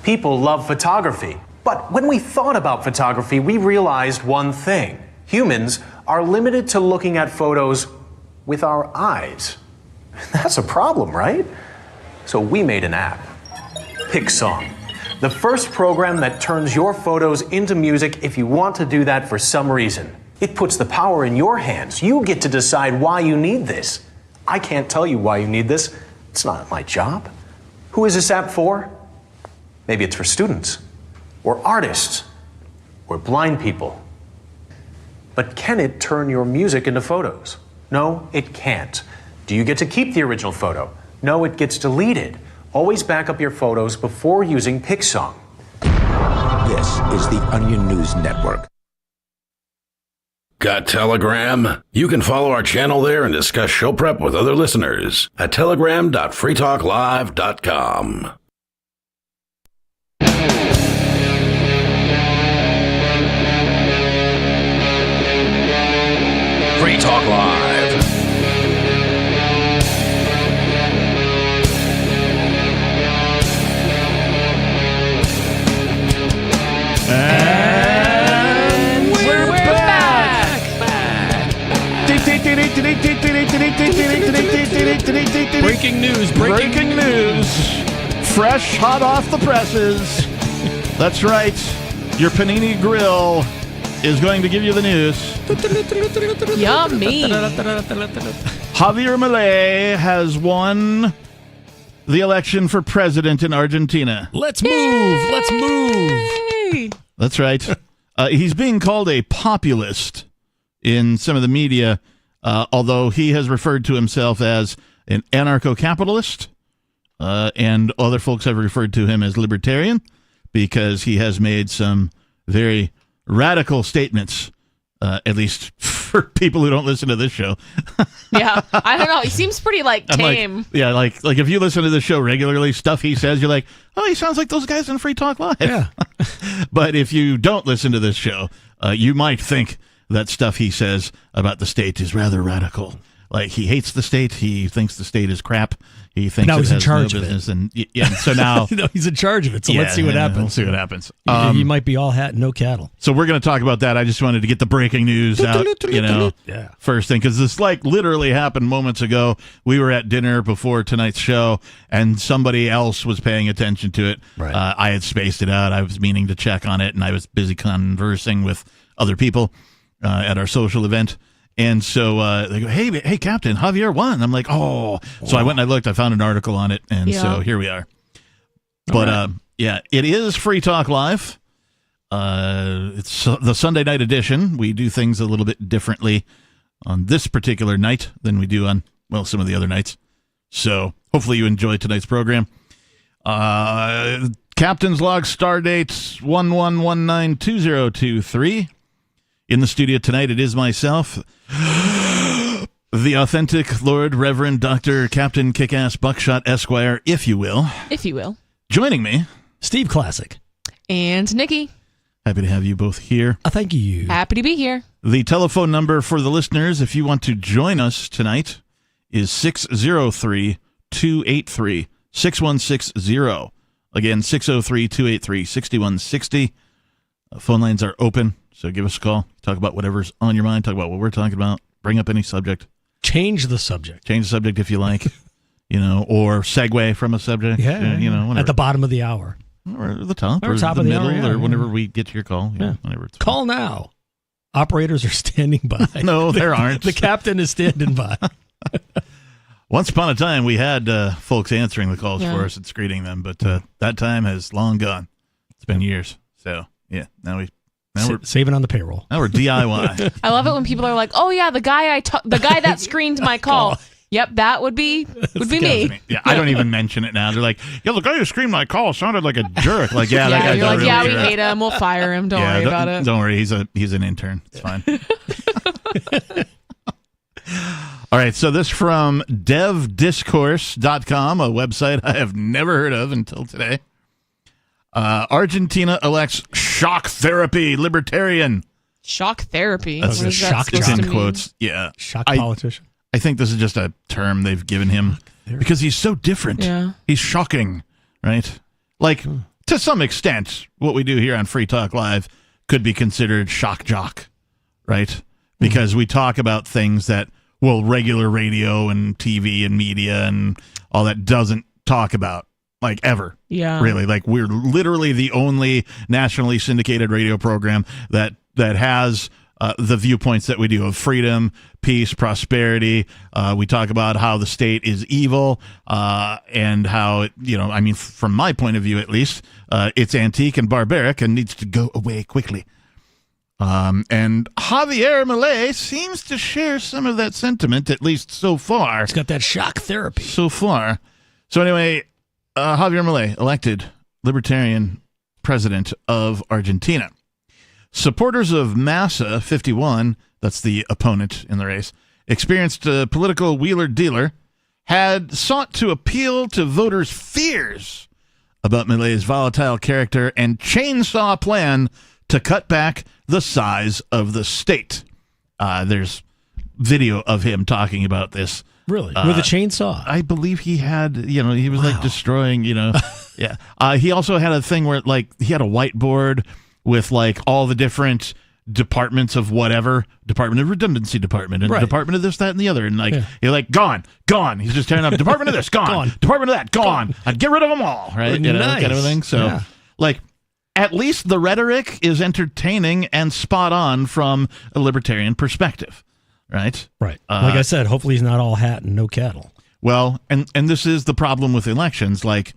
People love photography. But when we thought about photography, we realized one thing. Humans are limited to looking at photos with our eyes. That's a problem, right? So we made an app, PicSong. The first program that turns your photos into music if you want to do that for some reason. It puts the power in your hands. You get to decide why you need this. I can't tell you why you need this. It's not my job. Who is this app for? Maybe it's for students, or artists, or blind people. But can it turn your music into photos? No, it can't. Do you get to keep the original photo? No, it gets deleted. Always back up your photos before using PicSong. This is the Onion News Network. Got Telegram? You can follow our channel there and discuss show prep with other listeners at telegram.freetalklive.com. Free Talk Live. And we're back. Breaking news. Breaking news. Fresh, hot off the presses. That's right. Your Panini Grill is going to give you the news. Yummy. Javier Milei has won the election for president in Argentina. Let's move. Let's move. Yay. That's right. He's being called a populist in some of the media, although he has referred to himself as an anarcho-capitalist, and other folks have referred to him as libertarian because he has made some very radical statements, at least for people who don't listen to this show. Yeah, I don't know. He seems pretty tame. Like if you listen to the show regularly, stuff he says, you're like, oh, he sounds like those guys in Free Talk Live. Yeah. But if you don't listen to this show, you might think that stuff he says about the state is rather radical. Like, he hates the state. He thinks the state is crap. He thinks now it he's has in charge no of business. it. And so now no, he's in charge of it. So let's see what happens. We'll see what happens. You might be all hat, no cattle. So we're going to talk about that. I just wanted to get the breaking news out, first thing, because this literally happened moments ago. We were at dinner before tonight's show, and somebody else was paying attention to it. Right. I had spaced it out. I was meaning to check on it, and I was busy conversing with other people at our social event. And so they go, hey, Captain, Javier won. I'm like, oh. So I went and I looked. I found an article on it, and so here we are. But, it is Free Talk Live. It's the Sunday night edition. We do things a little bit differently on this particular night than we do on, some of the other nights. So hopefully you enjoy tonight's program. Captain's log star date 11192023. In the studio tonight, it is myself, the authentic Lord Reverend Dr. Captain Kickass Buckshot Esquire, if you will. If you will. Joining me, Steve Classic. And Nikki. Happy to have you both here. Thank you. Happy to be here. The telephone number for the listeners, if you want to join us tonight, is 603-283-6160. Again, 603-283-6160. Phone lines are open. So give us a call. Talk about whatever's on your mind. Talk about what we're talking about. Bring up any subject. Change the subject. Change the subject if you like, or segue from a subject. Yeah, whenever. at the bottom of the hour. Or the top. Or top the of the middle. hour, Or whenever we get to your call. Whenever it's call now. Operators are standing by. No, there aren't. The captain is standing by. Once upon a time, we had folks answering the calls for us and screening them, but that time has long gone. It's been years. So, now we're saving on the payroll. Now we're DIY. I love it when people are like, "Oh yeah, the guy that screened my call." Yep, that would be me. Yeah, I don't even mention it now. They're like, "Yeah, the guy who screened my call sounded like a jerk." Like, that guy's you're like, really we hate him. We'll fire him. Don't worry about it. Don't worry. He's an intern. It's fine. All right. So this from devdiscourse.com, a website I have never heard of until today. Argentina elects shock therapy libertarian. Shock therapy. That's a shock It's job. in quotes. Yeah. Shock politician. I think this is just a term they've given him because he's so different. Yeah. He's shocking, right? Like to some extent, what we do here on Free Talk Live could be considered shock jock, right? Because we talk about things that, well, regular radio and TV and media and all that doesn't talk about, like, ever. Yeah. Really. Like, we're literally the only nationally syndicated radio program that has the viewpoints that we do of freedom, peace, prosperity. We talk about how the state is evil and how, from my point of view at least, it's antique and barbaric and needs to go away quickly. And Javier Milei seems to share some of that sentiment, at least so far. He's got that shock therapy. So far. So anyway, Javier Milei, elected libertarian president of Argentina. Supporters of Massa 51, that's the opponent in the race, experienced political wheeler-dealer, had sought to appeal to voters' fears about Milei's volatile character and chainsaw plan to cut back the size of the state. There's video of him talking about this. Really? With a chainsaw? I believe he had, he was like destroying, yeah. He also had a thing where, like, he had a whiteboard with, like, all the different departments of whatever, Department of Redundancy Department, and Department of this, that, and the other. And, like, you're like, gone. He's just tearing up Department of this, gone. Department of that, gone. I'd get rid of them all, right? Nice. Kind of thing. So, like, at least the rhetoric is entertaining and spot on from a libertarian perspective, right? Right. Like I said, hopefully he's not all hat and no cattle. Well, and this is the problem with elections. Like,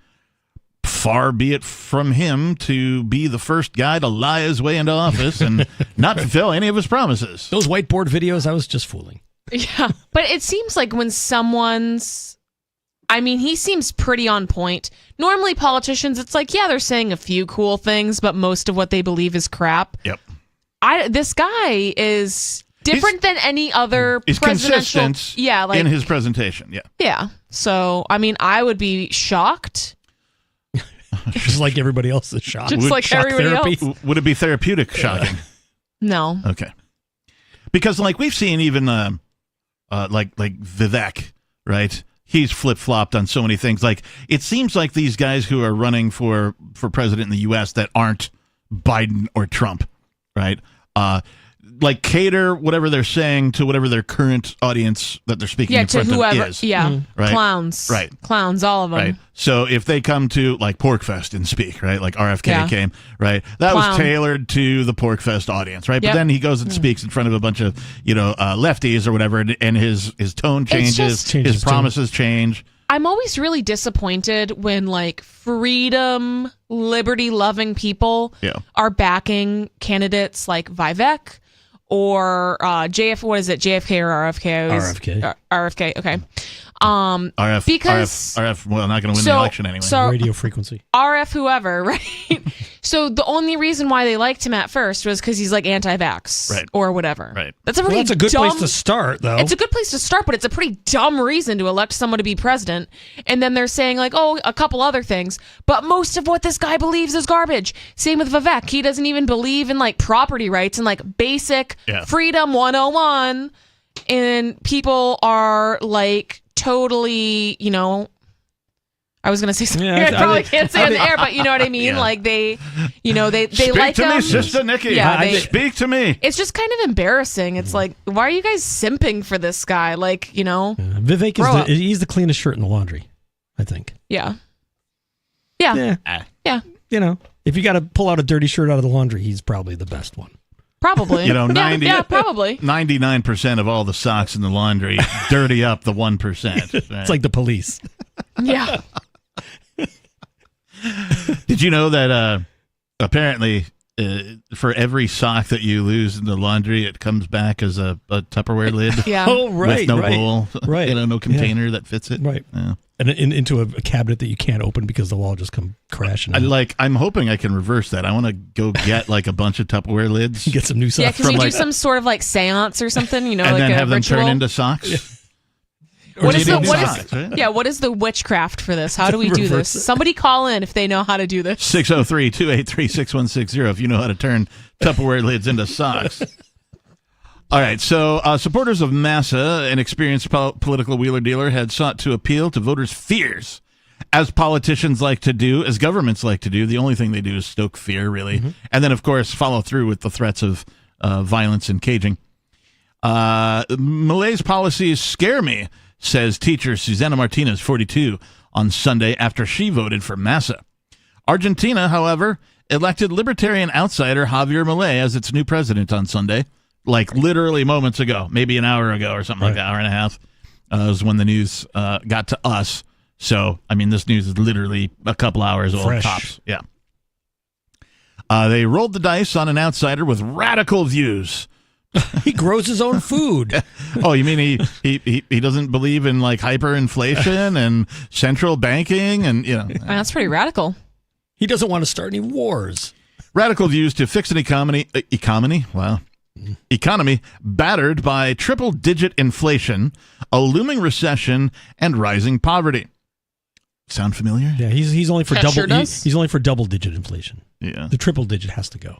far be it from him to be the first guy to lie his way into office and not fulfill any of his promises. Those whiteboard videos, I was just fooling. Yeah, but it seems like when someone's... he seems pretty on point. Normally, politicians, it's like, yeah, they're saying a few cool things, but most of what they believe is crap. Yep. This guy is different than any other presidential... consistent in his presentation, yeah. Yeah. So, I would be shocked. Just like everybody else is shocked. Just like shock everybody therapy. else. Would it be therapeutic shocking? No. Okay. Because, like, we've seen even, like Vivek, right? He's flip-flopped on so many things. Like, it seems like these guys who are running for president in the U.S. that aren't Biden or Trump, right? Like, cater whatever they're saying to whatever their current audience that they're speaking in front whoever, of is. Yeah, right? Clowns. Right. Clowns, all of them. Right. So if they come to, like, Porkfest and speak, right, like RFK came, right, that was tailored to the Porkfest audience, right? But then he goes and speaks in front of a bunch of, lefties or whatever, and his tone changes, his promises change. I'm always really disappointed when, like, freedom, liberty-loving people are backing candidates like Vivek or JFK or RFK? RFK, okay. RF, well, not going to win the election anyway. So radio frequency. RF whoever, right? So the only reason why they liked him at first was because he's like anti-vax or whatever. Right. That's a pretty that's a good place to start, though. It's a good place to start, but it's a pretty dumb reason to elect someone to be president. And then they're saying, like, oh, a couple other things. But most of what this guy believes is garbage. Same with Vivek. He doesn't even believe in, like, property rights and, like, basic freedom 101. And people are, like, totally, I was going to say something I probably can't say on the air, but you know what I mean? Yeah. Like, they Speak like to him. Me, Sister Nikki. Yeah, speak to me. It's just kind of embarrassing. It's like, why are you guys simping for this guy? Like, Vivek he's the cleanest shirt in the laundry, I think. Yeah. If you got to pull out a dirty shirt out of the laundry, he's probably the best one. Probably. Probably. 99% of all the socks in the laundry dirty up the 1%. Right? It's like the police. Yeah. Did you know that apparently for every sock that you lose in the laundry, it comes back as a Tupperware lid? Yeah. Oh, right. With no bowl. Right. No container that fits it. Right. Yeah. And into a cabinet that you can't open because the wall just come crashing. I'm hoping I can reverse that. I want to go get like a bunch of Tupperware lids. Get some new socks. Yeah, can you do some sort of like seance or something? And like then a have ritual? them turn into socks. Yeah. What is the witchcraft for this? How do we do this? Somebody call in if they know how to do this. 603-283-6160 if you know how to turn Tupperware lids into socks. All right, so supporters of Massa, an experienced political wheeler-dealer, had sought to appeal to voters' fears as politicians like to do, as governments like to do. The only thing they do is stoke fear, really. And then, of course, follow through with the threats of violence and caging. Milei's policies scare me, says teacher Susana Martinez, 42, on Sunday after she voted for Massa. Argentina, however, elected libertarian outsider Javier Milei as its new president on Sunday, like literally moments ago, maybe an hour ago or something like that, hour and a half, was when the news got to us. So, I mean, this news is literally a couple hours old. Fresh. Tops. Yeah. They rolled the dice on an outsider with radical views. He grows his own food. Oh, you mean he doesn't believe in like hyperinflation and central banking and That's pretty radical. He doesn't want to start any wars. Radical views to fix an economy battered by triple-digit inflation, a looming recession, and rising poverty. Sound familiar? Yeah, he's only for That double. sure does. He's only for double-digit inflation. Yeah. The triple-digit has to go.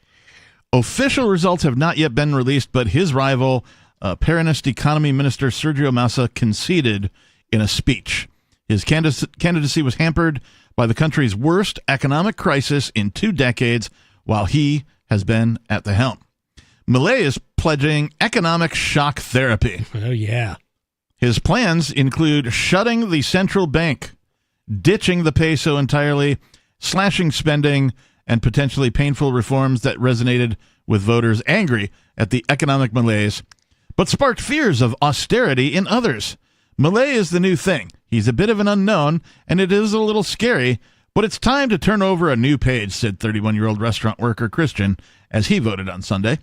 Official results have not yet been released, but his rival, Peronist Economy Minister Sergio Massa, conceded in a speech. His candidacy was hampered by the country's worst economic crisis in 2 decades, while he has been at the helm. Milei is pledging economic shock therapy. Oh, yeah. His plans include shutting the central bank, ditching the peso entirely, slashing spending, and potentially painful reforms that resonated with voters angry at the economic malaise, but sparked fears of austerity in others. Milei is the new thing. He's a bit of an unknown, and it is a little scary, but it's time to turn over a new page, said 31-year-old restaurant worker Christian as he voted on Sunday.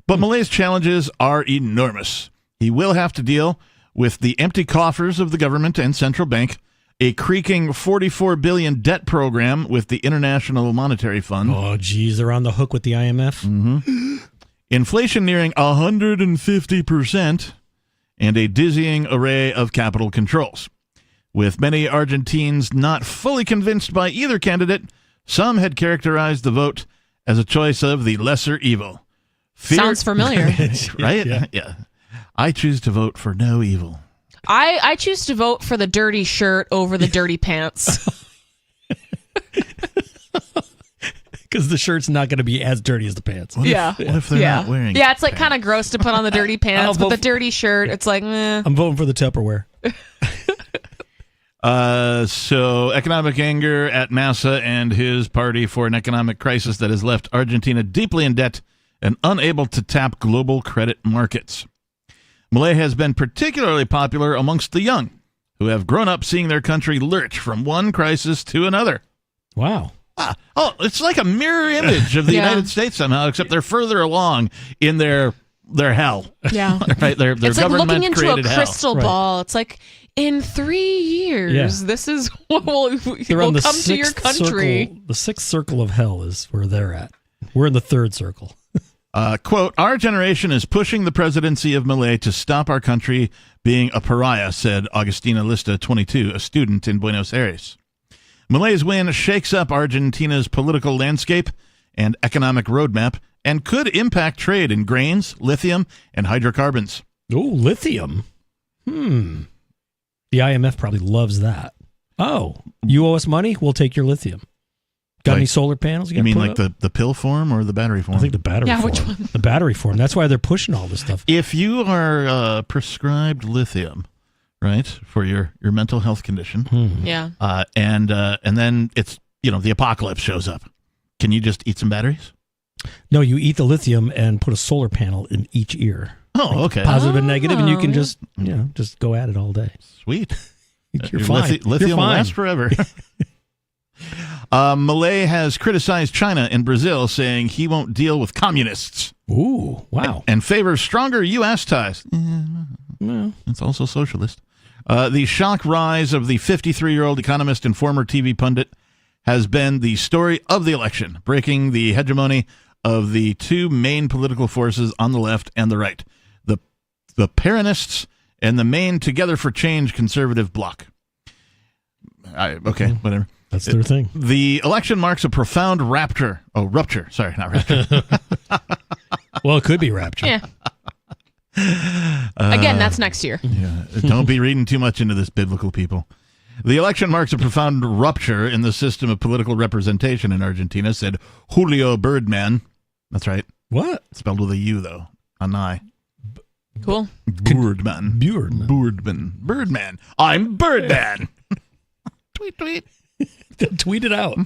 But Milei's challenges are enormous. He will have to deal with the empty coffers of the government and central bank, a creaking $44 billion debt program with the International Monetary Fund. Oh, geez, they're on the hook with the IMF. Inflation nearing 150%, and a dizzying array of capital controls. With many Argentines not fully convinced by either candidate, some had characterized the vote as a choice of the lesser evil. Sounds familiar. Right? Yeah. I choose to vote for no evil. I choose to vote for the dirty shirt over the dirty pants. Because the shirt's not going to be as dirty as the pants. What if they're not wearing Yeah, it's like kind of gross to put on the dirty pants, but vote the dirty shirt, it's like, meh. I'm voting for the Tupperware. So economic anger at Massa and his party for an economic crisis that has left Argentina deeply in debt and unable to tap global credit markets. Milei has been particularly popular amongst the young, who have grown up seeing their country lurch from one crisis to another. Wow. Oh, it's like a mirror image of the Yeah. United States somehow, except they're further along in their hell. Yeah. Right? Their It's like looking into a government-created hell. crystal Right. ball. It's like, in 3 years, Yeah. this is what will They're on the come to your sixth country. circle. The sixth circle of hell is where they're at. We're in the third circle. Quote, our generation is pushing the presidency of Milei to stop our country being a pariah, said Agustina Lista, 22, a student in Buenos Aires. Milei's win shakes up Argentina's political landscape and economic roadmap and could impact trade in grains, lithium, and hydrocarbons. Oh, lithium. The IMF probably loves that. Oh, you owe us money? We'll take your lithium. Got any solar panels? You mean gotta like put up? the pill form or the battery form? I think the battery Yeah, form. which one? The battery form. That's why they're pushing all this stuff. If you are prescribed lithium, right, for your mental health condition, Yeah. and then it's, the apocalypse shows up, can you just eat some batteries? No, you eat the lithium and put a solar panel in each ear. Oh, okay. Positive and negative, and you can Oh. just, just go at it all day. Sweet. You're fine. Lithium You're will fine. last forever. Milei has criticized China and Brazil, saying he won't deal with communists Ooh, wow. and favors stronger U.S. ties. It's also socialist. The shock rise of the 53-year-old economist and former TV pundit has been the story of the election, breaking the hegemony of the two main political forces on the left and the right, the Peronists and the main Together for Change conservative bloc. Whatever. That's their thing. The election marks a profound rupture. Sorry, not rapture. Well, it could be rapture. Yeah. Again, that's next year. Yeah, don't be reading too much into this, biblical people. The election marks a profound rupture in the system of political representation in Argentina, said Julio Birdman. That's right. What? Spelled with a U, though. An I. Cool. Birdman. Birdman. I'm Birdman. Tweet, tweet. Tweet it out.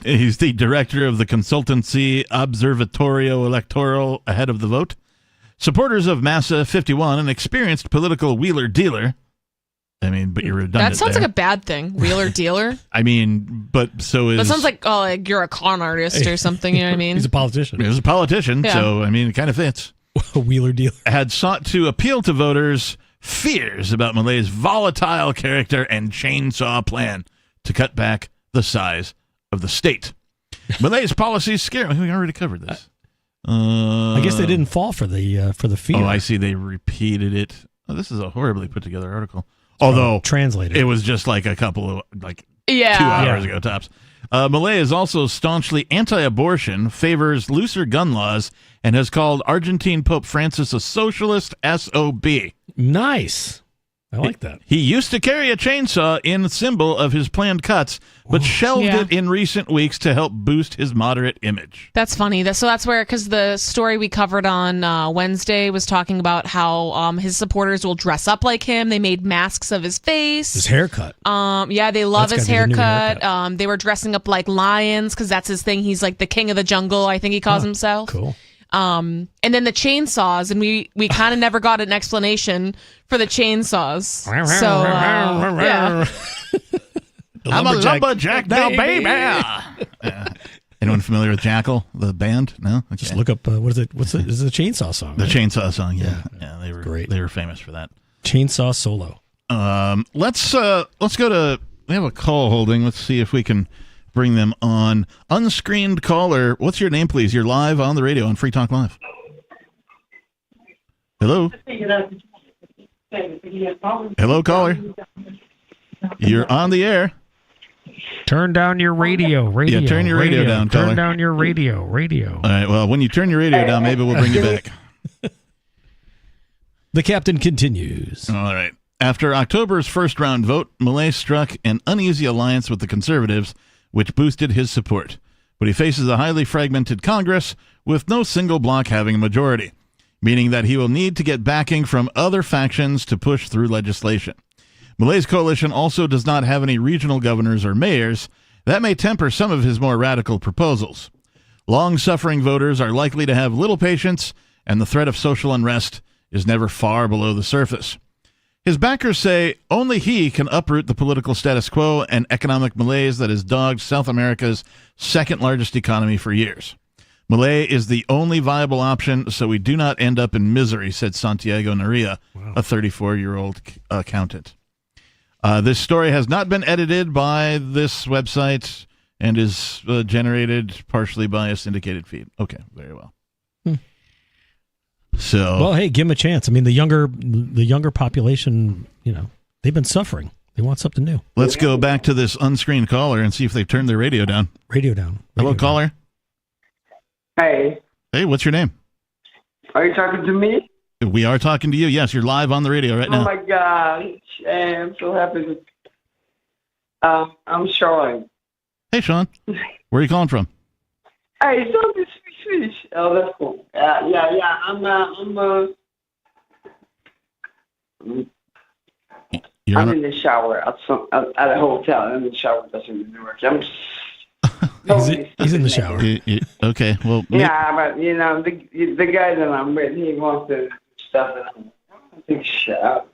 He's the director of the consultancy Observatorio Electoral ahead of the vote. Supporters of Massa 51, an experienced political wheeler-dealer. I mean, but you're redundant. That sounds there. like a bad thing. Wheeler dealer. I mean, but so is... That sounds like you're a con artist or something, you know what I mean? He's a politician. He was a politician, Yeah. so, I mean, it kind of fits. Wheeler dealer. Had sought to appeal to voters' fears about Milei's volatile character and chainsaw plan to cut back the size of the state. Milei's policies scare me. We already covered this. I guess they didn't fall for the fear. Oh, I see. They repeated it. Oh, this is a horribly put together article. Although translated, it was just like a couple of 2 hours ago tops. Milei is also staunchly anti-abortion, favors looser gun laws, and has called Argentine Pope Francis a socialist SOB. Nice. I like that. He used to carry a chainsaw in symbol of his planned cuts, but shelved it in recent weeks to help boost his moderate image. That's funny. That's where, because the story we covered on Wednesday was talking about how his supporters will dress up like him. They made masks of his face. His haircut. Yeah, they love That's his gotta be the new haircut. They were dressing up like lions because that's his thing. He's like the king of the jungle, I think he calls himself. Cool. And then the chainsaws, and we kind of never got an explanation for the chainsaws. So, yeah. I'm a lumberjack now, baby. Anyone familiar with Jackal, the band? No? Okay. Just look up, what is it? This is a chainsaw song. The right? Chainsaw song, yeah. They were great. They were famous for that. Chainsaw solo. Let's go to, we have a call holding. Let's see if we can bring them on. Unscreened caller, what's your name, please? You're live on the radio on Free Talk Live. Hello? Hello, caller. You're on the air. Turn down your radio. Yeah, turn your radio down, caller. Turn down your radio. All right, well, when you turn your radio down, maybe we'll bring you back. The captain continues. All right. After October's first-round vote, Milei struck an uneasy alliance with the Conservatives, which boosted his support. But he faces a highly fragmented Congress with no single bloc having a majority, meaning that he will need to get backing from other factions to push through legislation. Milei's coalition also does not have any regional governors or mayors. That may temper some of his more radical proposals. Long-suffering voters are likely to have little patience, and the threat of social unrest is never far below the surface. His backers say only he can uproot the political status quo and economic malaise that has dogged South America's second-largest economy for years. Milei is the only viable option, so we do not end up in misery, said Santiago Narea, a 34-year-old accountant. This story has not been edited by this website and is generated partially by a syndicated feed. Okay, very well. So, well, hey, give him a chance. I mean, the younger population, they've been suffering. They want something new. Let's go back to this unscreened caller and see if they've turned their radio down. Radio down. Hello, caller. Hey. Hey, what's your name? Are you talking to me? We are talking to you. Yes, you're live on the radio right now. Oh, my God. I'm so happy. I'm Sean. Hey, Sean. Where are you calling from? Hey, something sweet. Oh, that's cool. Yeah. I'm in the shower at a hotel. I'm in the shower. Doesn't work. He's in the shower. Okay. Well. Yeah, but the guy that I'm with, he wants to stuff that I'm take a shower.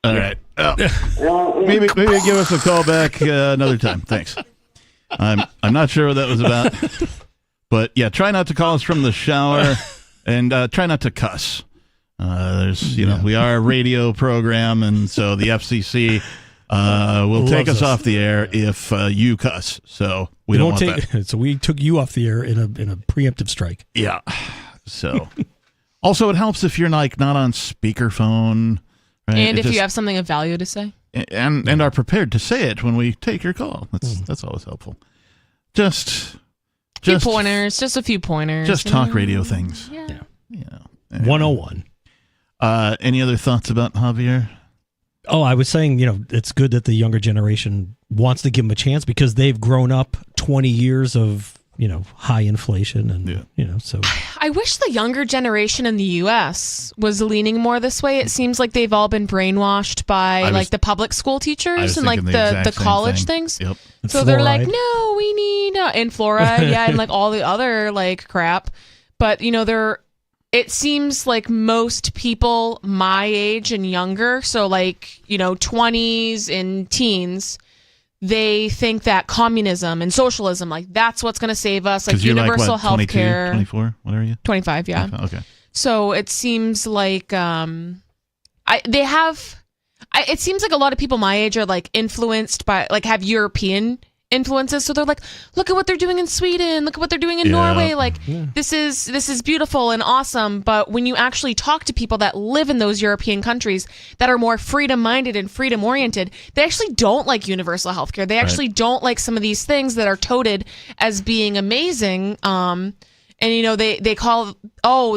All right. Maybe give us a call back another time. Thanks. I'm not sure what that was about, but yeah, try not to call us from the shower, and try not to cuss. We are a radio program, and so the FCC will take us off the air if you cuss. So we don't want that. So we took you off the air in a preemptive strike. Yeah. So also, it helps if you're not on speakerphone. Right? And if you have something of value to say. And are prepared to say it when we take your call. That's always helpful. Just a few pointers. Just talk radio things. Yeah. Anyway. 101. Any other thoughts about Javier? Oh, I was saying, it's good that the younger generation wants to give them a chance because they've grown up 20 years of, high inflation and, so. I wish the younger generation in the U.S. was leaning more this way. It seems like they've all been brainwashed by the public school teachers and like the college things. Yep. So Fluoride. they're like, no, we need and fluoride, and like all the other like crap. But it seems like most people my age and younger, so like 20s and teens, they think that communism and socialism, like that's what's going to save us, like universal health care. 24, what are you? 25, yeah. Okay. So it seems like it seems like a lot of people my age are like influenced by, like have European influences. So they're like, look at what they're doing in Sweden. Look at what they're doing in Norway. Like this is beautiful and awesome. But when you actually talk to people that live in those European countries that are more freedom minded and freedom oriented, they actually don't like universal healthcare. They actually don't like some of these things that are touted as being amazing. And, they call,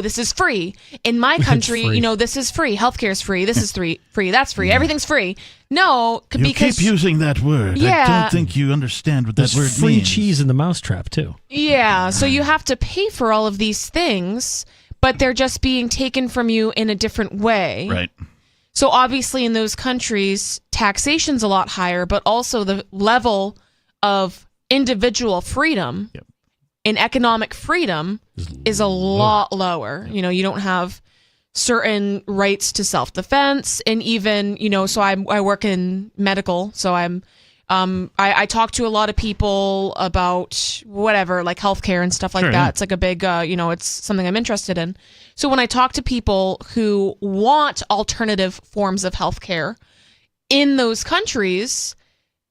this is free. In my country, this is free. Healthcare is free. This is free. That's free. Everything's free. No, you because... keep using that word. Yeah. I don't think you understand what that word means. Free cheese in the mousetrap, too. Yeah, so you have to pay for all of these things, but they're just being taken from you in a different way. Right. So obviously in those countries, taxation's a lot higher, but also the level of individual freedom... Yep. And economic freedom is a lot lower. You don't have certain rights to self-defense, and even so I work in medical, so I talk to a lot of people about whatever, like healthcare and stuff like that. Yeah. It's like a big it's something I'm interested in. So when I talk to people who want alternative forms of healthcare in those countries,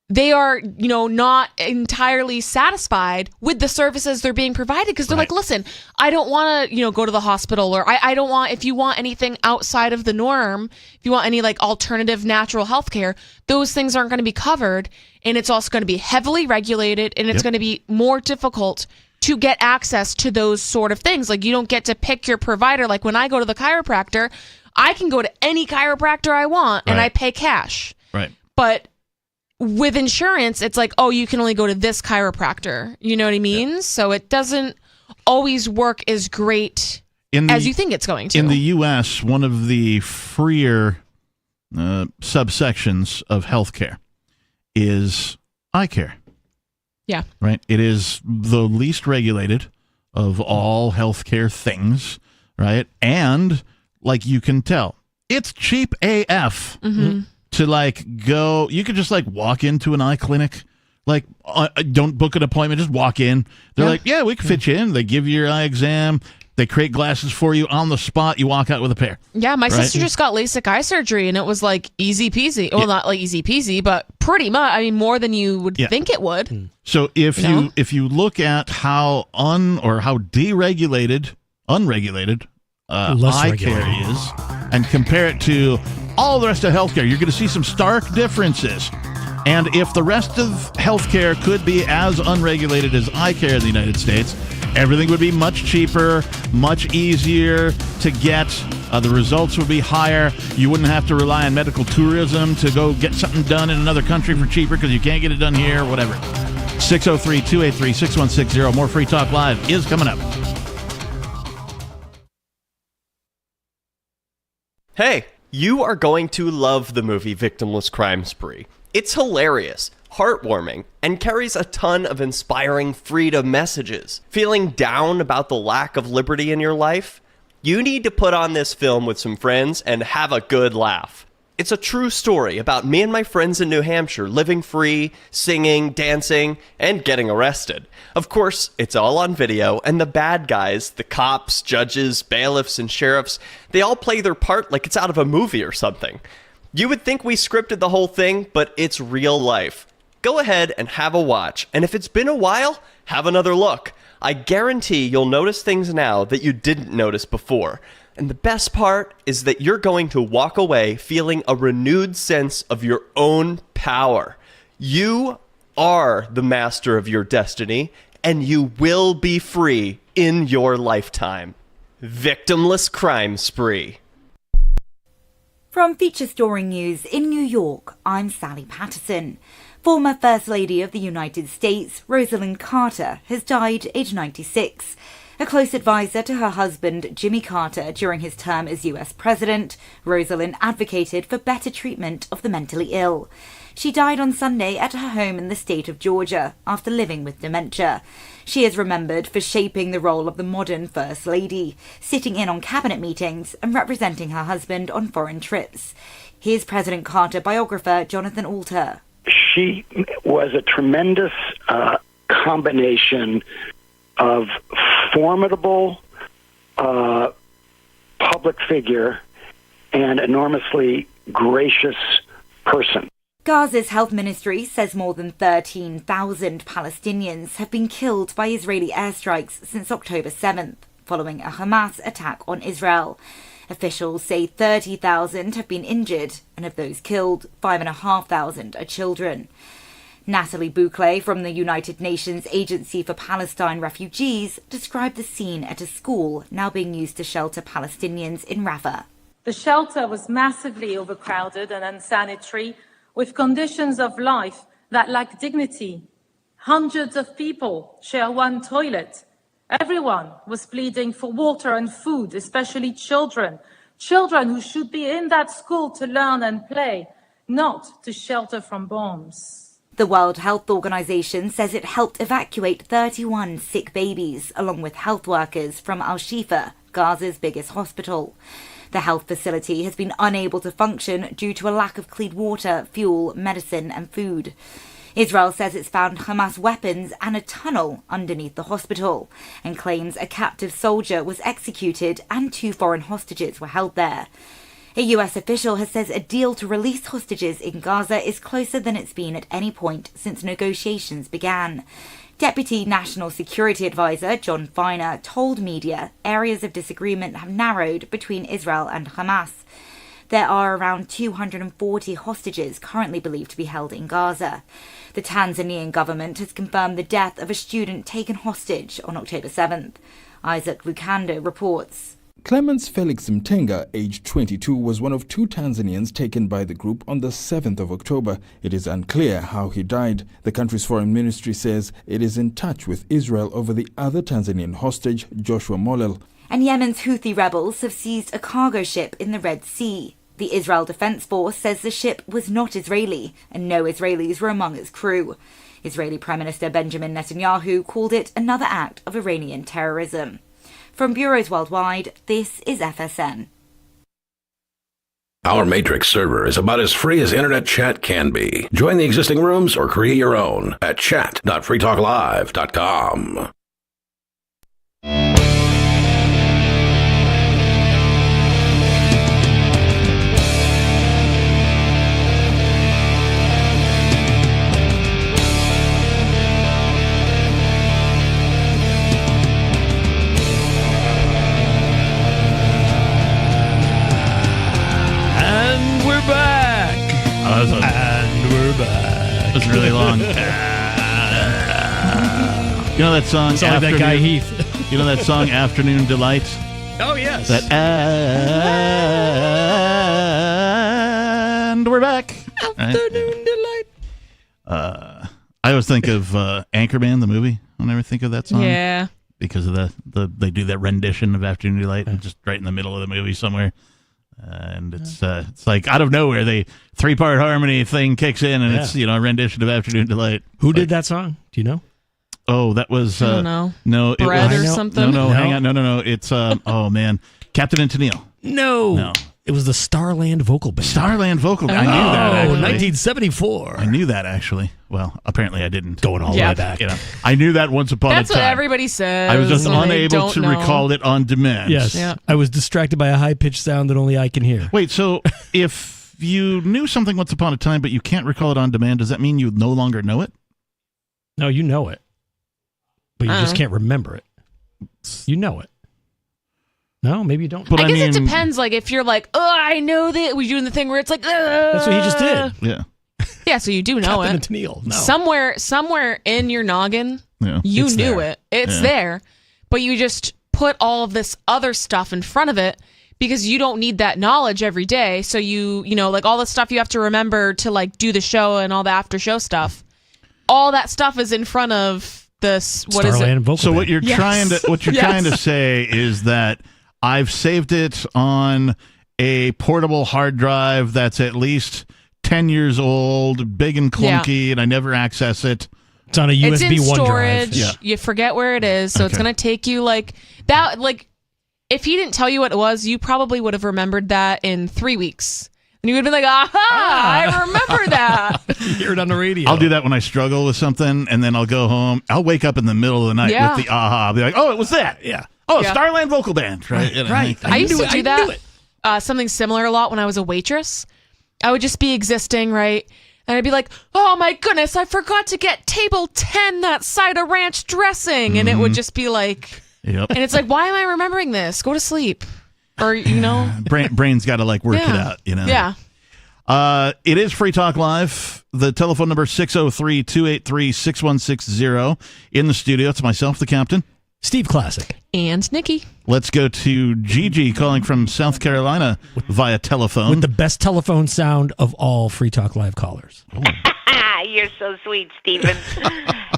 they are, not entirely satisfied with the services they're being provided because they're like, listen, I don't want to, go to the hospital, or I don't want, if you want anything outside of the norm, if you want any like alternative natural health care, those things aren't going to be covered. And it's also going to be heavily regulated, and it's going to be more difficult to get access to those sort of things. Like you don't get to pick your provider. Like when I go to the chiropractor, I can go to any chiropractor I want and I pay cash. Right. But with insurance, it's like, you can only go to this chiropractor. You know what I mean? Yeah. So it doesn't always work as great as you think it's going to. In the U.S., one of the freer subsections of healthcare is eye care. Yeah. Right? It is the least regulated of all healthcare things, right? And, like you can tell, it's cheap AF. Mm-hmm. To go, you could just walk into an eye clinic, don't book an appointment, just walk in. They're like, yeah, we can fit you in. They give you your eye exam. They create glasses for you on the spot. You walk out with a pair. Yeah, my sister just got LASIK eye surgery, and it was easy peasy. Well, not easy peasy, but pretty much. I mean, more than you would think it would. So if you look at how unregulated eye care is, and compare it to all the rest of healthcare, you're going to see some stark differences. And if the rest of healthcare could be as unregulated as eye care in the United States, everything would be much cheaper, much easier to get. The results would be higher. You wouldn't have to rely on medical tourism to go get something done in another country for cheaper because you can't get it done here, whatever. 603-283-6160. More Free Talk Live is coming up. Hey, you are going to love the movie Victimless Crime Spree. It's hilarious, heartwarming, and carries a ton of inspiring freedom messages. Feeling down about the lack of liberty in your life? You need to put on this film with some friends and have a good laugh. It's a true story about me and my friends in New Hampshire living free, singing, dancing, and getting arrested. Of course, it's all on video, and the bad guys, the cops, judges, bailiffs, and sheriffs, they all play their part like it's out of a movie or something. You would think we scripted the whole thing, but it's real life. Go ahead and have a watch, and if it's been a while, have another look. I guarantee you'll notice things now that you didn't notice before. And the best part is that you're going to walk away feeling a renewed sense of your own power. You are the master of your destiny, and you will be free in your lifetime. Victimless Crime Spree. From Feature Story News in New York, I'm Sally Patterson. Former First Lady of the United States, Rosalind Carter, has died aged 96. A close advisor to her husband, Jimmy Carter, during his term as US President, Rosalind advocated for better treatment of the mentally ill. She died on Sunday at her home in the state of Georgia after living with dementia. She is remembered for shaping the role of the modern First Lady, sitting in on cabinet meetings and representing her husband on foreign trips. Here's President Carter biographer Jonathan Alter. She was a tremendous combination of formidable public figure and enormously gracious person. Gaza's health ministry says more than 13,000 Palestinians have been killed by Israeli airstrikes since October 7th, following a Hamas attack on Israel. Officials say 30,000 have been injured, and of those killed, 5,500 are children. Natalie Bouclet from the United Nations Agency for Palestine Refugees described the scene at a school now being used to shelter Palestinians in Rafah. The shelter was massively overcrowded and unsanitary, with conditions of life that lack dignity. Hundreds of people share one toilet. Everyone was pleading for water and food, especially children. Children who should be in that school to learn and play, not to shelter from bombs. The World Health Organization says it helped evacuate 31 sick babies, along with health workers, from Al-Shifa, Gaza's biggest hospital. The health facility has been unable to function due to a lack of clean water, fuel, medicine and food. Israel says it's found Hamas weapons and a tunnel underneath the hospital, and claims a captive soldier was executed and 2 foreign hostages were held there. A US official has said a deal to release hostages in Gaza is closer than it's been at any point since negotiations began. Deputy National Security Advisor John Feiner told media areas of disagreement have narrowed between Israel and Hamas. There are around 240 hostages currently believed to be held in Gaza. The Tanzanian government has confirmed the death of a student taken hostage on October 7th. Isaac Lukando reports. Clemens Felix Mtenga, aged 22, was one of 2 Tanzanians taken by the group on the 7th of October. It is unclear how he died. The country's foreign ministry says it is in touch with Israel over the other Tanzanian hostage, Joshua Molel. And Yemen's Houthi rebels have seized a cargo ship in the Red Sea. The Israel Defense Force says the ship was not Israeli, and no Israelis were among its crew. Israeli Prime Minister Benjamin Netanyahu called it another act of Iranian terrorism. From bureaus worldwide, this is FSN. Our Matrix server is about as free as internet chat can be. Join the existing rooms or create your own at chat.freetalklive.com. And we're back. It was really long. You know that song? Sound like that guy Heath. You know that song, Afternoon Delight? Oh, yes. That and we're back. Afternoon Delight. I always think of Anchorman, the movie, whenever I think of that song. Yeah. Because of they do that rendition of Afternoon Delight just right in the middle of the movie somewhere. And it's like out of nowhere, the 3-part harmony thing kicks in, and it's a rendition of Afternoon Delight. Who did that song? Do you know? Oh, that was I don't know. No, it Brad was or something. No, hang on, no. It's oh man, Captain and Tennille. No, it was the Starland Vocal Band. Starland Vocal Band. I knew that. Oh, Actually. 1974. I knew that actually. Well, apparently I didn't. Going all the way back. I knew that once upon a time. That's what everybody says. I was just when they unable don't to know. recall it on demand. Yes. Yeah. I was distracted by a high-pitched sound that only I can hear. Wait, so if you knew something once upon a time, but you can't recall it on demand, does that mean you no longer know it? No, you know it. But you just can't remember it. You know it. No, maybe you don't. But I guess it depends. Like if you're like, oh, I know that we're doing the thing where it's like, that's what he just did. Yeah. Yeah, so you do know Captain it. and Tennille. No. Somewhere in your noggin, Yeah. you It's knew there. it. It's there, but you just put all of this other stuff in front of it because you don't need that knowledge every day. So you know, like all the stuff you have to remember to like do the show and all the after show stuff. All that stuff is in front of this. What is it? So what you're trying to say is that I've saved it on a portable hard drive that's at least 10 years old, big and clunky, and I never access it. It's on a USB it's in OneDrive. storage. Yeah. You forget where it is, so it's going to take you like that. Like, if he didn't tell you what it was, you probably would have remembered that in 3 weeks. And you would have been like, I remember that. You hear it on the radio. I'll do that when I struggle with something, and then I'll go home. I'll wake up in the middle of the night with the aha. I'll be like, oh, it was that. Yeah. Oh, Starland Vocal Band. Right. Right. I used to do that. Something similar a lot when I was a waitress. I would just be existing, right? And I'd be like, oh my goodness, I forgot to get table 10 that side of ranch dressing. And it would just be like, and it's like, why am I remembering this? Go to sleep. Or, you know. Brain's got to like work it out, you know. Yeah. It is Free Talk Live. The telephone number 603-283-6160. In the studio, it's myself, the captain. Steve Classic. And Nikki. Let's go to Gigi calling from South Carolina via telephone. With the best telephone sound of all Free Talk Live callers. You're so sweet, Stephen.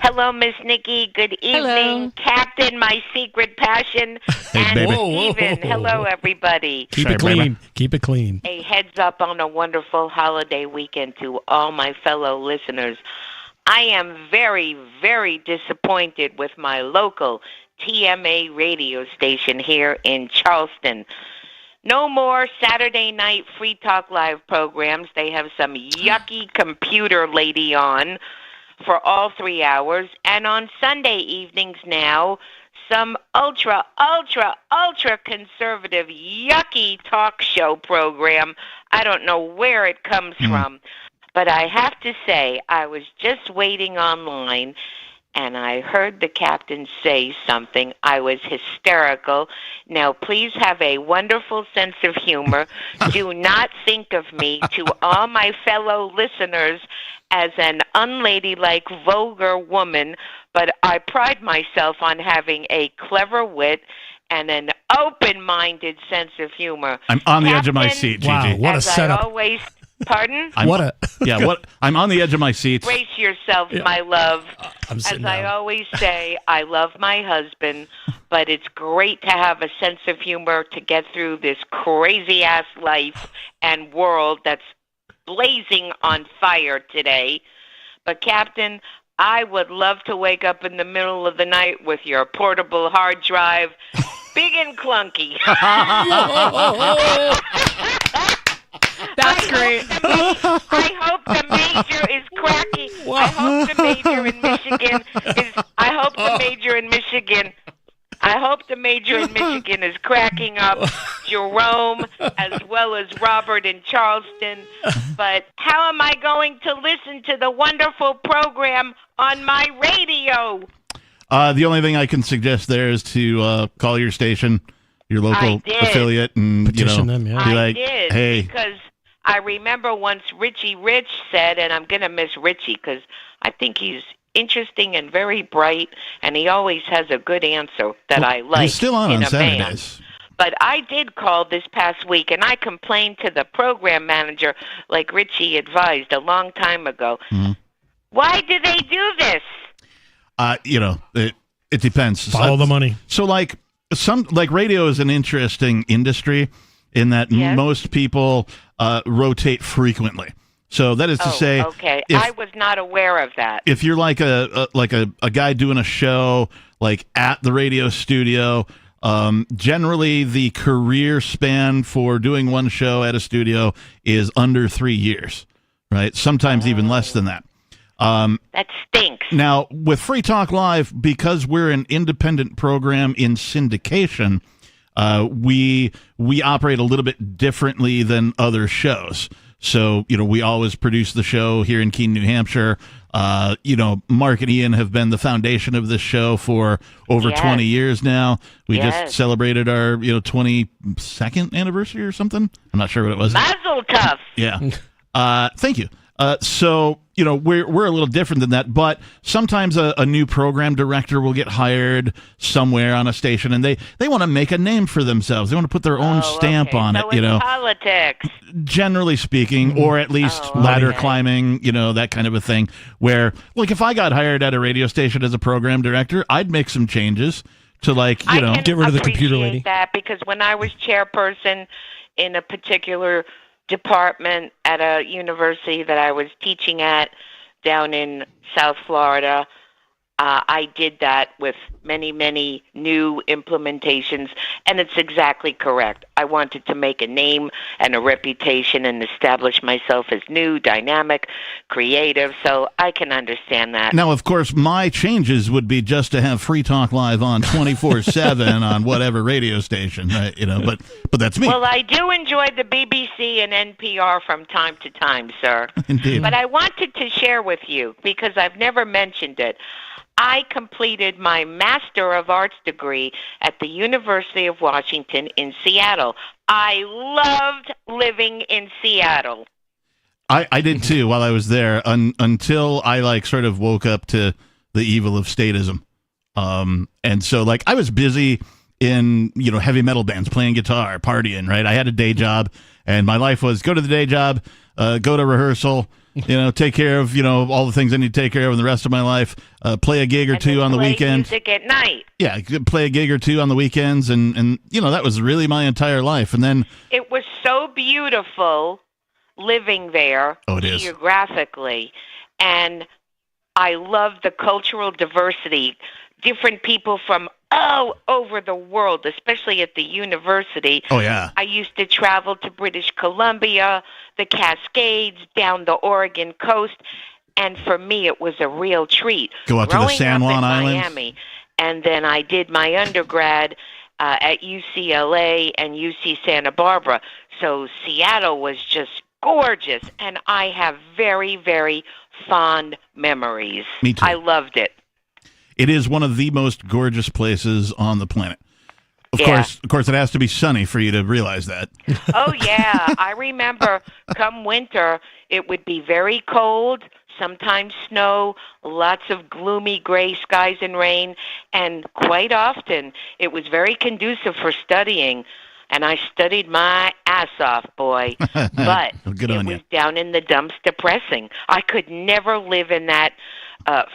Hello, Miss Nikki. Good evening. Hello. Captain, my secret passion. Hey, and baby. Stephen. Hello, everybody. Keep it clean. Keep it clean. A heads up on a wonderful holiday weekend to all my fellow listeners. I am very, very disappointed with my local TMA radio station here in Charleston. No more Saturday night Free Talk Live programs. They have some yucky computer lady on for all 3 hours. And on Sunday evenings now, some ultra conservative, yucky talk show program. I don't know where it comes from. But I have to say, I was just waiting online, and I heard the captain say something. I was hysterical. Now, please have a wonderful sense of humor. Do not think of me to all my fellow listeners as an unladylike, vulgar woman, but I pride myself on having a clever wit and an open-minded sense of humor. I'm on the edge of my seat, Gigi. Wow, what a setup. I always... Pardon? I'm on the edge of my seat. Brace yourself, my love. I'm As I always say, I love my husband, but it's great to have a sense of humor to get through this crazy-ass life and world that's blazing on fire today. But, Captain, I would love to wake up in the middle of the night with your portable hard drive, big and clunky. That's great. I hope the major is cracking. I hope the major in Michigan is cracking up. Jerome, as well as Robert in Charleston. But how am I going to listen to the wonderful program on my radio? The only thing I can suggest there is to call your station, your local affiliate, and petition them. Yeah. be like, I did, hey. because I remember once Richie Rich said, and I'm going to miss Richie because I think he's interesting and very bright, and he always has a good answer that I like. He's still on Saturdays. Band. But I did call this past week, and I complained to the program manager, like Richie advised a long time ago. Mm-hmm. Why do they do this? It depends. Follow the money. So like radio is an interesting industry in that most people rotate frequently. So that is to say, okay, I was not aware of that. If you're like a guy doing a show like at the radio studio, generally the career span for doing one show at a studio is under 3 years, right? Sometimes even less than that. That stinks. Now, with Free Talk Live, because we're an independent program in syndication, we operate a little bit differently than other shows. So, we always produce the show here in Keene, New Hampshire. Mark and Ian have been the foundation of this show for over 20 years now. We just celebrated our, 22nd anniversary or something. I'm not sure what it was. Mazel tov. Yeah. Thank you. So, we're a little different than that, but sometimes a new program director will get hired somewhere on a station, and they want to make a name for themselves. They want to put their own stamp on so it, it's politics. Generally speaking, or at least ladder climbing, that kind of a thing, where, like, if I got hired at a radio station as a program director, I'd make some changes to, like, get rid of the computer lady. That because when I was chairperson in a particular department at a university that I was teaching at down in South Florida, I did that with many, many new implementations, and it's exactly correct. I wanted to make a name and a reputation and establish myself as new, dynamic, creative, so I can understand that. Now, of course, my changes would be just to have Free Talk Live on 24/7 on whatever radio station, right? But that's me. Well, I do enjoy the BBC and NPR from time to time, sir. Indeed. But I wanted to share with you, because I've never mentioned it, I completed my Master of Arts degree at the University of Washington in Seattle. I loved living in Seattle. I did too while I was there until I sort of woke up to the evil of statism. And so I was busy in, heavy metal bands, playing guitar, partying, right? I had a day job, and my life was go to the day job, go to rehearsal, take care of, all the things I need to take care of in the rest of my life, play a gig or two on the weekend. Music at night. Yeah, play a gig or two on the weekends, and that was really my entire life. And then it was so beautiful living there geographically, and I loved the cultural diversity, different people from all over the world, especially at the university. Oh, yeah. I used to travel to British Columbia, the Cascades, down the Oregon coast, and for me it was a real treat. Go out to the San Juan Islands? Miami, and then I did my undergrad at UCLA and UC Santa Barbara. So Seattle was just gorgeous, and I have very, very fond memories. Me too. I loved it. It is one of the most gorgeous places on the planet. Of course, it has to be sunny for you to realize that. Oh, yeah. I remember come winter, it would be very cold, sometimes snow, lots of gloomy gray skies and rain, and quite often it was very conducive for studying. And I studied my ass off, boy. But Good on it was you. down in the dumps depressing. I could never live in that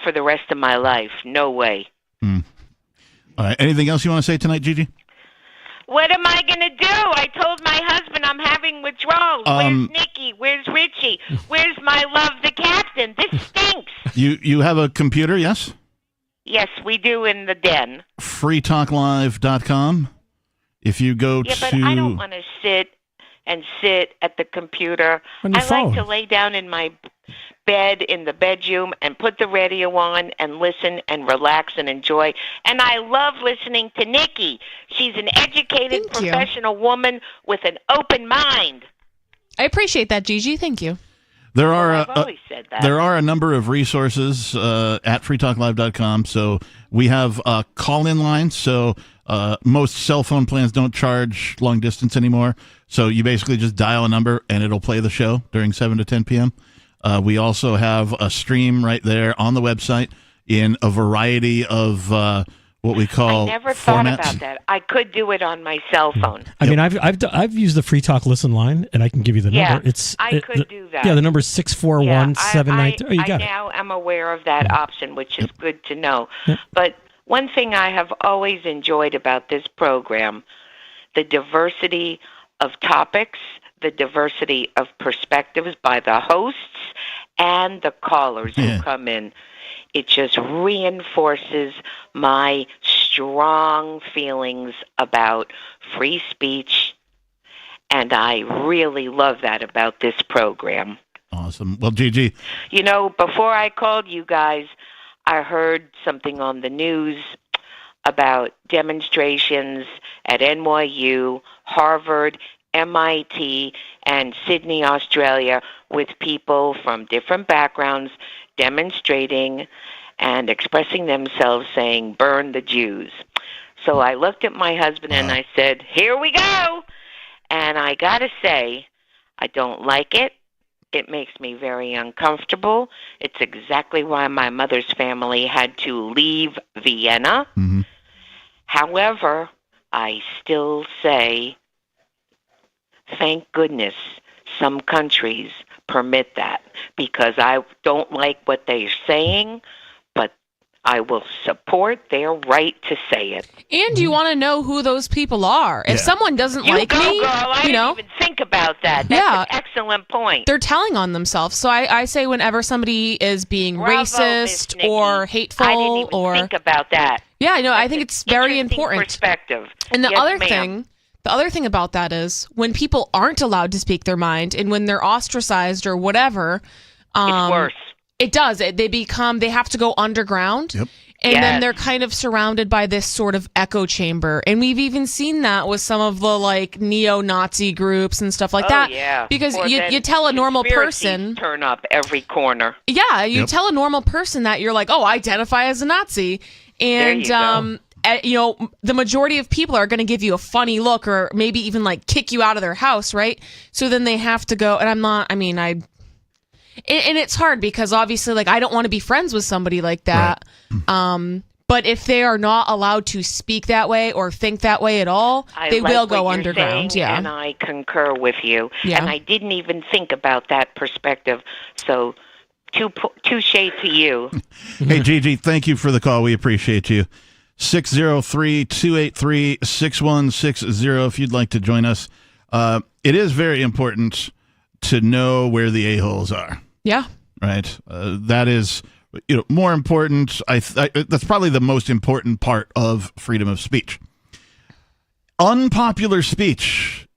for the rest of my life. No way. All right. Anything else you want to say tonight, Gigi? What am I going to do? I told my husband I'm having withdrawals. Where's Nikki? Where's Richie? Where's my love, the captain? This stinks. You have a computer, yes? Yes, we do in the den. freetalklive.com. If you go but I don't want to sit at the computer. On your phone. Like to lay down in my bed in the bedroom and put the radio on and listen and relax and enjoy. And I love listening to Nikki. She's an educated professional woman with an open mind. I appreciate that, Gigi. Thank you. There are I've always said that. There are a number of resources at freetalklive.com. So we have a call-in line. So most cell phone plans don't charge long distance anymore. So you basically just dial a number and it'll play the show during 7 to 10 p.m. We also have a stream right there on the website in a variety of what we call I never formats. thought about that. I could do it on my cell phone. I mean, I've used the Free Talk Listen line, and I can give you the number. I could do that. Yeah, the number is 641-793. Oh, you got I it. now am aware of that option, which is good to know. But one thing I have always enjoyed about this program, the diversity of topics, the diversity of perspectives by the hosts and the callers who come in. It just reinforces my strong feelings about free speech, and I really love that about this program. Awesome. Well, Gigi. Before I called you guys, I heard something on the news about demonstrations at NYU, Harvard, MIT, and Sydney, Australia, with people from different backgrounds demonstrating and expressing themselves saying, "Burn the Jews." So I looked at my husband and I said, "Here we go." And I got to say, I don't like it. It makes me very uncomfortable. It's exactly why my mother's family had to leave Vienna. Mm-hmm. However, I still say, thank goodness some countries permit that, because I don't like what they're saying, but I will support their right to say it. And you want to know who those people are. If someone doesn't like me, girl, I didn't even think about that. That's an excellent point. They're telling on themselves. So I say whenever somebody is being racist or hateful, I didn't even think about that. Yeah, no, I think it's very important. Perspective. And the Yes, other ma'am. thing about that is when people aren't allowed to speak their mind and when they're ostracized or whatever, it's worse. It does. They have to go underground. Yep. And then they're kind of surrounded by this sort of echo chamber. And we've even seen that with some of the like neo-Nazi groups and stuff like that. Yeah. Because Or you then tell a normal conspiracies person. turn up every corner. Yeah, you tell a normal person that you're like, oh, identify as a Nazi. And, the majority of people are going to give you a funny look or maybe even like kick you out of their house, right? So then they have to go. And and it's hard because obviously, like, I don't want to be friends with somebody like that. Right. But if they are not allowed to speak that way or think that way at all, they will go underground. Saying, yeah. And I concur with you. Yeah. And I didn't even think about that perspective. So, touche to you. Hey, Gigi, thank you for the call. We appreciate you. 603-283-6160 if you'd like to join us. It is very important to know where the a-holes are. Yeah. Right? That is, more important. That's probably the most important part of freedom of speech. Unpopular speech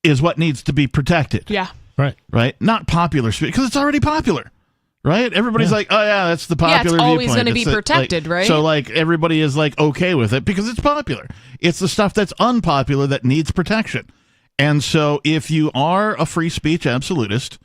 is what needs to be protected. Yeah. Right? Not popular speech, because it's already popular. Right? Everybody's like, oh, yeah, that's the popular viewpoint. It's always going to be protected, right? So, everybody is, okay with it because it's popular. It's the stuff that's unpopular that needs protection. And so if you are a free speech absolutist,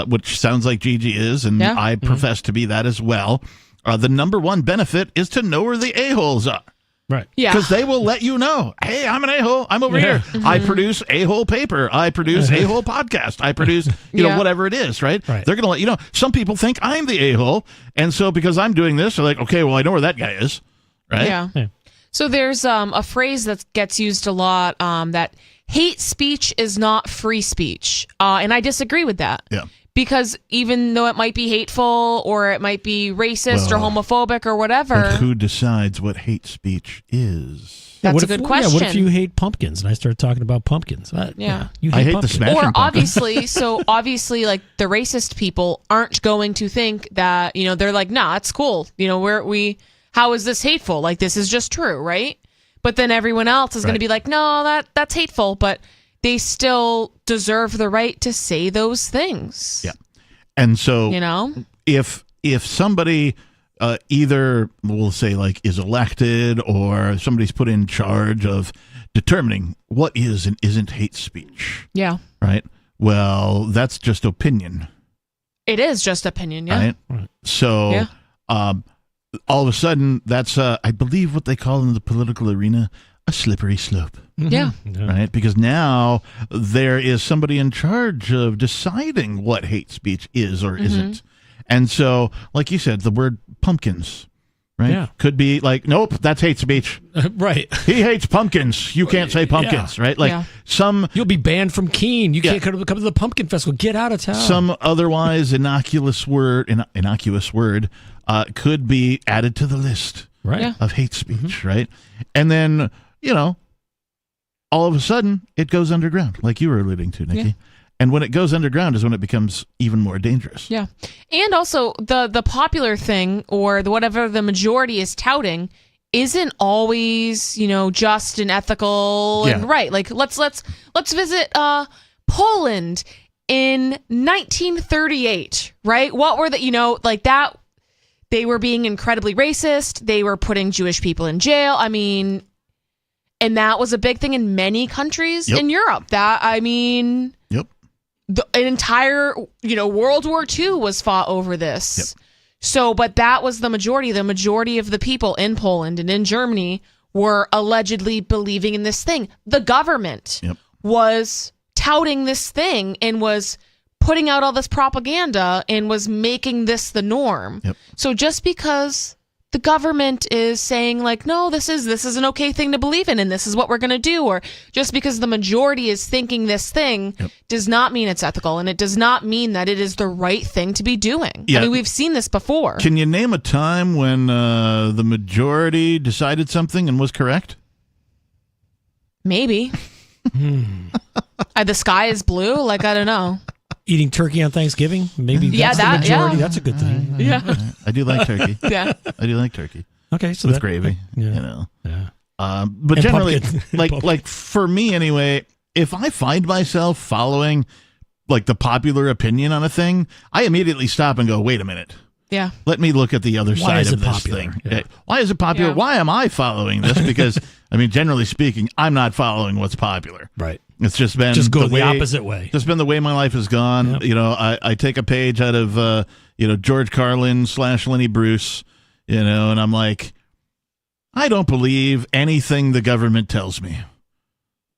which sounds like Gigi is, and I profess to be that as well, the number one benefit is to know where the a-holes are. Right. Yeah. Because they will let you know, hey, I'm an a-hole. I'm over here. Mm-hmm. I produce a-hole paper. I produce a-hole podcast. I produce, whatever it is, right? They're going to let you know. Some people think I'm the a-hole. And so because I'm doing this, they're like, okay, well, I know where that guy is. Right? Yeah. So there's a phrase that gets used a lot that hate speech is not free speech. And I disagree with that. Yeah. Because even though it might be hateful or it might be racist or homophobic or whatever. But who decides what hate speech is? That's a good question. What if you hate pumpkins and I start talking about pumpkins? You hate pumpkins. the smashing Or pumpkins. obviously, like the racist people aren't going to think that, they're like, nah, it's cool. How is this hateful? Like, this is just true, right? But then everyone else is going to be like, no, that's hateful. But they still deserve the right to say those things. Yeah. And so, if somebody either, we'll say, is elected or somebody's put in charge of determining what is and isn't hate speech. Yeah. Right? Well, that's just opinion. It is just opinion, yeah. Right? So, all of a sudden, that's, I believe what they call in the political arena, a slippery slope. Yeah. Right? Because now there is somebody in charge of deciding what hate speech is or isn't. And so, like you said, the word pumpkins, right? Yeah. Could be like, nope, that's hate speech. Right. He hates pumpkins. You can't say pumpkins, right? You'll be banned from Keene. You can't come to the pumpkin festival. Get out of town. Some otherwise innocuous word could be added to the list of hate speech, right? And then, all of a sudden, it goes underground, like you were alluding to, Nikki. Yeah. And when it goes underground is when it becomes even more dangerous. Yeah. And also, the popular thing, or whatever the majority is touting, isn't always, just and ethical and right. Like, let's visit Poland in 1938, right? What were that? They were being incredibly racist. They were putting Jewish people in jail. And that was a big thing in many countries in Europe. An entire, World War II was fought over this. Yep. So, but that was the majority. The majority of the people in Poland and in Germany were allegedly believing in this thing. The government was touting this thing and was putting out all this propaganda and was making this the norm. Yep. So just because the government is saying like, no, this is an okay thing to believe in and this is what we're going to do, or just because the majority is thinking this thing does not mean it's ethical, and it does not mean that it is the right thing to be doing. Yeah. I mean, we've seen this before. Can you name a time when the majority decided something and was correct? Maybe. The sky is blue? Like, I don't know. Eating turkey on Thanksgiving? Maybe Yeah, that's the majority. yeah. That's a good thing. Yeah. I do like turkey. Yeah. I do like turkey. Okay, so with that- gravy, yeah. you know. Yeah. But And generally, pumpkin. like for me anyway, if I find myself following like the popular opinion on a thing, I immediately stop and go, wait a minute. Yeah. Let me look at the other Why side is of it this popular? thing. Yeah. Why is it popular? Yeah. Why am I following this? Because, I mean, generally speaking, I'm not following what's popular. Right. It's just been Just go the the opposite way. Just been the way my life has gone. Yep. You know, I take a page out of George Carlin / Lenny Bruce, you know, and I'm like, I don't believe anything the government tells me.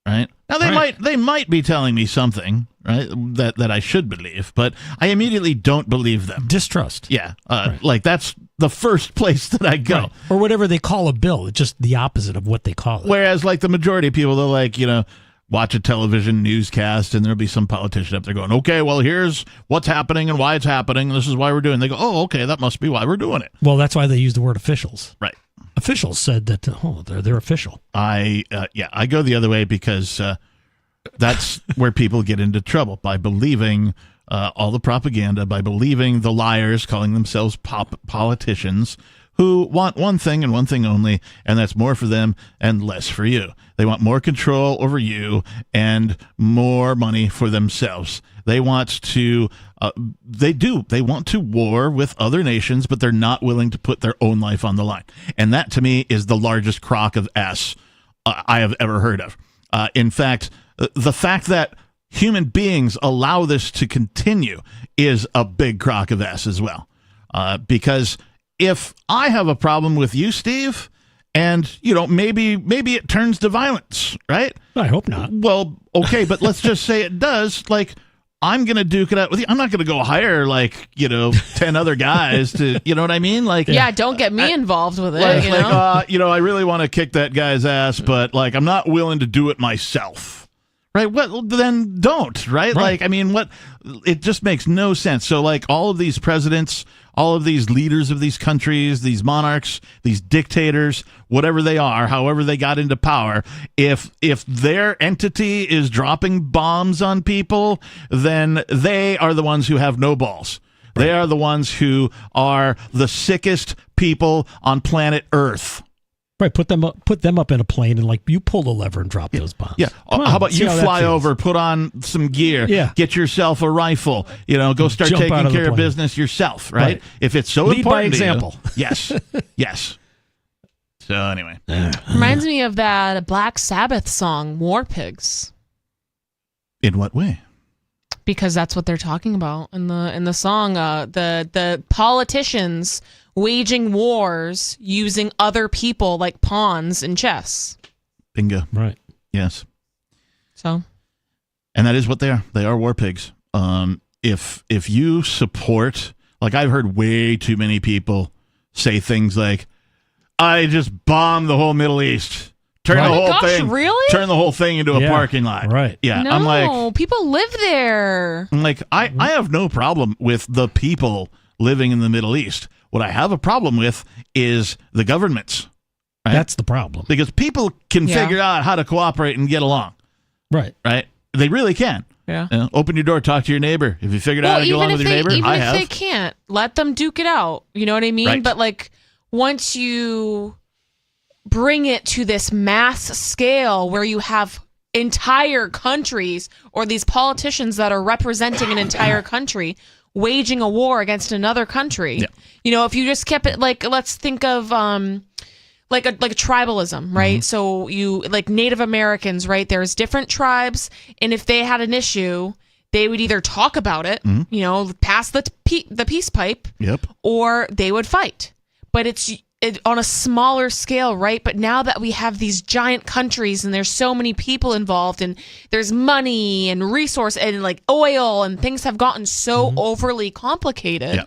Right? Now they might be telling me something, right, that I should believe, but I immediately don't believe them. Distrust. Yeah. Like that's the first place that I go. Right. Or whatever they call a bill. It's just the opposite of what they call it. Whereas like the majority of people, they're like, you know, watch a television newscast and there'll be some politician up there going, okay, well, here's what's happening and why it's happening. And this is why we're doing it. They go, oh, okay, that must be why we're doing it. Well, that's why they use the word officials. Right. Officials said that, they're official. I go the other way because that's where people get into trouble by believing all the propaganda, by believing the liars calling themselves politicians who want one thing and one thing only, and that's more for them and less for you. They want more control over you and more money for themselves. They want to they want to war with other nations, but they're not willing to put their own life on the line. And that to me is the largest crock of S I have ever heard of. In fact, the fact that human beings allow this to continue is a big crock of S as well. Because if I have a problem with you, Steve, and, you know, maybe it turns to violence, right? I hope not. Well, okay, but let's just say it does. Like, I'm going to duke it out with you. I'm not going to go hire, like, you know, 10 other guys to, you know what I mean? Like, Yeah, don't get me involved with it. I really want to kick that guy's ass, but, like, I'm not willing to do it myself. Right? Well, then don't, right? Like, I mean, it just makes no sense. So, like, all of these presidents, all of these leaders of these countries, these monarchs, these dictators, whatever they are, however they got into power, if their entity is dropping bombs on people, then they are the ones who have no balls. Right. They are the ones who are the sickest people on planet Earth. Right, put them up in a plane and, like, you pull the lever and drop those bombs. Yeah. How about you fly over, put on some gear, get yourself a rifle, you know, go start taking care of business yourself, right? If it's so Lead important by example. to you, yes, yes. So anyway. Reminds me of that Black Sabbath song, War Pigs. In what way? Because that's what they're talking about in the song. The politicians waging wars using other people like pawns in chess. Bingo. Right. Yes. So. And that is what they are. They are war pigs. If you support, like, I've heard way too many people say things like, I just bombed the whole Middle East. Turn the whole thing. Really? Turn the whole thing into a parking lot. Right. Yeah. No, I'm like, people live there. I'm like, I have no problem with the people living in the Middle East. What I have a problem with is the governments. Right? That's the problem. Because people can figure out how to cooperate and get along. Right. Right? They really can. Yeah. You know, open your door, talk to your neighbor. If you figured out how to get along with your neighbor, even I if have. they can't, let them duke it out. You know what I mean? Right. But, like, once you bring it to this mass scale where you have entire countries or these politicians that are representing an entire country waging a war against another country. Yeah. You know, if you just kept it, like, let's think of like a tribalism, right? Mm-hmm. So you, like, Native Americans, right? There's different tribes, and if they had an issue, they would either talk about it, you know, pass the peace pipe, or they would fight. But on a smaller scale, right? But now that we have these giant countries and there's so many people involved and there's money and resource and like oil and things have gotten so overly complicated. Yeah.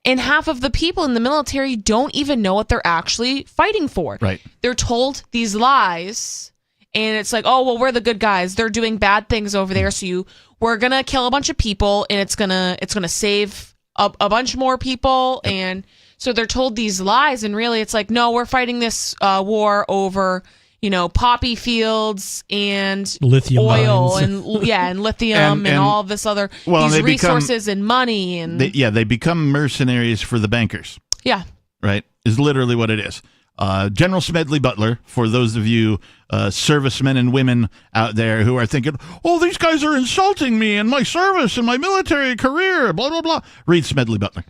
And half of the people in the military don't even know what they're actually fighting for. Right. They're told these lies, and it's like, oh, well, we're the good guys. They're doing bad things over there, so we're gonna kill a bunch of people, and it's gonna save a bunch more people, and so they're told these lies, and really, it's like, no, we're fighting this war over, poppy fields and lithium oil mines. and lithium and all this other these resources and money and they become mercenaries for the bankers. Yeah. Right? Is literally what it is. General Smedley Butler, for those of you servicemen and women out there who are thinking, oh, these guys are insulting me and my service and my military career, blah, blah, blah. Read Smedley Butler.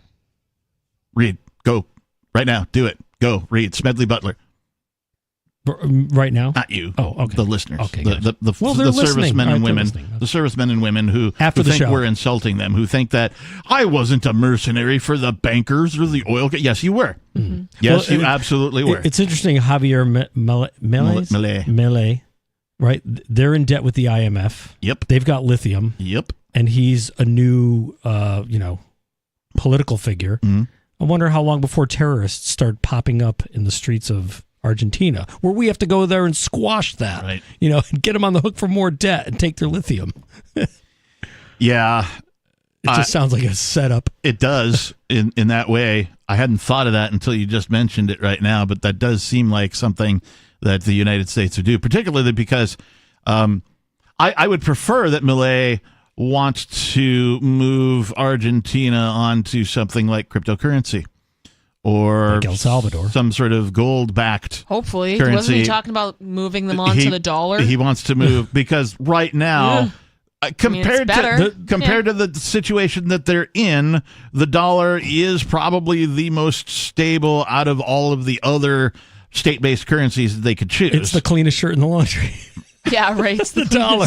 Read. Go. Right now. Do it. Go. Read Smedley Butler. Right now? Not you. Oh, okay. The listeners. Okay, the servicemen and women. The servicemen and women who think we're insulting them, who think that I wasn't a mercenary for the bankers or the oil. Yes, you were. Mm-hmm. Yes, you absolutely were. It's interesting. Javier Milei, right? They're in debt with the IMF. Yep. They've got lithium. Yep. And he's a new, political figure. Mm-hmm. I wonder how long before terrorists start popping up in the streets of Argentina, where we have to go there and squash that, right? And get them on the hook for more debt and take their lithium. Yeah. It just sounds like a setup. It does in that way. I hadn't thought of that until you just mentioned it right now, but that does seem like something that the United States would do, particularly because I would prefer that Milei wants to move Argentina onto something like cryptocurrency. Or like El Salvador, some sort of gold-backed hopefully currency. Wasn't he talking about moving them onto the dollar? He wants to move because right now, compared to the situation that they're in, the dollar is probably the most stable out of all of the other state-based currencies that they could choose. It's the cleanest shirt in the laundry. Yeah, right. It's the dollar.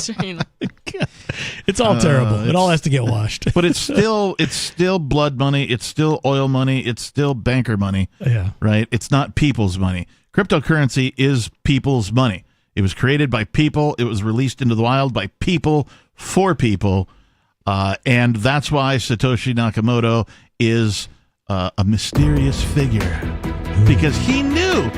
It's all terrible. It all has to get washed. But it's still blood money. It's still oil money. It's still banker money. Yeah. Right? It's not people's money. Cryptocurrency is people's money. It was created by people. It was released into the wild by people for people. And that's why Satoshi Nakamoto is a mysterious figure. Because he knew,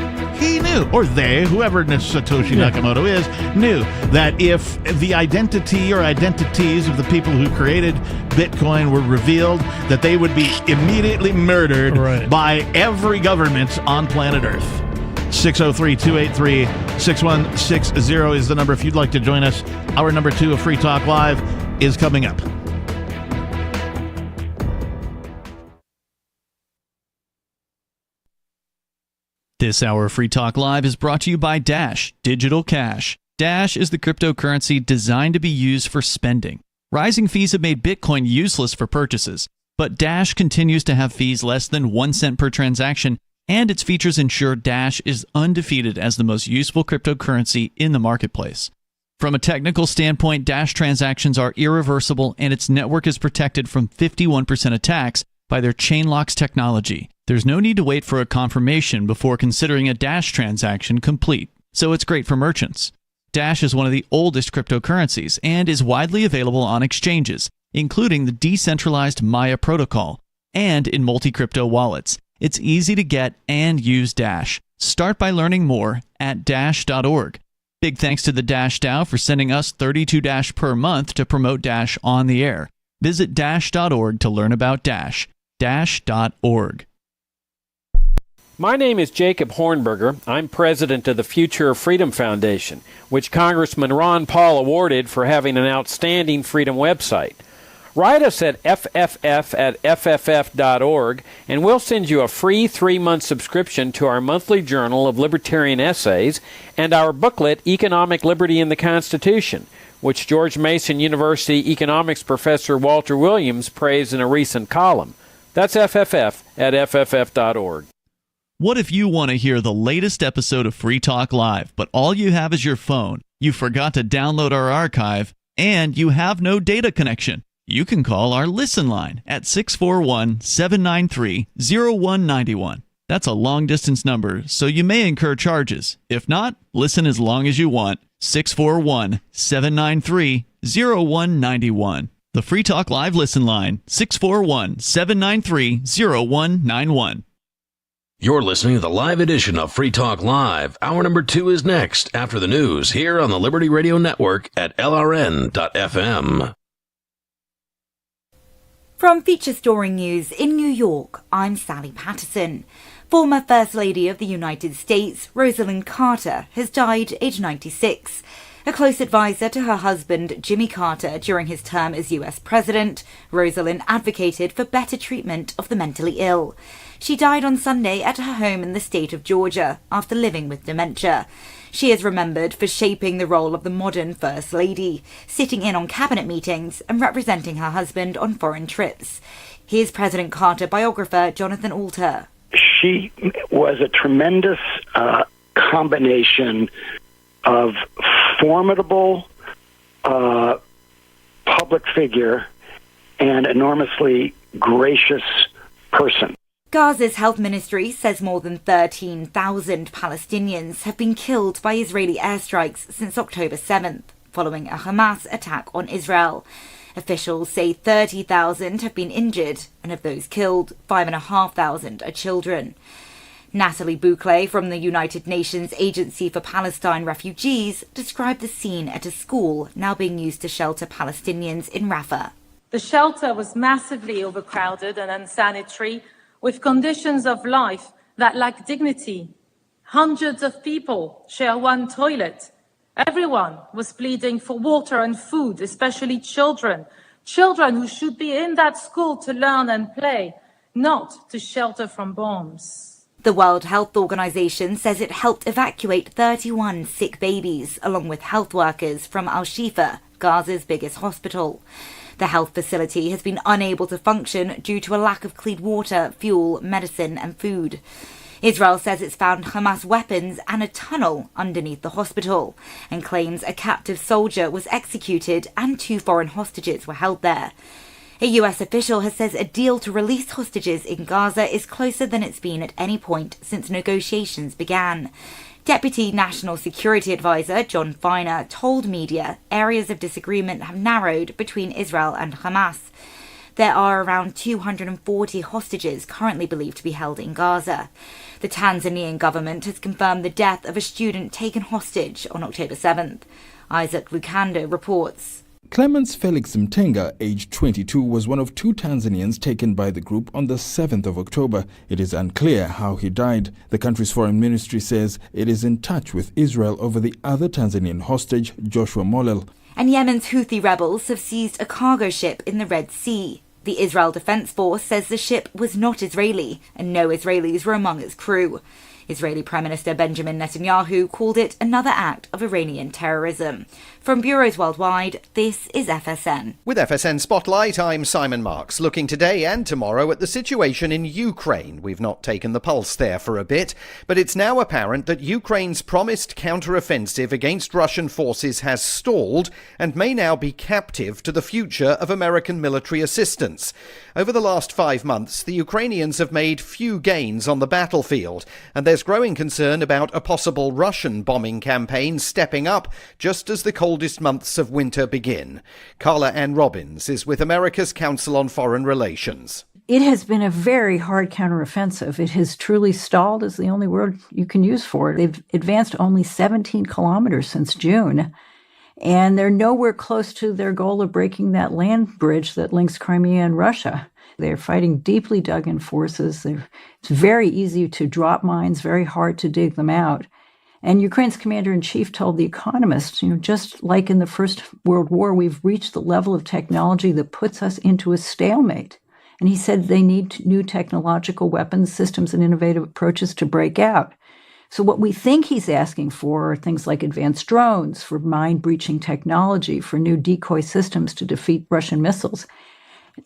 or they, whoever Satoshi Nakamoto is, knew that if the identity or identities of the people who created Bitcoin were revealed, that they would be immediately murdered by every government on planet Earth. 603-283-6160 is the number if you'd like to join us. Hour number 2 of Free Talk Live is coming up. This hour of Free Talk Live is brought to you by Dash Digital Cash. Dash is the cryptocurrency designed to be used for spending. Rising fees have made Bitcoin useless for purchases, but Dash continues to have fees less than 1 cent per transaction, and its features ensure Dash is undefeated as the most useful cryptocurrency in the marketplace. From a technical standpoint, Dash transactions are irreversible, and its network is protected from 51% attacks by their chain locks technology. There's no need to wait for a confirmation before considering a Dash transaction complete, so it's great for merchants. Dash is one of the oldest cryptocurrencies and is widely available on exchanges, including the decentralized Maya protocol, and in multi-crypto wallets. It's easy to get and use Dash. Start by learning more at dash.org. Big thanks to the Dash DAO for sending us 32 Dash per month to promote Dash on the air. Visit dash.org to learn about Dash. Dash.org. My name is Jacob Hornberger. I'm president of the Future of Freedom Foundation, which Congressman Ron Paul awarded for having an outstanding freedom website. Write us at fff@fff.org, and we'll send you a free 3-month subscription to our monthly journal of libertarian essays and our booklet, Economic Liberty in the Constitution, which George Mason University economics professor Walter Williams praised in a recent column. That's fff@fff.org. What if you want to hear the latest episode of Free Talk Live, but all you have is your phone, you forgot to download our archive, and you have no data connection? You can call our Listen line at 641-793-0191. That's a long-distance number, so you may incur charges. If not, listen as long as you want. 641-793-0191. The Free Talk Live listen line, 641-793-0191. You're listening to the live edition of Free Talk Live. Hour number 2 is next, after the news, here on the Liberty Radio Network at LRN.FM. From Feature Story News in New York, I'm Sally Patterson. Former First Lady of the United States, Rosalind Carter, has died aged 96. A close advisor to her husband, Jimmy Carter, during his term as U.S. President, Rosalind advocated for better treatment of the mentally ill. She died on Sunday at her home in the state of Georgia after living with dementia. She is remembered for shaping the role of the modern First Lady, sitting in on cabinet meetings and representing her husband on foreign trips. Here's President Carter biographer Jonathan Alter. She was a tremendous combination of formidable public figure and enormously gracious person. Gaza's health ministry says more than 13,000 Palestinians have been killed by Israeli airstrikes since October 7th, following a Hamas attack on Israel. Officials say 30,000 have been injured, and of those killed, 5,500 are children. Natalie Bouclet from the United Nations Agency for Palestine Refugees described the scene at a school now being used to shelter Palestinians in Rafah. The shelter was massively overcrowded and unsanitary, with conditions of life that lack dignity. Hundreds of people share one toilet. Everyone was pleading for water and food, especially children who should be in that school to learn and play, not to shelter from bombs. The World Health Organization says it helped evacuate 31 sick babies, along with health workers from Al-Shifa, Gaza's biggest hospital. The health facility has been unable to function due to a lack of clean water, fuel, medicine and food. Israel says it's found Hamas weapons and a tunnel underneath the hospital, and claims a captive soldier was executed and 2 foreign hostages were held there. A US official has said a deal to release hostages in Gaza is closer than it's been at any point since negotiations began. Deputy National Security Advisor John Feiner told media areas of disagreement have narrowed between Israel and Hamas. There are around 240 hostages currently believed to be held in Gaza. The Tanzanian government has confirmed the death of a student taken hostage on October 7th. Isaac Lukando reports. Clemens Felix Mtenga, aged 22, was one of 2 Tanzanians taken by the group on the 7th of October. It is unclear how he died. The country's foreign ministry says it is in touch with Israel over the other Tanzanian hostage, Joshua Molel. And Yemen's Houthi rebels have seized a cargo ship in the Red Sea. The Israel Defense Force says the ship was not Israeli, and no Israelis were among its crew. Israeli Prime Minister Benjamin Netanyahu called it another act of Iranian terrorism. From bureaus worldwide, this is FSN. With FSN Spotlight, I'm Simon Marks, looking today and tomorrow at the situation in Ukraine. We've not taken the pulse there for a bit, but it's now apparent that Ukraine's promised counter-offensive against Russian forces has stalled and may now be captive to the future of American military assistance. Over the last 5 months, the Ukrainians have made few gains on the battlefield, and there's growing concern about a possible Russian bombing campaign stepping up just as the coldest months of winter begin. Carla Ann Robbins is with America's Council on Foreign Relations. It has been a very hard counteroffensive. It has truly stalled is the only word you can use for it. They've advanced only 17 kilometers since June, and they're nowhere close to their goal of breaking that land bridge that links Crimea and Russia. They're fighting deeply dug-in forces. It's very easy to drop mines, very hard to dig them out. And Ukraine's commander-in-chief told The Economist, just like in the First World War, we've reached the level of technology that puts us into a stalemate. And he said they need new technological weapons, systems, and innovative approaches to break out. So what we think he's asking for are things like advanced drones, for mine-breaching technology, for new decoy systems to defeat Russian missiles.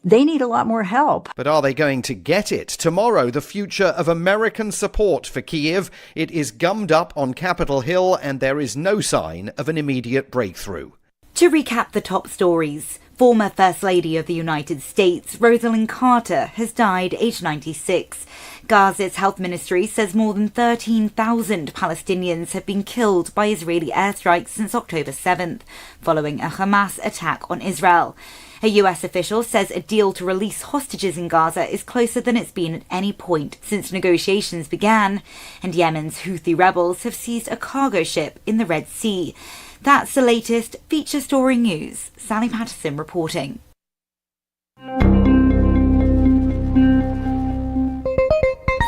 They need a lot more help. But are they going to get it? Tomorrow, the future of American support for Kyiv. It is gummed up on Capitol Hill, and there is no sign of an immediate breakthrough. To recap the top stories, former First Lady of the United States, Rosalind Carter, has died aged 96. Gaza's health ministry says more than 13,000 Palestinians have been killed by Israeli airstrikes since October 7th, following a Hamas attack on Israel. A US official says a deal to release hostages in Gaza is closer than it's been at any point since negotiations began, and Yemen's Houthi rebels have seized a cargo ship in the Red Sea. That's the latest feature story news. Sally Patterson reporting.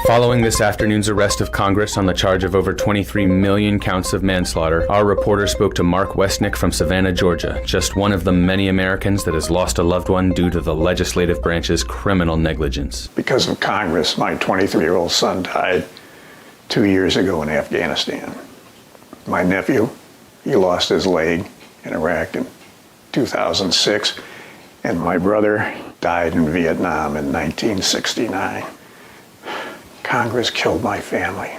Following this afternoon's arrest of Congress on the charge of over 23 million counts of manslaughter, our reporter spoke to Mark Westnick from Savannah, Georgia, just one of the many Americans that has lost a loved one due to the legislative branch's criminal negligence. Because of Congress, my 23-year-old son died 2 years ago in Afghanistan. My nephew, he lost his leg in Iraq in 2006, and my brother died in Vietnam in 1969. Congress killed my family.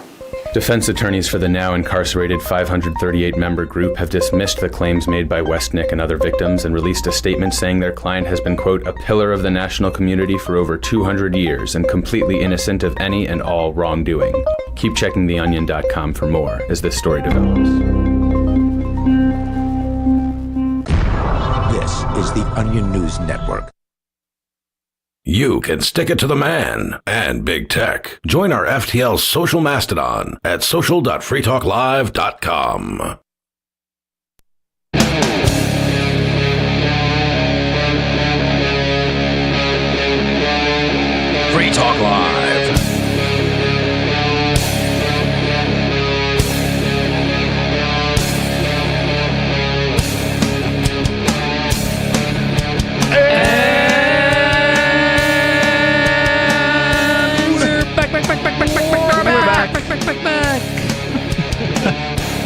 Defense attorneys for the now incarcerated 538-member group have dismissed the claims made by Westnick and other victims and released a statement saying their client has been, quote, a pillar of the national community for over 200 years and completely innocent of any and all wrongdoing. Keep checking theonion.com for more as this story develops. This is the Onion News Network. You can stick it to the man and big tech. Join our FTL social mastodon at social.freetalklive.com. Free Talk Live.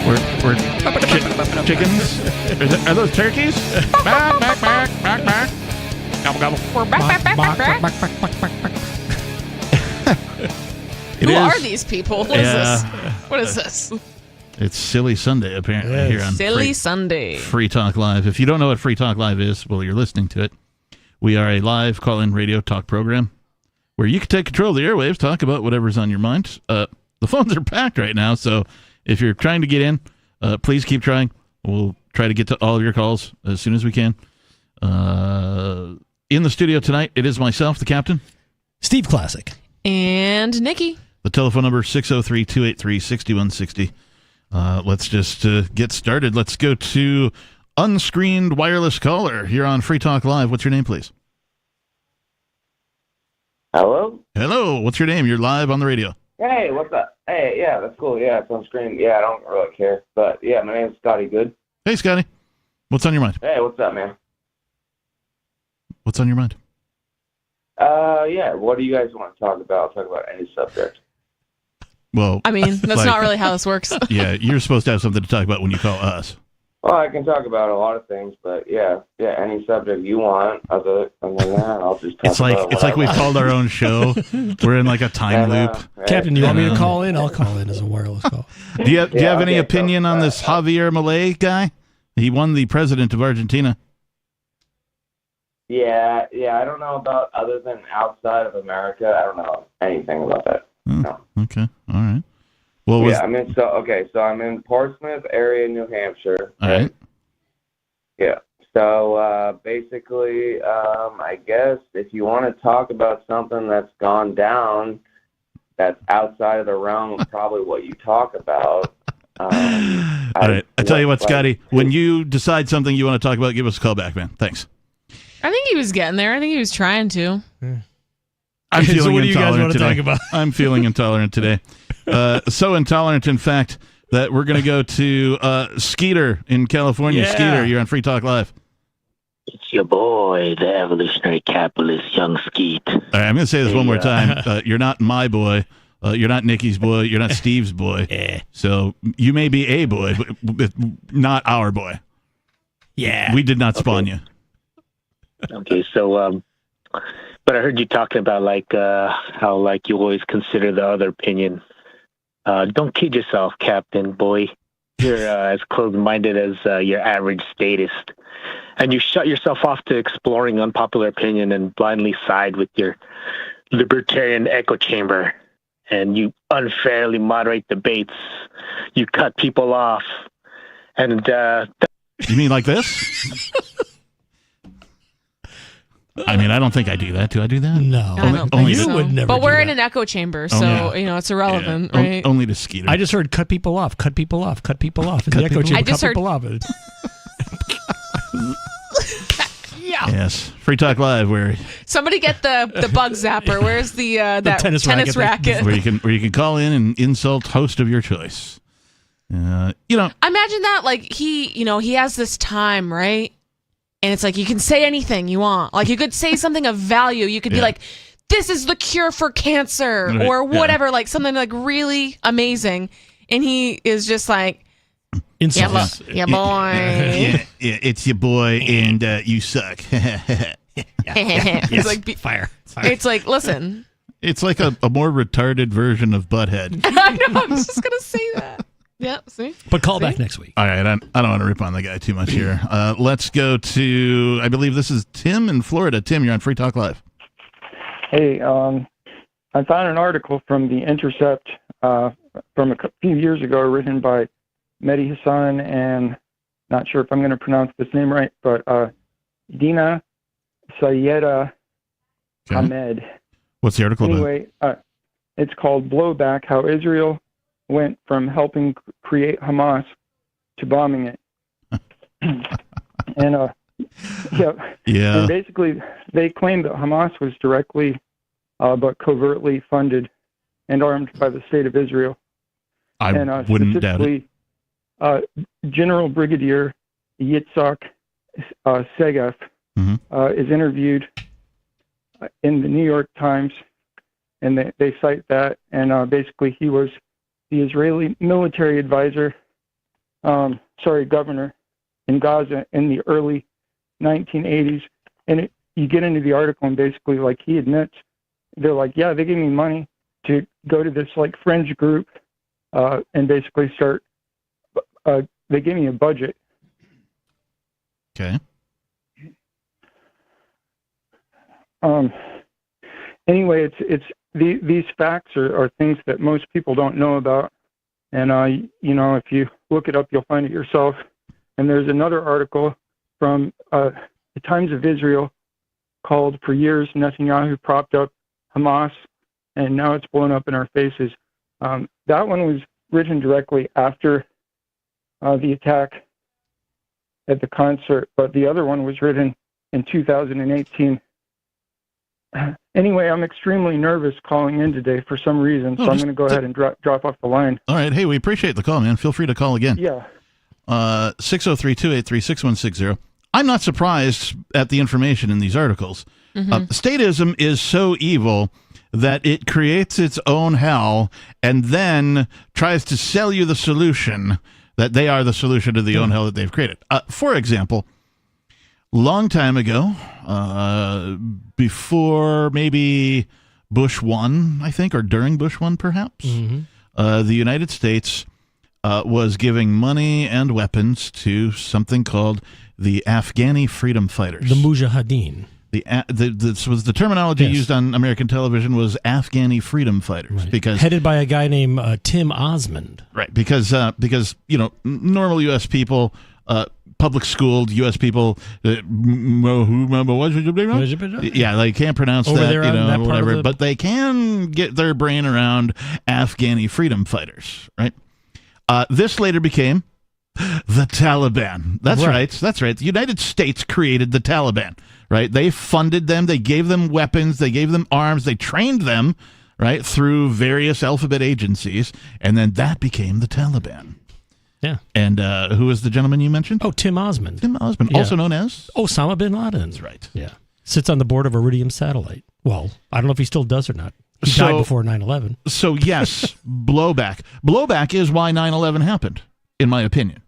We're chickens. Are those turkeys? Back. Gobble, gobble. We're back. Who are these people? What is this? What is this? It's Silly Sunday, apparently, here on Silly Sunday. Free Talk Live. If you don't know what Free Talk Live is, well, you're listening to it. We are a live call-in radio talk program where you can take control of the airwaves, talk about whatever's on your mind. The phones are packed right now, so if you're trying to get in, please keep trying. We'll try to get to all of your calls as soon as we can. In the studio tonight, it is myself, the captain. Steve Classic. And Nikki. The telephone number is 603-283-6160. Let's just get started. Let's go to unscreened wireless caller here on Free Talk Live. What's your name, please? Hello? Hello. What's your name? You're live on the radio. Hey, what's up? Hey, yeah, that's cool. Yeah, it's on screen. Yeah, I don't really care. But, yeah, my name's Scotty Good. Hey, Scotty. What's on your mind? Hey, what's up, man? What's on your mind? Yeah, what do you guys want to talk about? I'll talk about any subject. Well, I mean, that's not really how this works. Yeah, you're supposed to have something to talk about when you call us. Well, I can talk about a lot of things, but yeah, any subject you want. Other than that, I'll just talk about it's like we've called our own show. We're in like a time loop. Right? Captain, you want me to call in? I'll call in as a wireless call. Do you have any opinion on this Javier Milei guy? He won the president of Argentina. Yeah, I don't know about other than outside of America. I don't know anything about that. No. Okay, all right. Well, I'm in Portsmouth area, New Hampshire. All right. Yeah. So basically, I guess if you want to talk about something that's gone down, that's outside of the realm of probably what you talk about. All right. I tell you what, Scotty, when you decide something you want to talk about, give us a call back, man. Thanks. I think he was getting there. I think he was trying to. I'm feeling so what do you guys want to today. talk about? I'm feeling intolerant today. So intolerant, in fact, that we're going to go to Skeeter in California. Yeah. Skeeter, you're on Free Talk Live. It's your boy, the evolutionary capitalist, Young Skeet. All right, I'm going to say this one more time. You're not my boy. You're not Nikki's boy. You're not Steve's boy. So you may be a boy, but not our boy. Yeah. We did not spawn you. Okay, so, but I heard you talking about how you always consider the other opinion. Don't kid yourself, Captain boy. you're as closed-minded as your average statist. And you shut yourself off to exploring unpopular opinion and blindly side with your libertarian echo chamber. And you unfairly moderate debates. You cut people off. And you mean like this? I mean, I don't think I do that. Do I do that? No. I don't think so. would never But do we're that. in an echo chamber, so it's irrelevant, right? Only to Skeeter. I just heard cut people off, cut people off, cut people off. In the echo chamber, I just cut heard- people off. Yeah. Yes. Free Talk Live, where Somebody get the bug zapper. Where's the that tennis racket? where you can call in and insult host of your choice. Imagine that, like he has this time, right? And it's like you can say anything you want. Like you could say something of value. You could be like, "This is the cure for cancer," Right, or yeah. whatever, like something like really amazing. And he is just like, Insults. yeah, boy. yeah, it's your boy, and you suck. It's like fire. It's like, listen. It's like a more retarded version of Butthead. I know. I was just gonna say that. Yeah. See. But call back next week. All right, I don't want to rip on the guy too much here. Let's go to, I believe this is Tim in Florida. Tim, you're on Free Talk Live. Hey, I found an article from The Intercept from a few years ago written by Mehdi Hassan and, not sure if I'm going to pronounce this name right, but Dina Sayeda Ahmed. What's the article about? Anyway, it's called Blowback, How Israel Went from Helping Create Hamas to Bombing It. And and basically they claim that Hamas was directly but covertly funded and armed by the state of Israel. I wouldn't doubt it. General Brigadier Yitzhak Segef is interviewed in the New York Times, and they cite that. And basically, he was the Israeli military advisor, governor in Gaza in the early 1980s. And you get into the article, and basically, like, he admits, they're like, yeah, they gave me money to go to this like fringe group and basically start. They gave me a budget. Okay. Anyway, these facts are things that most people don't know about, and if you look it up, you'll find it yourself. And there's another article from the Times of Israel called "For Years Netanyahu Propped Up Hamas, and Now It's Blown Up in Our Faces." That one was written directly after the attack at the concert, but the other one was written in 2018. Anyway, I'm extremely nervous calling in today for some reason, so I'm going to go ahead and drop off the line. All right. Hey, we appreciate the call, man. Feel free to call again. Yeah. 603-283-6160. I'm not surprised at the information in these articles. Statism is so evil that it creates its own hell and then tries to sell you the solution, that they are the solution to the own hell that they've created. For example, long time ago, before maybe Bush 1, I think, or during Bush 1 perhaps, the United States was giving money and weapons to something called the Afghani Freedom Fighters. The Mujahideen. This was the terminology used on American television was Afghani Freedom Fighters, because headed by a guy named Tim Osmond. Right, because normal U.S. people, public schooled U.S. people, they can't pronounce Over that, there on that part whatever, of the- but they can get their brain around Afghani Freedom Fighters, right? This later became the Taliban. That's right. That's right. The United States created the Taliban, right? They funded them. They gave them weapons. They gave them arms. They trained them, right, through various alphabet agencies. And then that became the Taliban. Yeah. And who was the gentleman you mentioned? Oh, Tim Osmond. Tim Osmond, also known as? Osama bin Laden. That's right. Yeah. Sits on the board of Iridium Satellite. Well, I don't know if he still does or not. He died before 9/11. So, yes, blowback. Blowback is why 9/11 happened, in my opinion.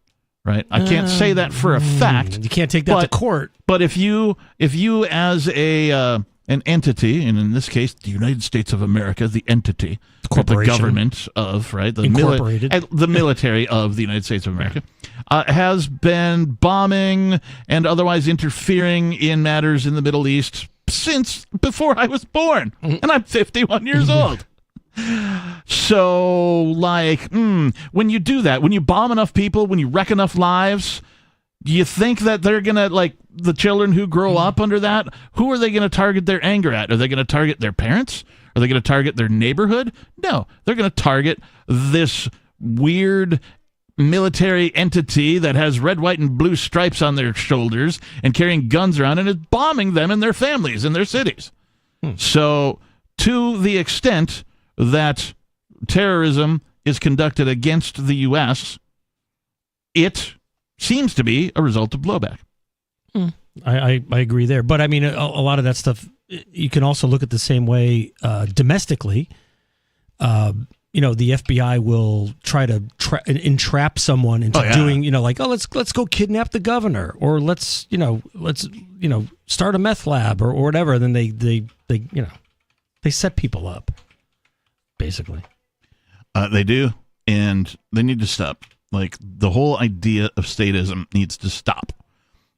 Right? I can't say that for a fact. You can't take that to court. But if you as a an entity, and in this case, the United States of America, the entity, the government of, right, the the military of the United States of America, has been bombing and otherwise interfering in matters in the Middle East since before I was born, and I'm 51 years old. So, like, when you do that, when you bomb enough people, when you wreck enough lives, do you think that they're going to, like, the children who grow up under that, who are they going to target their anger at? Are they going to target their parents? Are they going to target their neighborhood? No, they're going to target this weird military entity that has red, white, and blue stripes on their shoulders and carrying guns around and is bombing them and their families and their cities. So, to the extent that terrorism is conducted against the U.S., it seems to be a result of blowback. I agree there. But I mean, a lot of that stuff, you can also look at the same way domestically. You know, the FBI will try to entrap someone into doing, you know, like, let's go kidnap the governor, or let's start a meth lab or whatever. And then they set people up, basically. They do, and they need to stop. Like, the whole idea of statism needs to stop.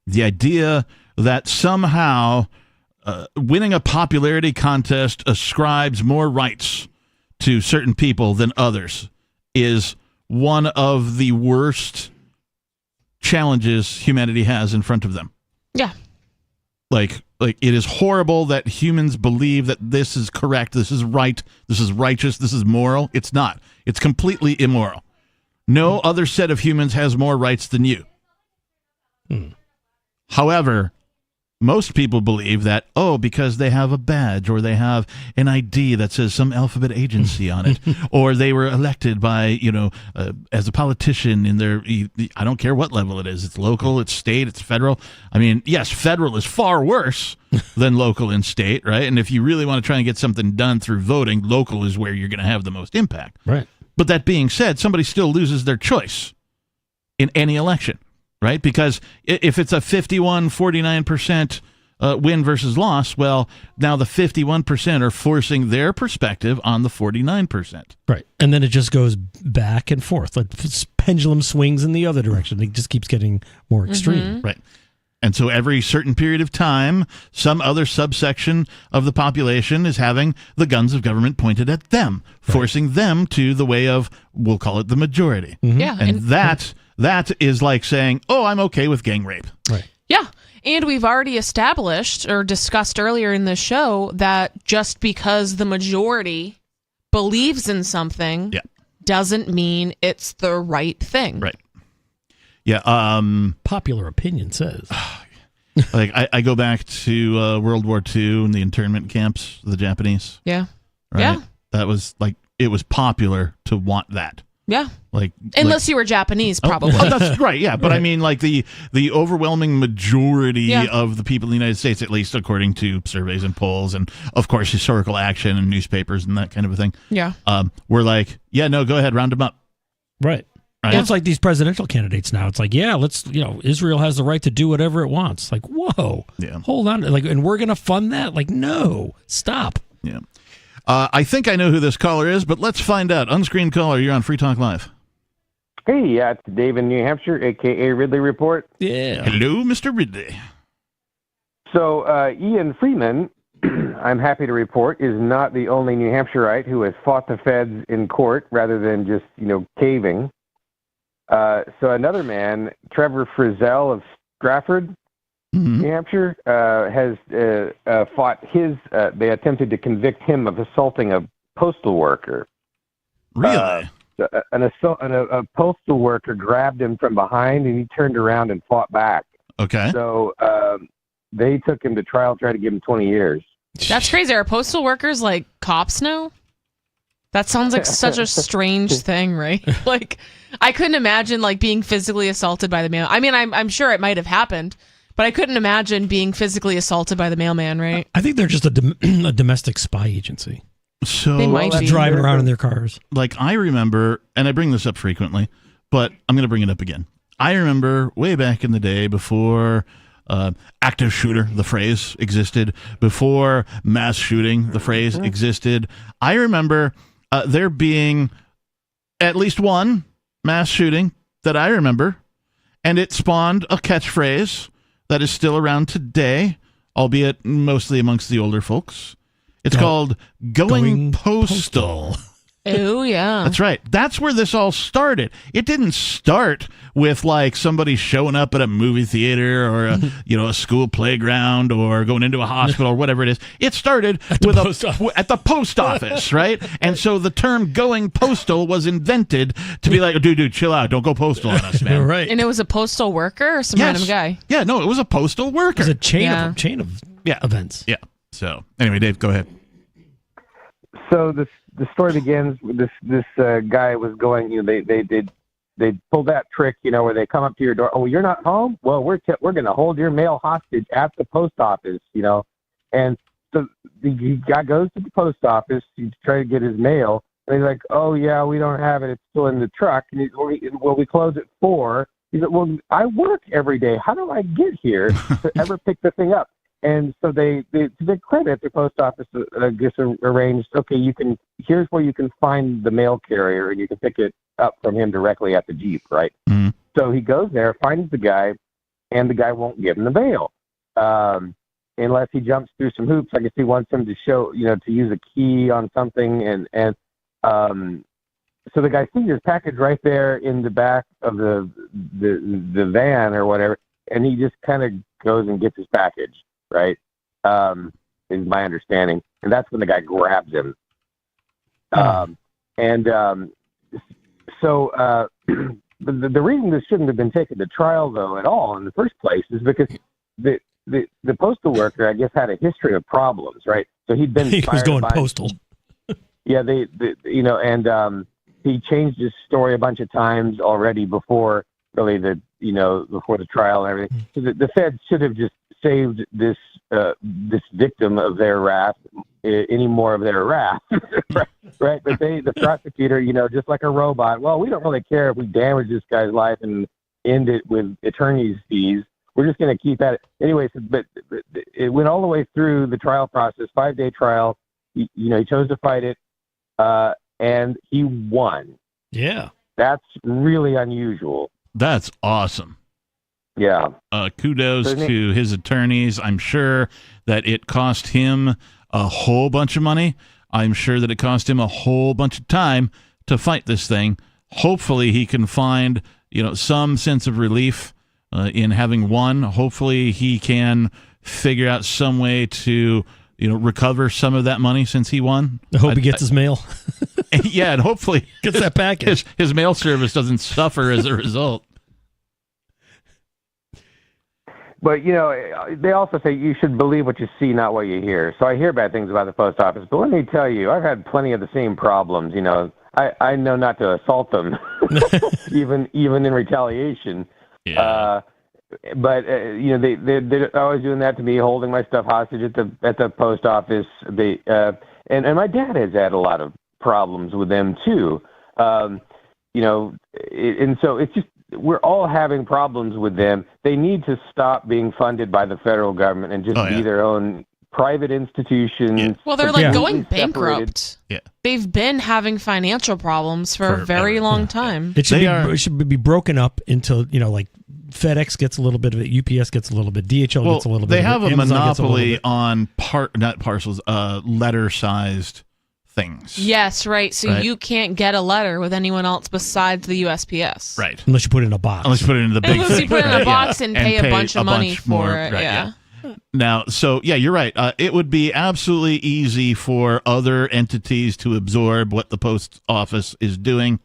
The idea that somehow winning a popularity contest ascribes more rights to certain people than others is one of the worst challenges humanity has in front of them. Yeah. Like it is horrible that humans believe that this is correct, this is right, this is righteous, this is moral. It's not. It's completely immoral. No other set of humans has more rights than you. However, most people believe that, because they have a badge or they have an ID that says some alphabet agency on it, or they were elected by, as a politician in their, I don't care what level it is. It's local, it's state, it's federal. I mean, yes, federal is far worse than local and state, right? And if you really want to try and get something done through voting, local is where you're going to have the most impact. Right. But that being said, somebody still loses their choice in any election, right? Because if it's a 51-49% win versus loss, well, now the 51% are forcing their perspective on the 49%. Right. And then it just goes back and forth. Like pendulum swings in the other direction. It just keeps getting more extreme. Right. And so every certain period of time, some other subsection of the population is having the guns of government pointed at them, forcing them to the way of, we'll call it the majority. Yeah. And that is like saying, I'm okay with gang rape. Right. Yeah. And we've already established or discussed earlier in the show that just because the majority believes in something doesn't mean it's the right thing. Right. Yeah. Popular opinion says. Like I go back to World War II and the internment camps, the Japanese. Yeah. Right? Yeah. That was like, it was popular to want that. Yeah. Unless you were Japanese, probably. That's right. Yeah. But I mean, like the overwhelming majority of the people in the United States, at least according to surveys and polls, and of course historical action and newspapers and that kind of a thing. Yeah. We're like, go ahead, round them up. Right. Right. It's like these presidential candidates now. It's like, Israel has the right to do whatever it wants. Like, whoa, hold on. Like, and we're going to fund that? Like, no, stop. Yeah. I think I know who this caller is, but let's find out. Unscreened caller, you're on Free Talk Live. Hey, it's Dave in New Hampshire, a.k.a. Ridley Report. Yeah. Hello, Mr. Ridley. So, Ian Freeman, I'm happy to report, is not the only New Hampshireite who has fought the feds in court rather than just, caving. So another man, Trevor Frizzell of Stratford, New Hampshire, has fought they attempted to convict him of assaulting a postal worker. Really? A postal worker grabbed him from behind, and he turned around and fought back. Okay. So they took him to trial, tried to give him 20 years. That's crazy. Are postal workers like cops now? That sounds like such a strange thing, right? Like, I couldn't imagine being physically assaulted by the mail. I mean, I'm sure it might have happened, but I couldn't imagine being physically assaulted by the mailman, right? I think they're just a domestic spy agency. So they might be driving around in their cars. Like, I remember, and I bring this up frequently, but I'm going to bring it up again. I remember way back in the day before active shooter, the phrase existed. Before mass shooting, the phrase existed. I remember there being at least one mass shooting that I remember, and it spawned a catchphrase that is still around today, albeit mostly amongst the older folks. It's called going postal. Oh, yeah. That's right. That's where this all started. It didn't start with like somebody showing up at a movie theater or a school playground or going into a hospital or whatever it is. It started at the post office, right? And so the term going postal was invented to be like, dude, chill out. Don't go postal on us, man. Right. And it was a postal worker or some random guy? Yeah, no, it was a postal worker. It was a chain of events. Yeah. So anyway, Dave, go ahead. So the story begins with this guy was going. They pulled that trick, where they come up to your door. Oh, you're not home? Well, we're going to hold your mail hostage at the post office, And so the guy goes to the post office to try to get his mail. And he's like, oh yeah, we don't have it. It's still in the truck. And we close at 4. He's like, well, I work every day. How do I get here to ever pick the thing up? And so they credit the post office gets arranged. Okay, here's where you can find the mail carrier, and you can pick it up from him directly at the Jeep, right? Mm-hmm. So he goes there, finds the guy, and the guy won't give him the mail unless he jumps through some hoops. I guess he wants him to show, to use a key on something, and so the guy sees his package right there in the back of the van or whatever, and he just kind of goes and gets his package. Right, is my understanding, and that's when the guy grabs him. So the reason this shouldn't have been taken to trial, though, at all in the first place, is because the postal worker, I guess, had a history of problems. Right, so he'd been he was going postal. Yeah, and he changed his story a bunch of times already before really before the trial and everything. So the Fed should have just saved this victim of their wrath, any more of their wrath, right? But the prosecutor, just like a robot. Well, we don't really care if we damage this guy's life and end it with attorney's fees. We're just going to keep at it. Anyways, but it went all the way through the trial process, 5-day trial. He chose to fight it, and he won. Yeah, that's really unusual. That's awesome. Yeah. Kudos to his attorneys. I'm sure that it cost him a whole bunch of money. I'm sure that it cost him a whole bunch of time to fight this thing. Hopefully he can find, some sense of relief in having won. Hopefully he can figure out some way to, recover some of that money since he won. I hope he gets his mail. Yeah, and hopefully gets that package. His mail service doesn't suffer as a result. But, they also say you should believe what you see, not what you hear. So I hear bad things about the post office, but let me tell you, I've had plenty of the same problems. I know not to assault them, even in retaliation. Yeah. They're always doing that to me, holding my stuff hostage at the post office. And my dad has had a lot of problems with them too. And so it's just, we're all having problems with them. They need to stop being funded by the federal government and just be their own private institutions. Yeah. Well, they're going bankrupt. Yeah. They've been having financial problems for a very long time. It should be broken up into, like FedEx gets a little bit of it, UPS gets a little bit, DHL gets a little bit. They have of it, a monopoly on letter-sized things. Yes, right. So you can't get a letter with anyone else besides the USPS. Right. Unless you put it in a box. Unless you put it in the big Unless you put it in a box and pay a bunch of money for it. Right, yeah. Now, so, you're right. It would be absolutely easy for other entities to absorb what the post office is doing,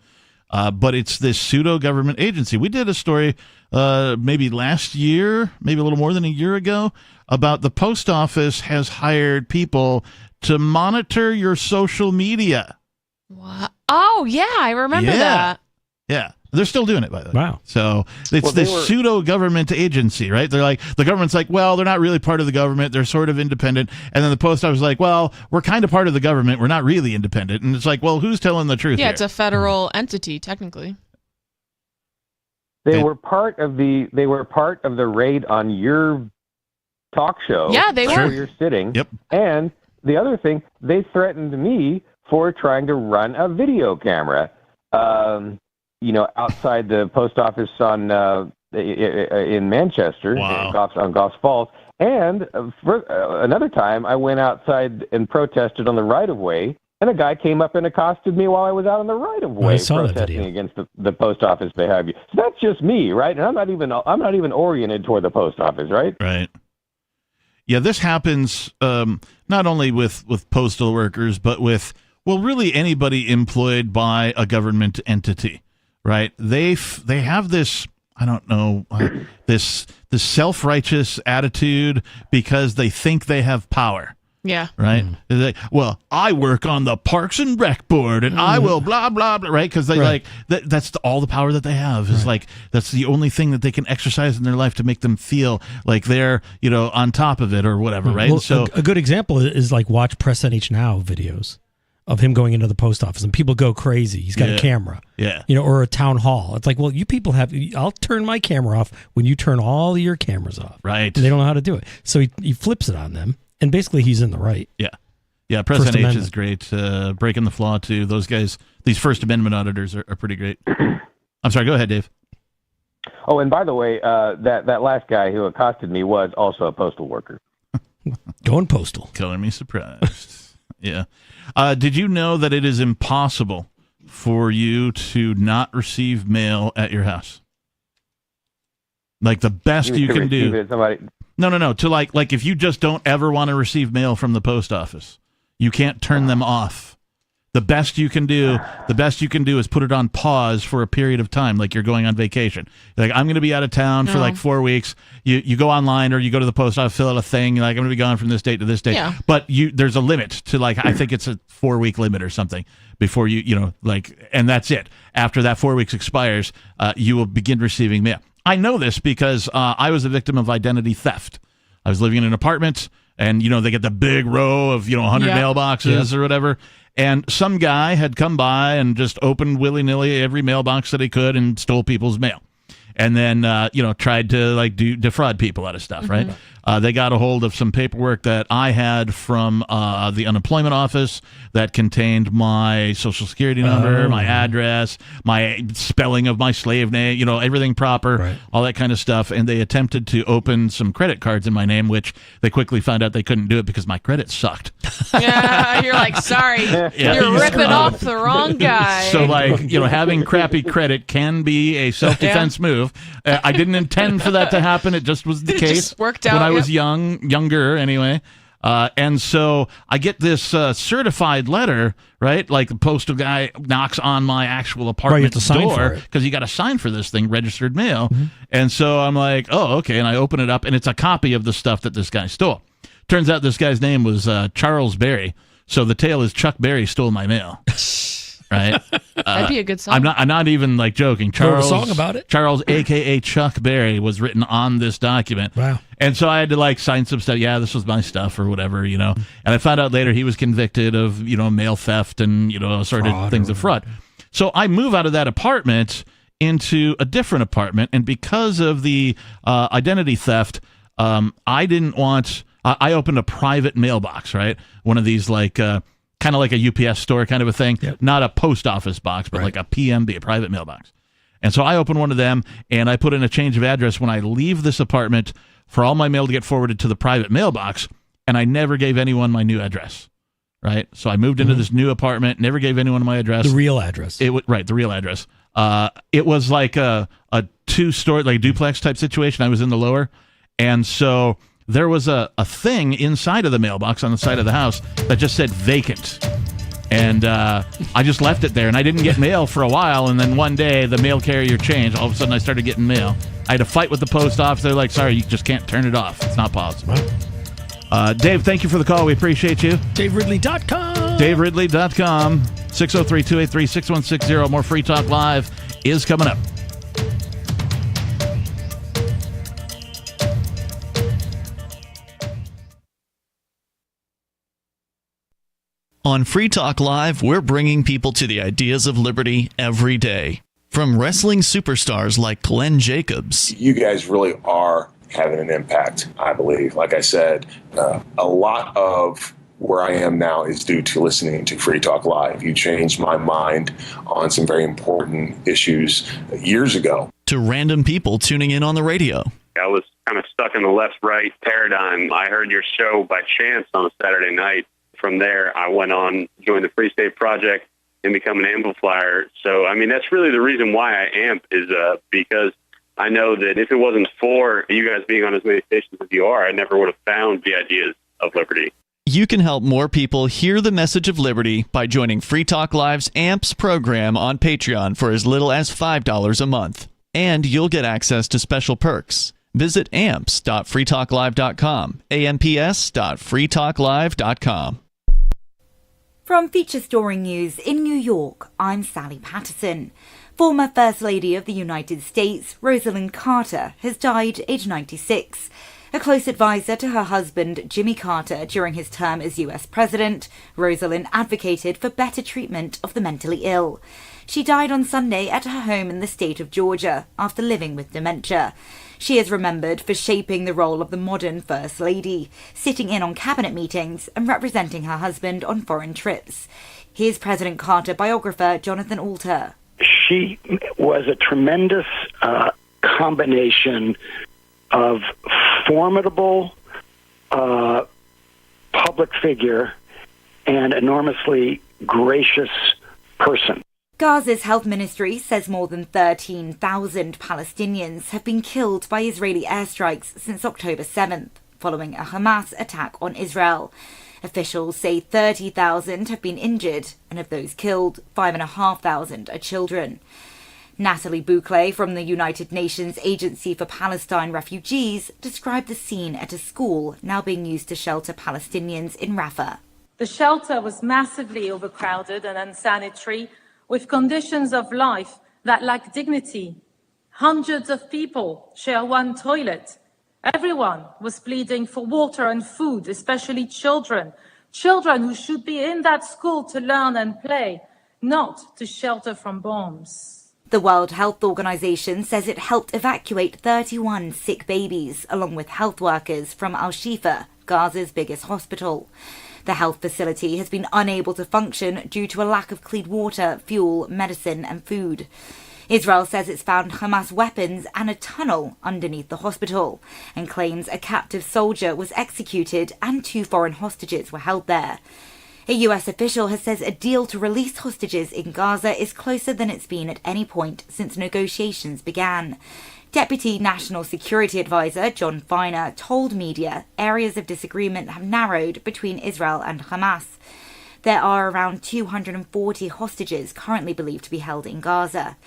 but it's this pseudo-government agency. We did a story maybe last year, maybe a little more than a year ago, about the post office has hired people to monitor your social media. What? Oh, yeah, I remember that. Yeah. They're still doing it, by the way. Wow. So it's this pseudo-government agency, right? They're like, the government's like, well, they're not really part of the government. They're sort of independent. And then the post office is like, well, we're kind of part of the government. We're not really independent. And it's like, well, who's telling the truth here? It's a federal entity, technically. They were part of the raid on your talk show. Yeah, they where were. you're sitting. Yep. And the other thing, they threatened me for trying to run a video camera, outside the post office in Manchester, on Goss Falls. And another time, I went outside and protested on the right-of-way, and a guy came up and accosted me while I was out on the right-of-way protesting against the post office behavior. So that's just me, right? And I'm not even oriented toward the post office, right? Right. Yeah, this happens not only with postal workers, but with, really anybody employed by a government entity, right? They have this, I don't know, this self-righteous attitude because they think they have power. Yeah. Right? They're like, well, I work on the Parks and Rec board, and I will blah, blah, blah, right? Because they that's all the power that they have is that's the only thing that they can exercise in their life to make them feel like they're, on top of it or whatever, right? Well, so a good example is like watch Press NH Now videos of him going into the post office, and people go crazy. He's got a camera. Yeah. Or a town hall. It's like, well, you people I'll turn my camera off when you turn all your cameras off. Right. And they don't know how to do it. So he flips it on them. And basically, he's in the right. Yeah. Yeah, Press NH is great. Breaking the flaw, too. Those guys, these First Amendment auditors are pretty great. I'm sorry, go ahead, Dave. Oh, and by the way, that last guy who accosted me was also a postal worker. Going postal. Color me surprised. Yeah. Did you know that it is impossible for you to not receive mail at your house? Like the best you can do. No. To like if you just don't ever want to receive mail from the post office, you can't turn them off. The best you can do is put it on pause for a period of time, like you're going on vacation. Like, I'm going to be out of town for like 4 weeks. You go online or you go to the post office, fill out a thing. Like, I'm going to be gone from this date to this date. Yeah. But there's a limit to I think it's a 4-week limit or something before and that's it. After that 4 weeks expires, you will begin receiving mail. I know this because I was a victim of identity theft. I was living in an apartment and, they get the big row of, 100 mailboxes or whatever. And some guy had come by and just opened willy-nilly every mailbox that he could and stole people's mail. And then, tried to defraud people out of stuff, right? They got a hold of some paperwork that I had from the unemployment office that contained my social security number, my address, my spelling of my slave name, everything proper, all that kind of stuff. And they attempted to open some credit cards in my name, which they quickly found out they couldn't do it because my credit sucked. Yeah, you're like, sorry, you're ripping off the wrong guy. So, having crappy credit can be a self-defense move. I didn't intend for that to happen. It just was the case. It just worked out. When I was younger anyway. And so I get this certified letter, right? Like the postal guy knocks on my actual apartment door because you got to sign for this thing, registered mail. And so I'm like, oh, okay. And I open it up and it's a copy of the stuff that this guy stole. Turns out this guy's name was Charles Berry. So the tale is Chuck Berry stole my mail. Right? That'd be a good song. I'm not even joking. Charles, a song about it. Charles, a.k.a. Chuck Berry, was written on this document. Wow. And so I had to sign some stuff. Yeah, this was my stuff or whatever, And I found out later he was convicted of, mail theft and, assorted things of fraud. So I move out of that apartment into a different apartment. And because of the identity theft, I didn't want... I opened a private mailbox, right? One of these kind of like a UPS store kind of a thing, not a post office box, but like a PMB, a private mailbox. And so I opened one of them and I put in a change of address when I leave this apartment for all my mail to get forwarded to the private mailbox. And I never gave anyone my new address, right? So I moved into this new apartment, never gave anyone my address. The real address. The real address. It was like a 2-story, duplex type situation. I was in the lower. And so... there was a thing inside of the mailbox on the side of the house that just said vacant. And I just left it there, and I didn't get mail for a while. And then one day, the mail carrier changed. All of a sudden, I started getting mail. I had to fight with the post office. They're like, sorry, you just can't turn it off. It's not possible. Dave, thank you for the call. We appreciate you. DaveRidley.com. DaveRidley.com. 603-283-6160. More Free Talk Live is coming up. On Free Talk Live, we're bringing people to the ideas of liberty every day. From wrestling superstars like Glenn Jacobs. You guys really are having an impact, I believe. Like I said, a lot of where I am now is due to listening to Free Talk Live. You changed my mind on some very important issues years ago. To random people tuning in on the radio. I was kind of stuck in the left-right paradigm. I heard your show by chance on a Saturday night. From there, I went on, joined the Free State Project, and become an amplifier. So, I mean, that's really the reason why I amp is because I know that if it wasn't for you guys being on as many stations as you are, I never would have found the ideas of liberty. You can help more people hear the message of liberty by joining Free Talk Live's AMPS program on Patreon for as little as $5 a month. And you'll get access to special perks. Visit amps.freetalklive.com, amps.freetalklive.com. From Feature Story News in New York, I'm Sally Patterson. Former First Lady of the United States, Rosalind Carter, has died aged 96. A close advisor to her husband, Jimmy Carter, during his term as U.S. President, Rosalind advocated for better treatment of the mentally ill. She died on Sunday at her home in the state of Georgia after living with dementia. She is remembered for shaping the role of the modern First Lady, sitting in on cabinet meetings and representing her husband on foreign trips. Here's President Carter biographer Jonathan Alter. She was a tremendous combination of formidable public figure and enormously gracious person. Gaza's health ministry says more than 13,000 Palestinians have been killed by Israeli airstrikes since October 7th, following a Hamas attack on Israel. Officials say 30,000 have been injured, and of those killed, 5,500 are children. Natalie Bouclet from the United Nations Agency for Palestine Refugees described the scene at a school now being used to shelter Palestinians in Rafah. The shelter was massively overcrowded and unsanitary, with conditions of life that lack dignity. Hundreds of people share one toilet. Everyone was pleading for water and food, especially children who should be in that school to learn and play, not to shelter from bombs. The World Health Organization says it helped evacuate 31 sick babies, along with health workers, from Al-Shifa, Gaza's biggest hospital. The health facility has been unable to function due to a lack of clean water, fuel, medicine and food. Israel says it's found Hamas weapons and a tunnel underneath the hospital, and claims a captive soldier was executed and 2 foreign hostages were held there. A US official has said a deal to release hostages in Gaza is closer than it's been at any point since negotiations began. Deputy National Security Advisor John Feiner told media areas of disagreement have narrowed between Israel and Hamas. There are around 240 hostages currently believed to be held in Gaza.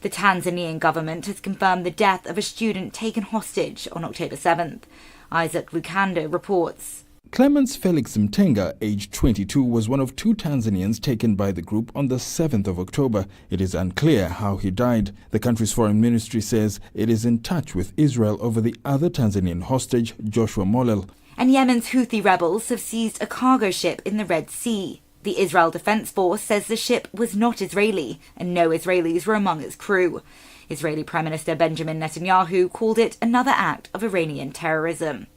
The Tanzanian government has confirmed the death of a student taken hostage on October 7th. Isaac Lukando reports. Clemens Felix Mtenga, aged 22, was one of 2 Tanzanians taken by the group on the 7th of October. It is unclear how he died. The country's foreign ministry says it is in touch with Israel over the other Tanzanian hostage, Joshua Molel. And Yemen's Houthi rebels have seized a cargo ship in the Red Sea. The Israel Defense Force says the ship was not Israeli, and no Israelis were among its crew. Israeli Prime Minister Benjamin Netanyahu called it another act of Iranian terrorism.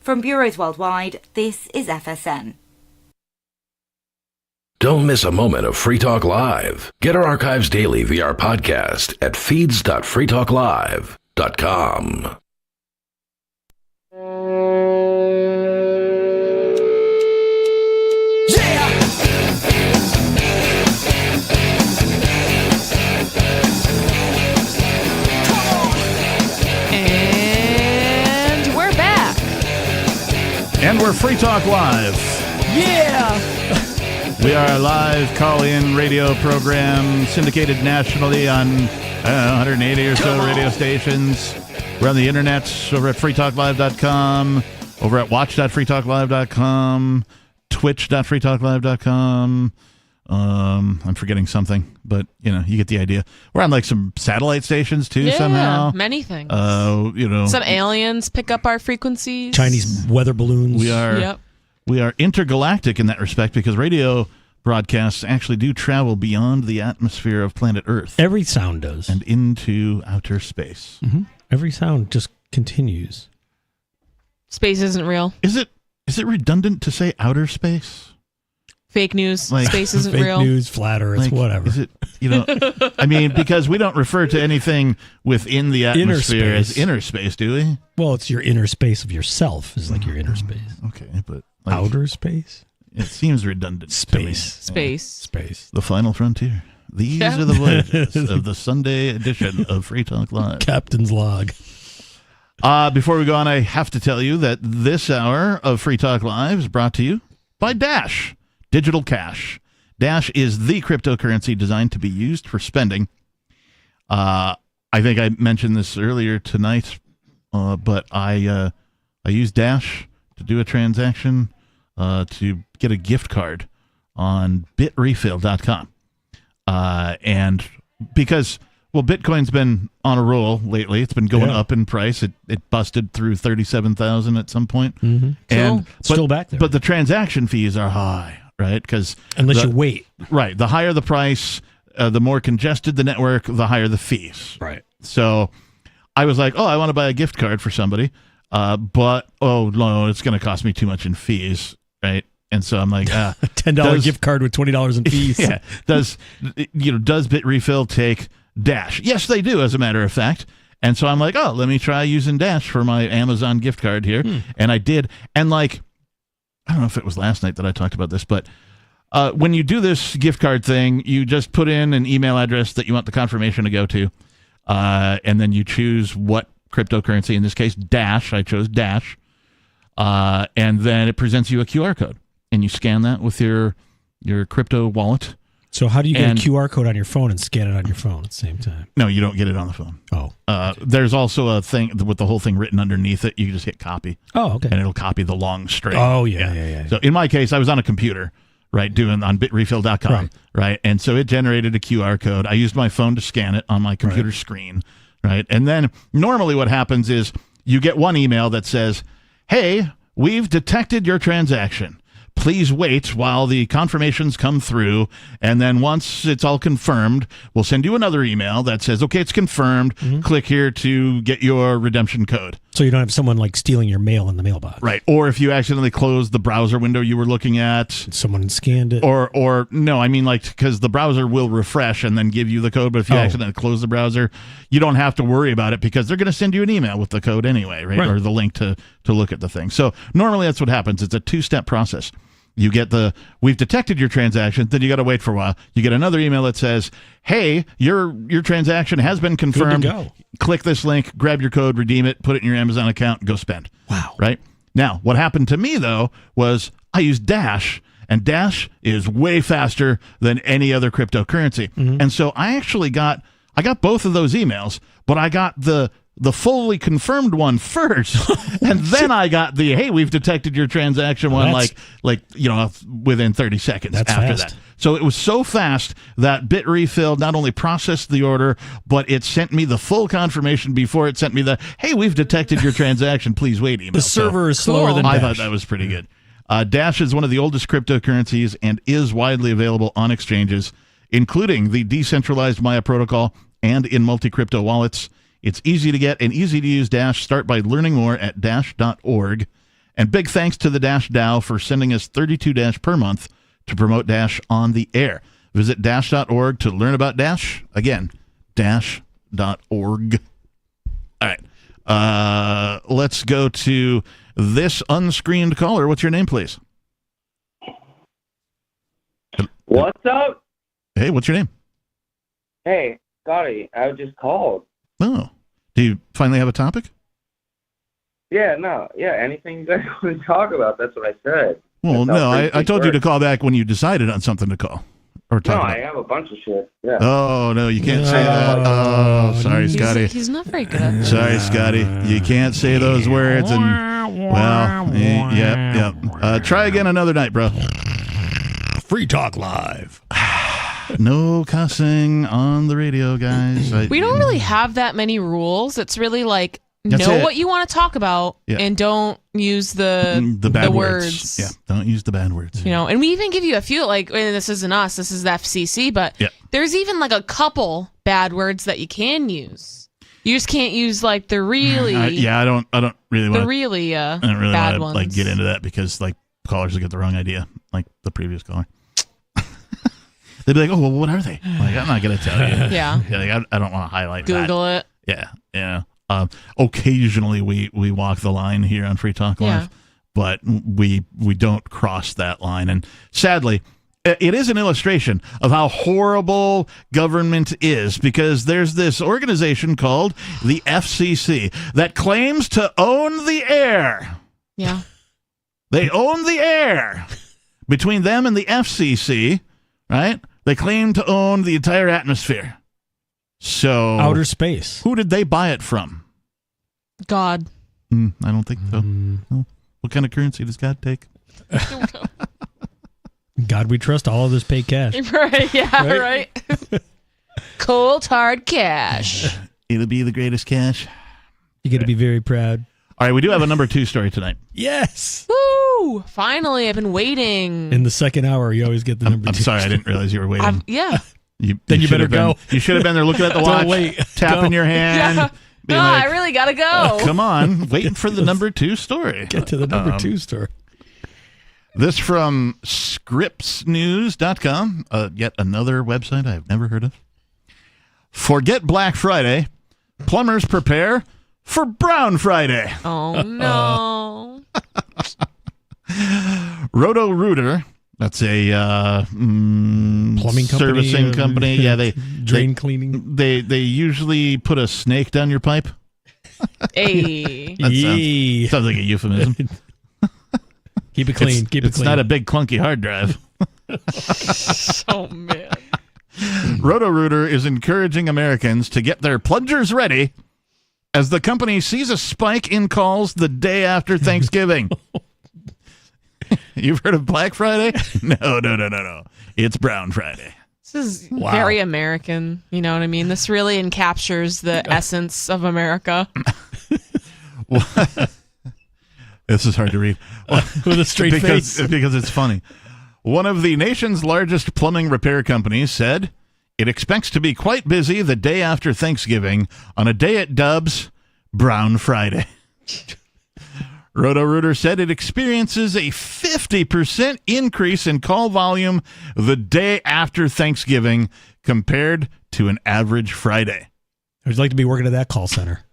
From bureaus worldwide, this is FSN. Don't miss a moment of Free Talk Live. Get our archives daily via our podcast at feeds.freetalklive.com. And we're Free Talk Live. Yeah! We are a live call-in radio program syndicated nationally on 180 or so radio stations. We're on the internet over at freetalklive.com, over at watch.freetalklive.com, twitch.freetalklive.com. I'm forgetting something, but you get the idea. We're on like some satellite stations too somehow. Many things. Some aliens pick up our frequencies. Chinese weather balloons. We are intergalactic in that respect because radio broadcasts actually do travel beyond the atmosphere of planet Earth. Every sound does. And into outer space. Mm-hmm. Every sound just continues. Space isn't real. Is it redundant to say outer space? Fake news. Like, Space isn't Fake real. news, flat Earth, Like, whatever. Is it, I mean, because we don't refer to anything within the atmosphere as inner space, do we? Well, it's your inner space of yourself is like your inner space. Okay, but like, outer space? It seems redundant. Space. To me. Space. The final frontier. These are the voyages of the Sunday edition of Free Talk Live. Captain's log. Before we go on, I have to tell you that this hour of Free Talk Live is brought to you by Dash Digital Cash. Dash is the cryptocurrency designed to be used for spending. I think I mentioned this earlier tonight, but I used Dash to do a transaction to get a gift card on bitrefill.com. And because, well, Bitcoin's been on a roll lately. It's been going up in price. It busted through 37,000 at some point. Mm-hmm. And still back there. But the transaction fees are high, right? Because unless you wait. Right. The higher the price, the more congested the network, the higher the fees. Right. So I was like, I want to buy a gift card for somebody. But, no, it's going to cost me too much in fees, right? And so I'm like, $10 gift card with $20 in fees. Yeah. Does BitRefill take Dash? Yes, they do, as a matter of fact. And so I'm like, let me try using Dash for my Amazon gift card here. And I did. And like, I don't know if it was last night that I talked about this, but when you do this gift card thing, you just put in an email address that you want the confirmation to go to. And then you choose what cryptocurrency, in this case, Dash. I chose Dash. And then it presents you a QR code. And you scan that with your crypto wallet. So how do you get a QR code on your phone and scan it on your phone at the same time? No, you don't get it on the phone. Oh. There's also a thing with the whole thing written underneath it. You can just hit copy. Oh, okay. And it'll copy the long string. Oh, yeah. So in my case, I was on a computer, right, doing on bitrefill.com, right? And so it generated a QR code. I used my phone to scan it on my computer screen, right? And then normally what happens is you get one email that says, hey, we've detected your transaction. Please wait while the confirmations come through, and then once it's all confirmed, we'll send you another email that says, okay, it's confirmed. Click here to get your redemption code. So you don't have someone like stealing your mail in the mailbox. Right. Or if you accidentally closed the browser window you were looking at. Someone scanned it. Or no, I mean like because the browser will refresh and then give you the code, but if you accidentally close the browser, you don't have to worry about it because they're going to send you an email with the code anyway, right? Or the link to look at the thing. So normally that's what happens. It's a two-step process. You get we've detected your transaction, then you got to wait for a while. You get another email that says, hey, your transaction has been confirmed. Good to go. Click this link, grab your code, redeem it, put it in your Amazon account, go spend. Wow. Right? Now, what happened to me, though, was I used Dash, and Dash is way faster than any other cryptocurrency. And so I got both of those emails, but I got the fully confirmed one first, and then I got the hey, we've detected your transaction one within 30 seconds after that. So it was so fast that BitRefill not only processed the order, but it sent me the full confirmation before it sent me the hey, we've detected your transaction. Please wait email. The server is slower than Dash. I thought that was pretty good. Dash is one of the oldest cryptocurrencies and is widely available on exchanges, including the decentralized Maya protocol and in multi-crypto wallets. It's easy to get and easy to use Dash. Start by learning more at dash.org. And big thanks to the Dash DAO for sending us 32 Dash per month to promote Dash on the air. Visit dash.org to learn about Dash. Again, dash.org. All right. Let's go to this unscreened caller. What's your name, please? What's up? Hey, what's your name? Hey, Scotty, I just called. Oh. Do you finally have a topic? Yeah, anything you guys want to talk about, that's what I said. Well, no, I told you to call back when you decided on something to call. Or talk about. I have a bunch of shit. Yeah. Oh, no, you can't say that. Oh, sorry, Scotty. He's not very good at that. Sorry, Scotty. You can't say those words. And well, yeah. Try again another night, bro. Free Talk Live. No cussing on the radio, guys. We don't really have that many rules. It's really like know what you want to talk about and don't use the bad words. Yeah, don't use the bad words. You know, and we even give you a few, like, and this isn't us, this is the FCC, but there's even like a couple bad words that you can use. You just can't use like the really I don't really want the really I don't really bad want ones. to like get into that because like callers will get the wrong idea, like the previous caller. They'd be like, "Oh, well, what are they?" Like, I'm not gonna tell you. Yeah. Like, I don't want to highlight Google that. it. Yeah. Occasionally we walk the line here on Free Talk Live, but we don't cross that line. And sadly, it is an illustration of how horrible government is, because there's this organization called the FCC that claims to own the air. Yeah. They own the air. Between them and the FCC, right? They claim to own the entire atmosphere. So Outer space. Who did they buy it from? God. I don't think so. No. What kind of currency does God take? God we trust, all of us pay cash. Right, yeah, right. Cold, hard cash. It'll be the greatest cash. You get to be very proud. All right, we do have a number 2 story tonight. Yes. Woo! Finally, I've been waiting. In the second hour, you always get the number 2. I'm sorry, I didn't realize you were waiting. Yeah. Then you better go. You should have been there looking at the watch, tapping your hand. Yeah. No, like, I really gotta go. Come on, waiting for the number 2 story. Get to the number 2 story. This from scriptsnews.com, yet another website I've never heard of. Forget Black Friday. Plumbers prepare for Brown Friday. Oh, no. Roto-Rooter, that's a plumbing servicing company. Yeah, they drain cleaning. They usually put a snake down your pipe. Hey. That sounds like a euphemism. Keep it clean. It's not a big clunky hard drive. Oh, man. Roto-Rooter is encouraging Americans to get their plungers ready as the company sees a spike in calls the day after Thanksgiving. You've heard of Black Friday? No. It's Brown Friday. This is very American. You know what I mean? This really encaptures the essence of America. This is hard to read. With a straight face. Because it's funny. One of the nation's largest plumbing repair companies said it expects to be quite busy the day after Thanksgiving on a day it dubs Brown Friday. Roto-Rooter said it experiences a 50% increase in call volume the day after Thanksgiving compared to an average Friday. I'd like to be working at that call center.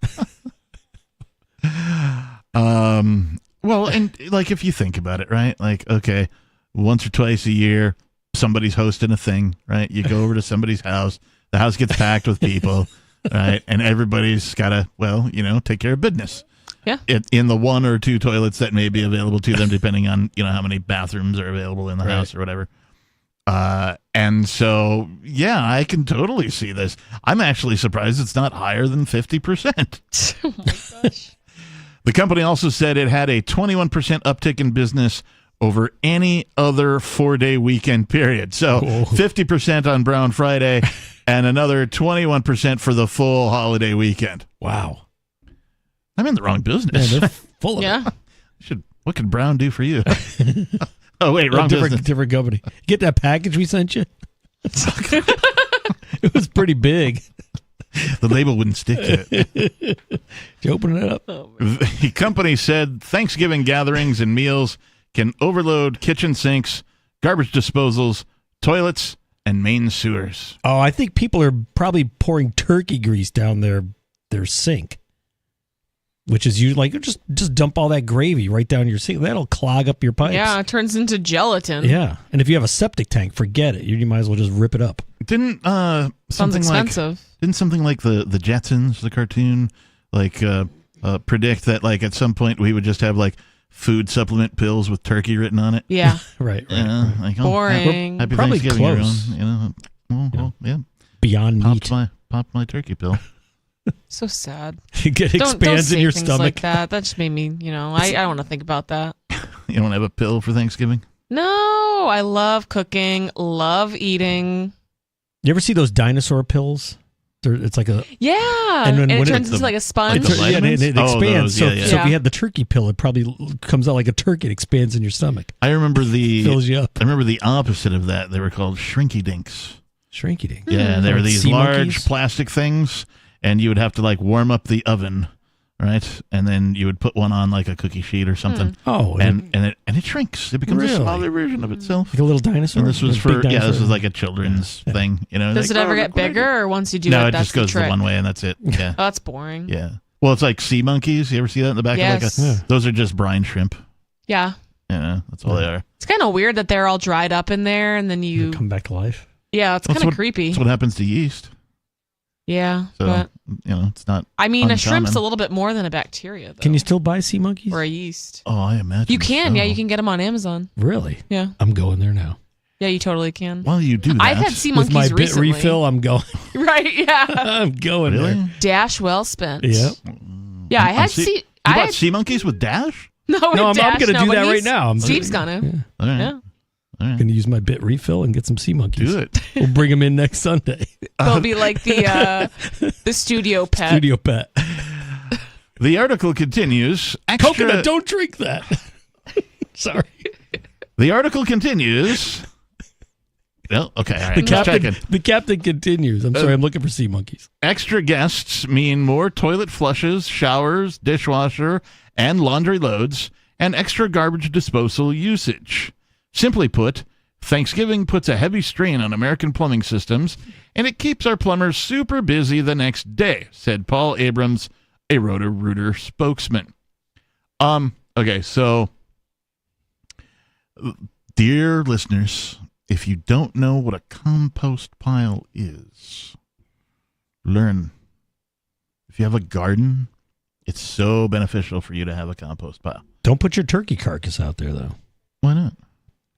Well, and like if you think about it, right? Like, okay, once or twice a year, somebody's hosting a thing, right? You go over to somebody's house, the house gets packed with people, right? And everybody's got to, take care of business. Yeah. In the 1 or 2 toilets that may be available to them, depending on, how many bathrooms are available in the house or whatever. And so, yeah, I can totally see this. I'm actually surprised it's not higher than 50%. Oh, my gosh. The company also said it had a 21% uptick in business over any other 4-day weekend period. So 50% on Brown Friday and another 21% for the full holiday weekend. Wow. I'm in the wrong business. Man, they're full of it. What can Brown do for you? Oh, wait, wrong business. Different company. Get that package we sent you? It was pretty big. The label wouldn't stick to it. Did you open it up? The company said Thanksgiving gatherings and meals can overload kitchen sinks, garbage disposals, toilets, and main sewers. Oh, I think people are probably pouring turkey grease down their sink, which is usually like just dump all that gravy right down your sink. That'll clog up your pipes. Yeah, it turns into gelatin. Yeah, and if you have a septic tank, forget it. You might as well just rip it up. Didn't Sounds something expensive. Didn't something like the Jetsons, the cartoon, predict that like at some point we would just have like food supplement pills with turkey written on it? Yeah. Right. Like, boring. Happy Probably Thanksgiving, close. everyone. Well, yeah. Beyond meat. Pop my turkey pill. So sad. It Don't expands say in your things stomach. like that. That just made me, I don't want to think about that. You don't have a pill for Thanksgiving? No, I love cooking, love eating. You ever see those dinosaur pills? It's like a and it turns into like a sponge. And it expands. So if Yeah. you had the turkey pill, it probably comes out like a turkey. It expands in your stomach. I remember fills you up. I remember the opposite of that. They were called shrinky dinks. Shrinky dinks. Yeah, they were these Sea large monkeys? plastic things, and you would have to like warm up the oven, right? And then you would put one on like a cookie sheet or something. Oh, and it shrinks. It becomes a smaller version of itself. Like a little dinosaur. And this was Like a big this dinosaur? was like a children's thing. You know, Does like, it ever get bigger, or once you do no, it, it that's just goes the trick? the one way, and that's it. Yeah. Oh, that's boring. Yeah. Well, it's like sea monkeys. You ever see that in the back Yes. of like Yeah. those are just brine shrimp. Yeah. Yeah, that's all they are. It's kind of weird that they're all dried up in there, and then you come back to life. Yeah, it's kind of creepy. That's what happens to yeast. Yeah, So, but it's not I mean, a uncommon. shrimp's a little bit more than a bacteria, though. Can you still buy sea monkeys? Or a yeast? Oh, I imagine. You can, so. yeah. You can get them on Amazon. Really? Yeah. I'm going there now. Yeah, you totally can. While you do that, I've had sea With monkeys my bit recently. refill, I'm going. Right? Yeah. I'm going Really? there. Dash well spent. Yep. Yeah, I On had sea- sea. You I bought had, sea monkeys with Dash? no, No, I'm Dash, gonna no, do but that right he's- now. Steve's gonna. All right. Yeah. All right. Going to use my bit refill and get some sea monkeys. Do it. We'll bring them in next Sunday. They'll be like the studio pet. Studio pet. The article continues. Extra, Coconut, don't drink that. Sorry. The article continues. Well, okay. All right. Just checking. The captain continues. I'm sorry, I'm looking for sea monkeys. Extra guests mean more toilet flushes, showers, dishwasher, and laundry loads, and extra garbage disposal usage. Simply put, Thanksgiving puts a heavy strain on American plumbing systems, and it keeps our plumbers super busy the next day, said Paul Abrams, a Roto-Rooter spokesman. Okay, so, dear listeners, if you don't know what a compost pile is, learn. If you have a garden, it's so beneficial for you to have a compost pile. Don't put your turkey carcass out there, though. Why not?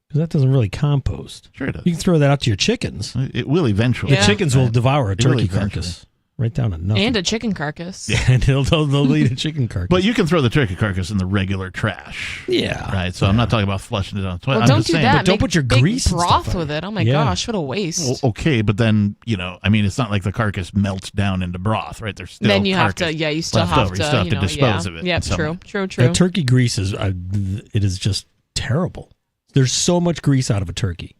Because that doesn't really compost. Sure it does. You can throw that out to your chickens. It will eventually. The chickens will devour a It will turkey eventually. carcass. Right down to nothing. And a chicken carcass. Yeah, and they'll eat a chicken carcass. But you can throw the turkey carcass in the regular trash. Yeah. Right. So I'm not talking about flushing it on the toilet. Well, I'm don't just do saying, that. But don't Make put your big grease and broth stuff on with it. Oh my Yeah. gosh, what a waste. Well, okay, but then, I mean, it's not like the carcass melts down into broth, right? There's still Then you have to, carcass yeah, you still left have over. to, You still have you to know, dispose yeah. of it. Yep, in some true, way. true, true. That turkey grease it is just terrible. There's so much grease out of a turkey.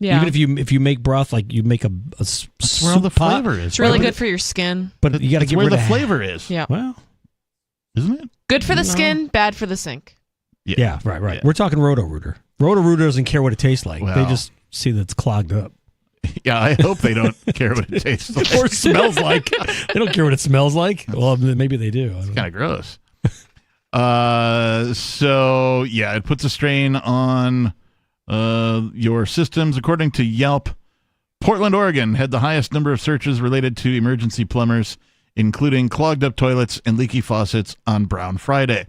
Yeah. Even if you make broth, like you make a That's where all the soup pot, flavor is. It's really good for your skin. but you got to That's get where rid the of flavor is. Yeah. Well, Isn't it? Good for the skin, bad for the sink. yeah, right. Yeah. We're talking Roto-Rooter. Roto-Rooter doesn't care what it tastes like. They Well. just see that it's clogged up. Yeah, I hope they don't care what it tastes like. Or smells like. They don't care what it smells like. Well, maybe they do. I don't know. Kind of gross. So yeah, it puts a strain on your systems. According to Yelp, Portland, Oregon had the highest number of searches related to emergency plumbers, including clogged up toilets and leaky faucets on Brown Friday.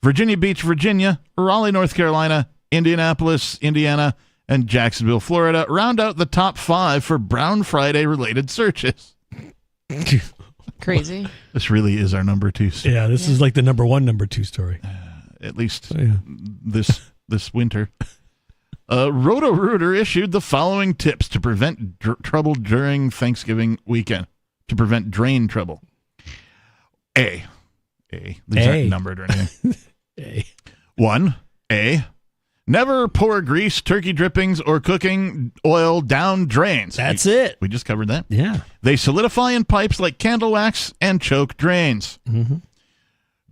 Virginia Beach, Virginia, Raleigh, North Carolina, Indianapolis, Indiana, and Jacksonville, Florida round out the top 5 for Brown Friday related searches. Crazy. This really is our number 2 story. Yeah, this is like the number 1, number 2 story. At least this winter. Roto-Rooter issued the following tips to prevent trouble during Thanksgiving weekend. To prevent drain trouble. A. These aren't numbered or anything. A. 1. Never pour grease, turkey drippings, or cooking oil down drains. That's it. We just covered that. Yeah. They solidify in pipes like candle wax and choke drains. Mm-hmm.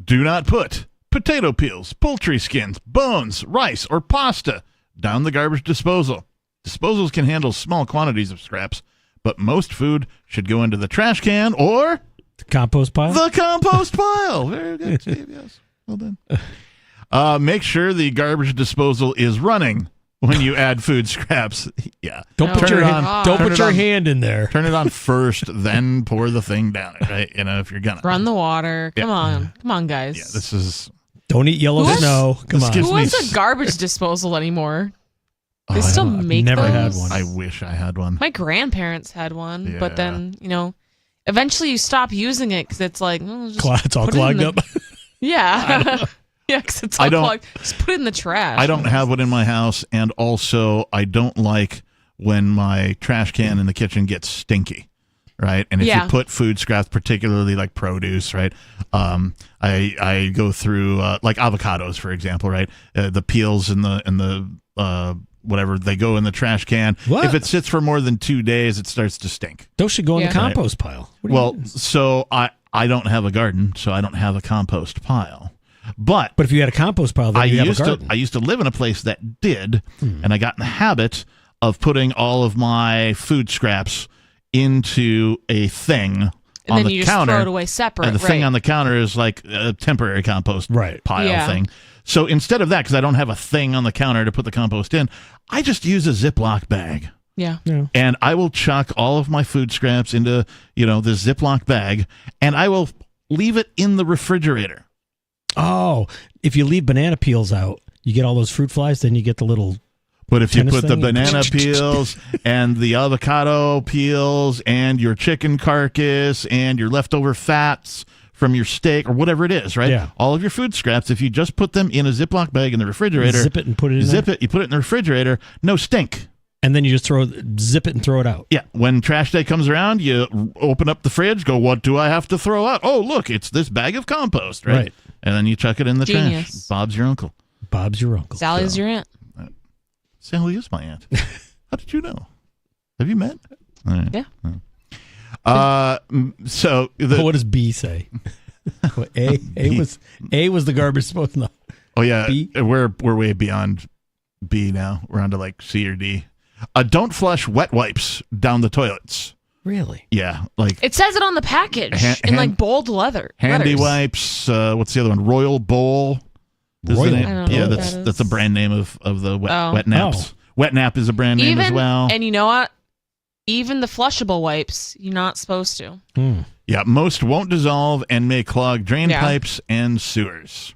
Do not put potato peels, poultry skins, bones, rice, or pasta down the garbage disposal. Disposals can handle small quantities of scraps, but most food should go into the trash can or the compost pile. The compost pile. Very good, Steve. Yes. Well done. Make sure the garbage disposal is running when you add food scraps. Yeah. Don't put your hand in there. Turn it on first, then pour the thing down it, right? If you're gonna. Run the water. Come on, guys. Yeah, this is. Don't eat yellow snow. Come on. Who has a garbage disposal anymore? They still make never those? had one. I wish I had one. My grandparents had one, Yeah. but then, eventually you stop using it because it's like, It's all clogged up. Yeah. Yeah, because it's all clogged. Just put it in the trash. I don't have one in my house, and also I don't like when my trash can in the kitchen gets stinky, right? And if you put food scraps, particularly like produce, right? I go through like avocados, for example, right? The peels and the whatever, they go in the trash can. What? If it sits for more than 2 days, it starts to stink. Those should go in the compost pile. Well, so I don't have a garden, so I don't have a compost pile. But if you had a compost pile, then you have a garden. I used to live in a place that did, and I got in the habit of putting all of my food scraps into a thing on the counter. And then you just throw it away separate. And the thing on the counter is like a temporary compost pile thing. So instead of that, because I don't have a thing on the counter to put the compost in, I just use a Ziploc bag. Yeah. And I will chuck all of my food scraps into, this Ziploc bag, and I will leave it in the refrigerator. Oh, if you leave banana peels out, you get all those fruit flies, then you get the little... But if you put the banana peels and the avocado peels and your chicken carcass and your leftover fats from your steak or whatever it is, right? Yeah. All of your food scraps, if you just put them in a Ziploc bag in the refrigerator... Zip it and put it in Zip it, you put it in the refrigerator, no stink. And then you just zip it and throw it out. Yeah. When trash day comes around, you open up the fridge, go, what do I have to throw out? Oh, look, it's this bag of compost, right? And then you chuck it in the trash. Bob's your uncle. Bob's your uncle. Sally's your aunt. Sally is my aunt. How did you know? Have you met? Right. Yeah. So what does B say? A was the garbage supposed to. Oh yeah, B? We're way beyond B now. We're on to like C or D. Don't flush wet wipes down the toilets. Really? Yeah, like It says it on the package in like bold letters. Handy wipes. What's the other one? Royal Bowl. Royal. I don't know what that is. That's a brand name of the wet naps. Wet nap is a brand name as well. And you know what? Even the flushable wipes, you're not supposed to. Yeah, most won't dissolve and may clog drain pipes and sewers.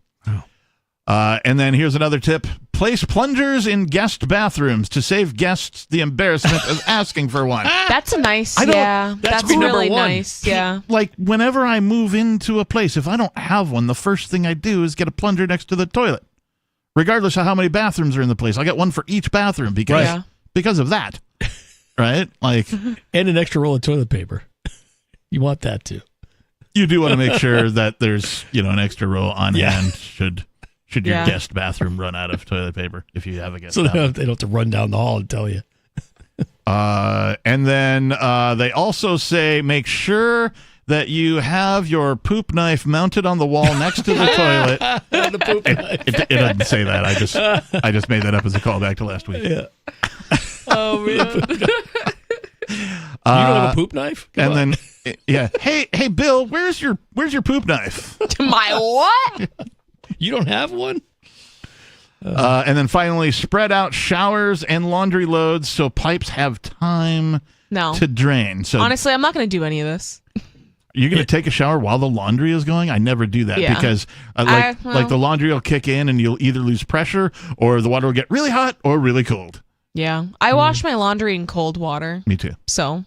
And then here's another tip. Place plungers in guest bathrooms to save guests the embarrassment of asking for one. That's nice. That's really nice. Yeah. Like, whenever I move into a place, if I don't have one, the first thing I do is get a plunger next to the toilet. Regardless of how many bathrooms are in the place. I got one for each bathroom because of that. Right? Like, and an extra roll of toilet paper. You want that too. You do want to make sure that there's, an extra roll on hand should your guest bathroom run out of toilet paper, if you have a guest bathroom. They don't have to run down the hall and tell you. And then they also say make sure that you have your poop knife mounted on the wall next to the toilet. The poop knife. It doesn't say that. I just made that up as a callback to last week. Yeah. Oh man. You don't have a poop knife? Come on. Then hey Bill, where's your poop knife? My what? You don't have one? And then finally, spread out showers and laundry loads so pipes have time to drain. So honestly, I'm not going to do any of this. You're going to take a shower while the laundry is going? I never do that because like the laundry will kick in and you'll either lose pressure or the water will get really hot or really cold. Yeah. I wash my laundry in cold water. Me too. So.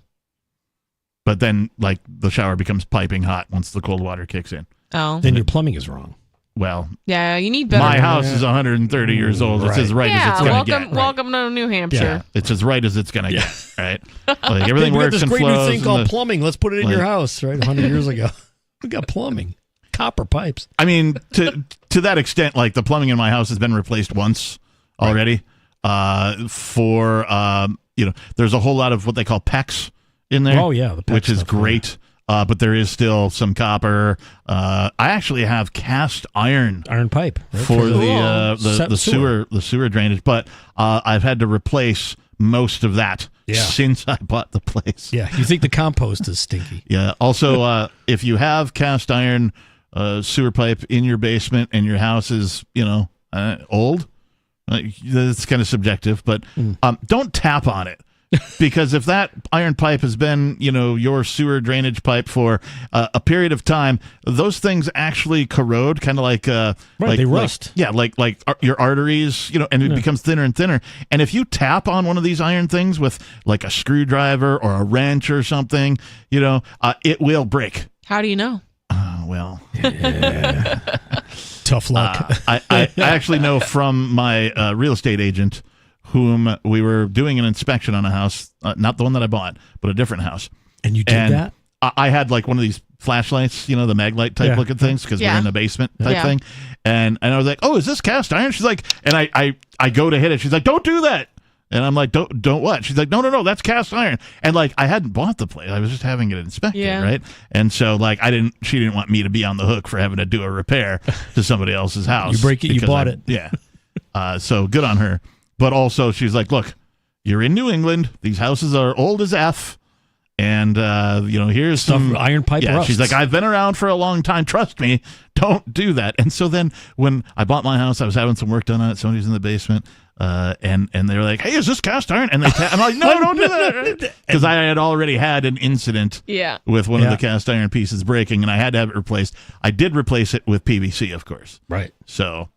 But then like the shower becomes piping hot once the cold water kicks in. Oh. Then your plumbing is wrong. Well, yeah, you need better. My house is 130 years old. It's as right as it's going to get. Welcome to New Hampshire. Yeah, it's as right as it's going to get. Right, like everything we works got this and great flows. new thing called plumbing. Let's put it in your house. Right, 100 years ago, we got plumbing, copper pipes. I mean, to that extent, like the plumbing in my house has been replaced once already. There's a whole lot of what they call PEX in there. Oh yeah, the PEX which is stuff, great. But there is still some copper. I actually have cast iron pipe for the sewer drainage, but I've had to replace most of that since I bought the place. Yeah, you think the compost is stinky? Yeah. Also, if you have cast iron sewer pipe in your basement and your house is old, it's kind of subjective, but don't tap on it. Because if that iron pipe has been, your sewer drainage pipe for a period of time, those things actually corrode, kind of like they rust. Like your arteries, and it becomes thinner and thinner. And if you tap on one of these iron things with like a screwdriver or a wrench or something, it will break. How do you know? Well, tough luck. I actually know from my real estate agent, whom we were doing an inspection on a house, not the one that I bought, but a different house. And you did that? I had like one of these flashlights, the Maglite type looking things, because we're in the basement type thing. And I was like, oh, is this cast iron? She's like, and I go to hit it. She's like, don't do that. And I'm like, don't what? She's like, no, that's cast iron. And like, I hadn't bought the plate. I was just having it inspected, right? And so like, she didn't want me to be on the hook for having to do a repair to somebody else's house. You break it, you bought it. Yeah. So good on her. But also she's like, look, you're in New England. These houses are old as F. And, here's some iron pipe rust. She's like, I've been around for a long time. Trust me. Don't do that. And so then when I bought my house, I was having some work done on it. Somebody's in the basement. And they were like, hey, is this cast iron? And I'm like, no, don't do that. Because I had already had an incident with one of the cast iron pieces breaking, and I had to have it replaced. I did replace it with PVC, of course. Right. So,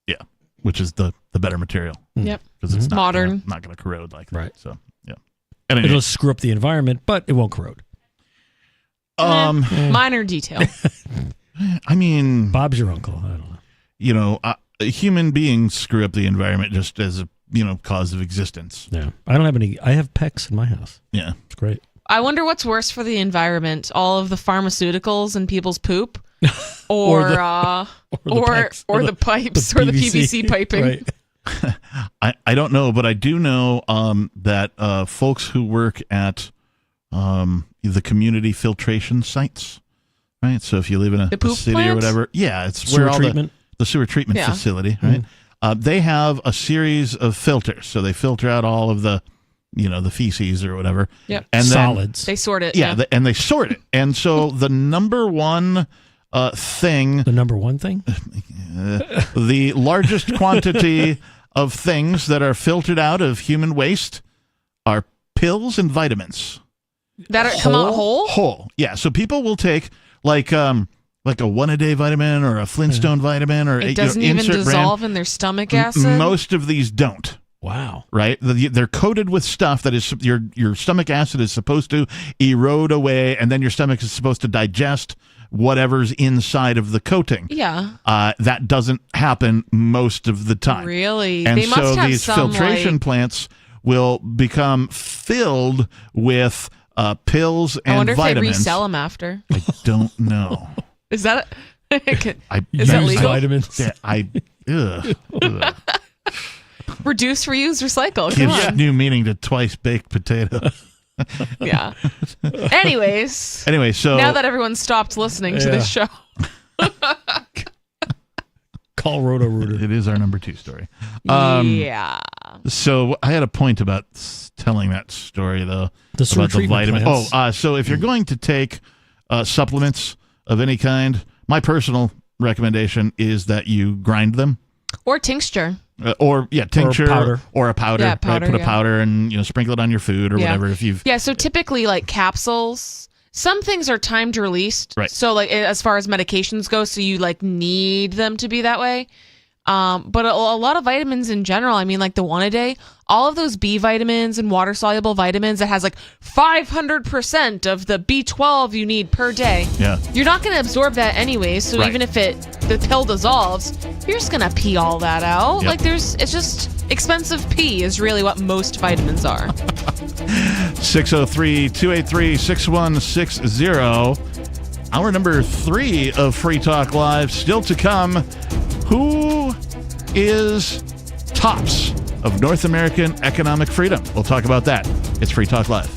yeah, which is the better material. Yep. Because it's modern. not going to corrode like that. Right. So, yeah. Anyway. It'll screw up the environment, but it won't corrode. Minor detail. I mean, Bob's your uncle. I don't know. Human beings screw up the environment just as a cause of existence. Yeah, I don't have any. I have PECs in my house. Yeah, it's great. I wonder what's worse for the environment: all of the pharmaceuticals and people's poop, or the pipes, or the PVC piping. Right. I don't know, but I do know that folks who work at the community filtration sites, right? So if you live in a city plant? or whatever, it's sewer where all treatment. The sewer treatment facility, right? They have a series of filters, so they filter out all of the, the feces or whatever. Yep. And solids. They sort it. Yeah, and they sort it. And so the number one thing. The number one thing. The largest quantity of things that are filtered out of human waste are pills and vitamins. That come out whole? Whole. Yeah. So people will take like a 1-a-day vitamin or a Flintstone vitamin, or it doesn't even dissolve in their stomach acid. Most of these don't. Wow. Right? They're coated with stuff that is your stomach acid is supposed to erode away, and then your stomach is supposed to digest whatever's inside of the coating. Yeah. That doesn't happen most of the time. Really? And they must so have these some, filtration plants will become filled with pills and I wonder vitamins. if they resell them after. I don't know. Is that is that legal? Vitamins. Reduce, reuse, recycle. Gives new meaning to twice baked potato. Yeah. Anyway, so now that everyone's stopped listening to this show, call Roto-Rooter. It is our number 2 story. Yeah. So I had a point about telling that story though. About the vitamin. So if you're going to take supplements of any kind, my personal recommendation is that you grind them. Or tincture. Tincture or a powder. Yeah, powder, right? Put a powder and sprinkle it on your food or whatever. If you've so typically like capsules. Some things are timed released. Right. So like as far as medications go, so you like need them to be that way. But a lot of vitamins in general, I mean, like the 1-a-day, all of those B vitamins and water soluble vitamins that has like 500% of the B12 you need per day. Yeah. You're not going to absorb that anyway. So even if the pill dissolves, you're just going to pee all that out. Yep. It's just expensive pee is really what most vitamins are. 603-283-6160. Hour number 3 of Free Talk Live still to come. Who is tops of North American economic freedom? We'll talk about that. It's Free Talk Live.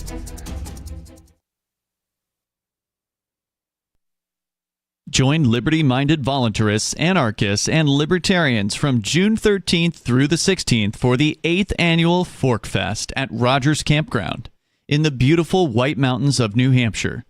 Join liberty-minded voluntarists, anarchists, and libertarians from June 13th through the 16th for the 8th annual Fork Fest at Rogers Campground in the beautiful White Mountains of New Hampshire.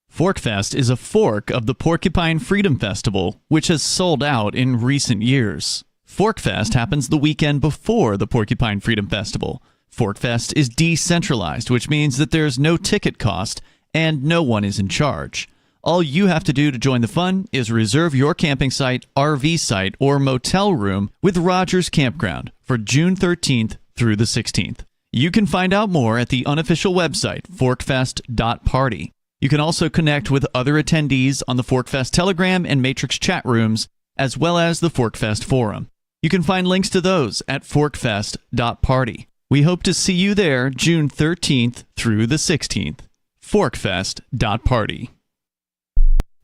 Fork Fest is a fork of the Porcupine Freedom Festival, which has sold out in recent years. Fork Fest happens the weekend before the Porcupine Freedom Festival. Fork Fest is decentralized, which means that there's no ticket cost and no one is in charge. All you have to do to join the fun is reserve your camping site, RV site, or motel room with Rogers Campground for June 13th through the 16th. You can find out more at the unofficial website, forkfest.party. You can also connect with other attendees on the ForkFest Telegram and Matrix chat rooms, as well as the ForkFest forum. You can find links to those at forkfest.party. We hope to see you there June 13th through the 16th. forkfest.party.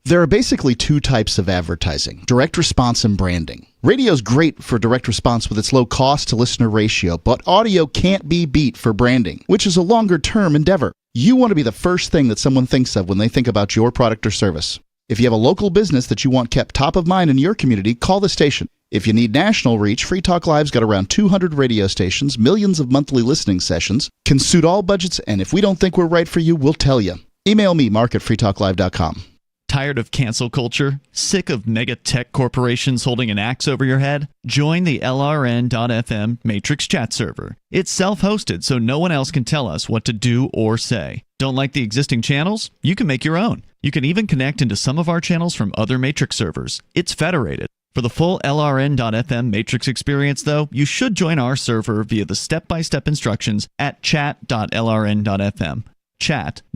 There are basically two types of advertising, direct response and branding. Radio's great for direct response with its low cost to listener ratio, but audio can't be beat for branding, which is a longer term endeavor. You want to be the first thing that someone thinks of when they think about your product or service. If you have a local business that you want kept top of mind in your community, call the station. If you need national reach, Free Talk Live's got around 200 radio stations, millions of monthly listening sessions, can suit all budgets, and if we don't think we're right for you, we'll tell you. Email me, mark@freetalklive.com. Tired of cancel culture? Sick of mega tech corporations holding an axe over your head? Join the LRN.FM Matrix chat server. It's self-hosted, so no one else can tell us what to do or say. Don't like the existing channels? You can make your own. You can even connect into some of our channels from other Matrix servers. It's federated. For the full LRN.FM Matrix experience, though, you should join our server via the step-by-step instructions at chat.lrn.fm. chat.lrn.fm.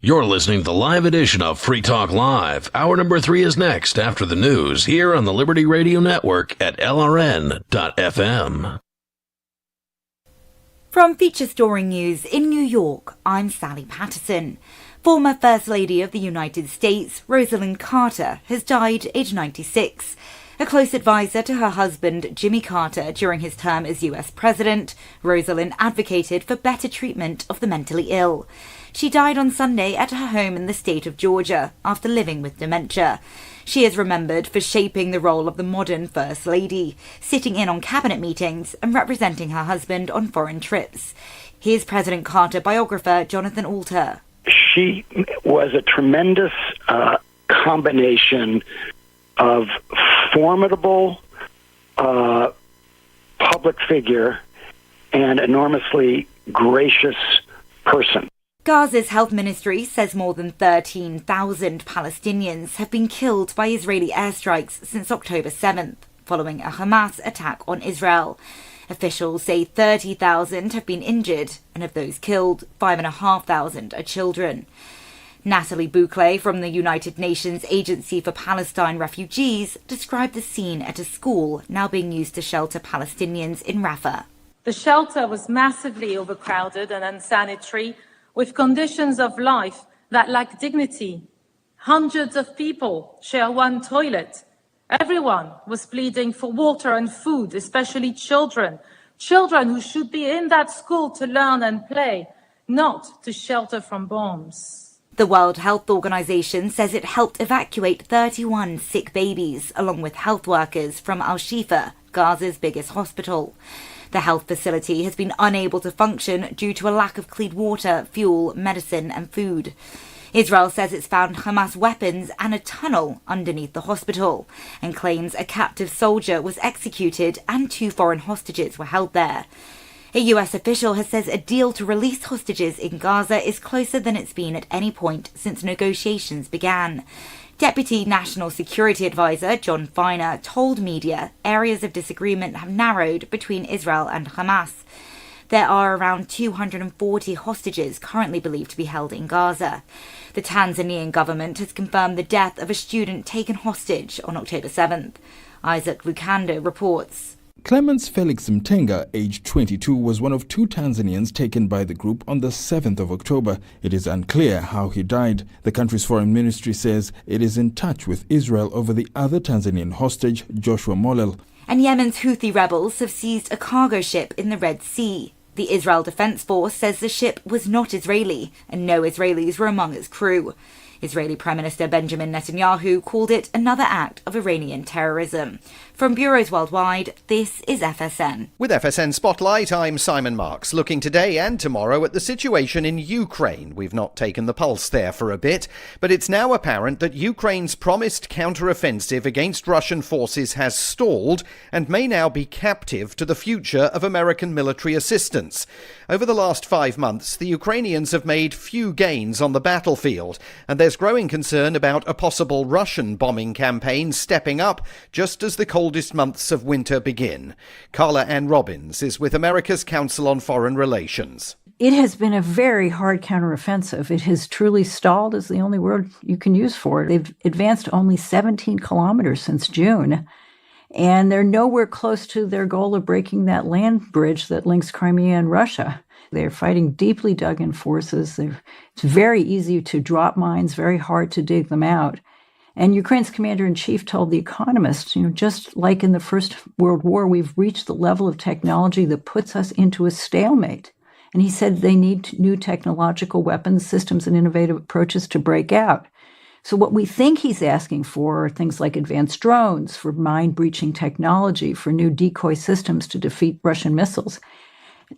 You're listening to the live edition of Free Talk Live. Hour number 3 is next after the news here on the Liberty Radio Network at LRN.FM. From Feature Story News in New York, I'm Sally Patterson. Former First Lady of the United States, Rosalind Carter, has died aged 96. A close advisor to her husband, Jimmy Carter, during his term as U.S. President, Rosalind advocated for better treatment of the mentally ill. She died on Sunday at her home in the state of Georgia after living with dementia. She is remembered for shaping the role of the modern First Lady, sitting in on cabinet meetings and representing her husband on foreign trips. Here's President Carter biographer Jonathan Alter. She was a tremendous combination of formidable public figure and enormously gracious person. Gaza's health ministry says more than 13,000 Palestinians have been killed by Israeli airstrikes since October 7th, following a Hamas attack on Israel. Officials say 30,000 have been injured, and of those killed, 5,500 are children. Natalie Bouclet from the United Nations Agency for Palestine Refugees described the scene at a school now being used to shelter Palestinians in Rafah. The shelter was massively overcrowded and unsanitary, with conditions of life that lack dignity. Hundreds of people share one toilet. Everyone was pleading for water and food, especially children who should be in that school to learn and play, not to shelter from bombs. The World Health Organization says it helped evacuate 31 sick babies, along with health workers, from Al-Shifa, Gaza's biggest hospital. The health facility has been unable to function due to a lack of clean water, fuel, medicine and food. Israel says it's found Hamas weapons and a tunnel underneath the hospital, and claims a captive soldier was executed and 2 foreign hostages were held there. A US official has said a deal to release hostages in Gaza is closer than it's been at any point since negotiations began. Deputy National Security Advisor John Feiner told media areas of disagreement have narrowed between Israel and Hamas. There are around 240 hostages currently believed to be held in Gaza. The Tanzanian government has confirmed the death of a student taken hostage on October 7th. Isaac Lukando reports. Clemens Felix Mtenga, aged 22, was one of 2 Tanzanians taken by the group on the 7th of October. It is unclear how he died. The country's foreign ministry says it is in touch with Israel over the other Tanzanian hostage, Joshua Molel. And Yemen's Houthi rebels have seized a cargo ship in the Red Sea. The Israel Defense Force says the ship was not Israeli, and no Israelis were among its crew. Israeli Prime Minister Benjamin Netanyahu called it another act of Iranian terrorism. From bureaus worldwide, this is FSN. With FSN Spotlight, I'm Simon Marks, looking today and tomorrow at the situation in Ukraine. We've not taken the pulse there for a bit, but it's now apparent that Ukraine's promised counter-offensive against Russian forces has stalled and may now be captive to the future of American military assistance. Over the last 5 months, the Ukrainians have made few gains on the battlefield, and there's growing concern about a possible Russian bombing campaign stepping up just as the coldest months of winter begin. Carla Ann Robbins is with America's Council on Foreign Relations. It has been a very hard counteroffensive. It has truly stalled, is the only word you can use for it. They've advanced only 17 kilometers since June, and they're nowhere close to their goal of breaking that land bridge that links Crimea and Russia. They're fighting deeply dug-in forces. It's very easy to drop mines, very hard to dig them out. And Ukraine's commander-in-chief told The Economist, just like in the First World War, we've reached the level of technology that puts us into a stalemate. And he said they need new technological weapons, systems, and innovative approaches to break out. So what we think he's asking for are things like advanced drones, for mine-breaching technology, for new decoy systems to defeat Russian missiles.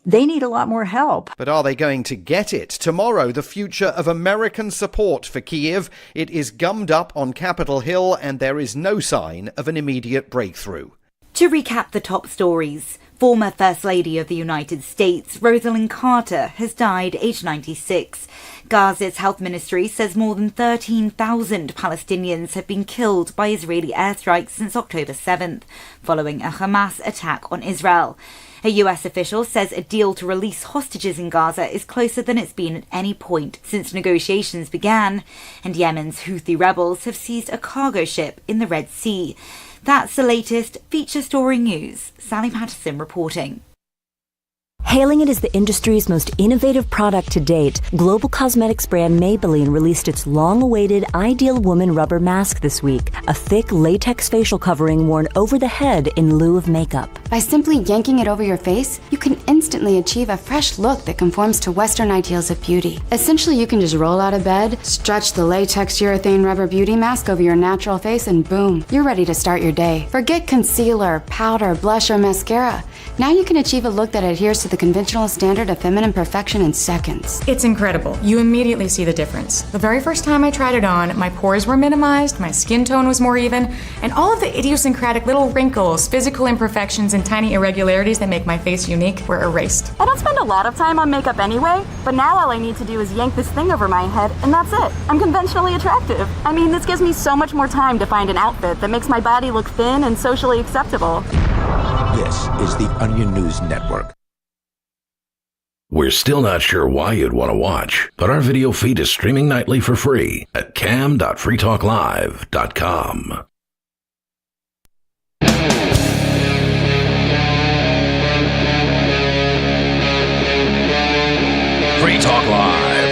They need a lot more help. But are they going to get it? Tomorrow, the future of American support for Kyiv. It is gummed up on Capitol Hill, and there is no sign of an immediate breakthrough. To recap the top stories, former First Lady of the United States, Rosalind Carter, has died aged 96. Gaza's health ministry says more than 13,000 Palestinians have been killed by Israeli airstrikes since October 7th, following a Hamas attack on Israel. A US official says a deal to release hostages in Gaza is closer than it's been at any point since negotiations began, and Yemen's Houthi rebels have seized a cargo ship in the Red Sea. That's the latest feature story news. Sally Patterson reporting. Hailing it as the industry's most innovative product to date, global cosmetics brand Maybelline released its long-awaited Ideal Woman Rubber Mask this week, a thick latex facial covering worn over the head in lieu of makeup. By simply yanking it over your face, you can instantly achieve a fresh look that conforms to Western ideals of beauty. Essentially, you can just roll out of bed, stretch the latex urethane rubber beauty mask over your natural face, and boom, you're ready to start your day. Forget concealer, powder, blush, or mascara. Now you can achieve a look that adheres to the conventional standard of feminine perfection in seconds. It's incredible. You immediately see the difference. The very first time I tried it on, my pores were minimized, my skin tone was more even, and all of the idiosyncratic little wrinkles, physical imperfections, and tiny irregularities that make my face unique were erased. I don't spend a lot of time on makeup anyway, but now all I need to do is yank this thing over my head, and that's it. I'm conventionally attractive. I mean, this gives me so much more time to find an outfit that makes my body look thin and socially acceptable. This is the Onion News Network. We're still not sure why you'd want to watch, but our video feed is streaming nightly for free at cam.freetalklive.com. Free Talk Live.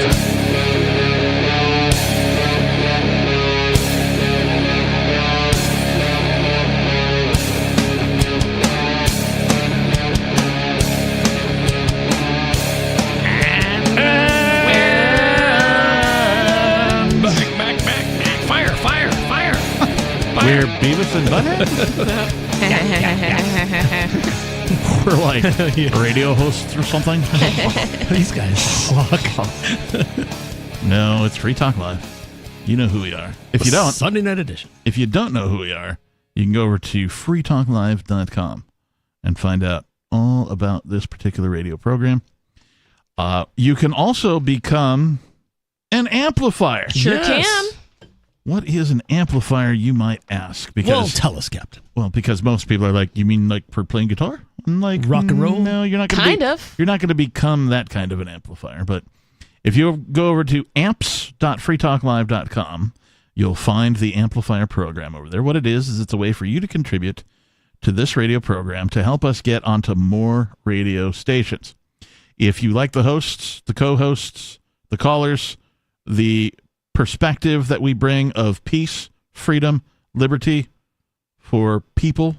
We're Beavis and Butthead? We're like radio hosts or something? These guys suck. No, it's Free Talk Live. You know who we are. If you don't, Sunday night edition. If you don't know who we are, you can go over to freetalklive.com and find out all about this particular radio program. You can also become an amplifier. Sure can. What is an amplifier, you might ask? Well, tell us, Captain. Well, because most people are like, you mean like for playing guitar? I'm like, rock and roll? No, you're not going to Kind of. You're not going to become that kind of an amplifier. But if you go over to amps.freetalklive.com, you'll find the amplifier program over there. What it is it's a way for you to contribute to this radio program to help us get onto more radio stations. If you like the hosts, the co-hosts, the callers, the perspective that we bring of peace, freedom, liberty for people,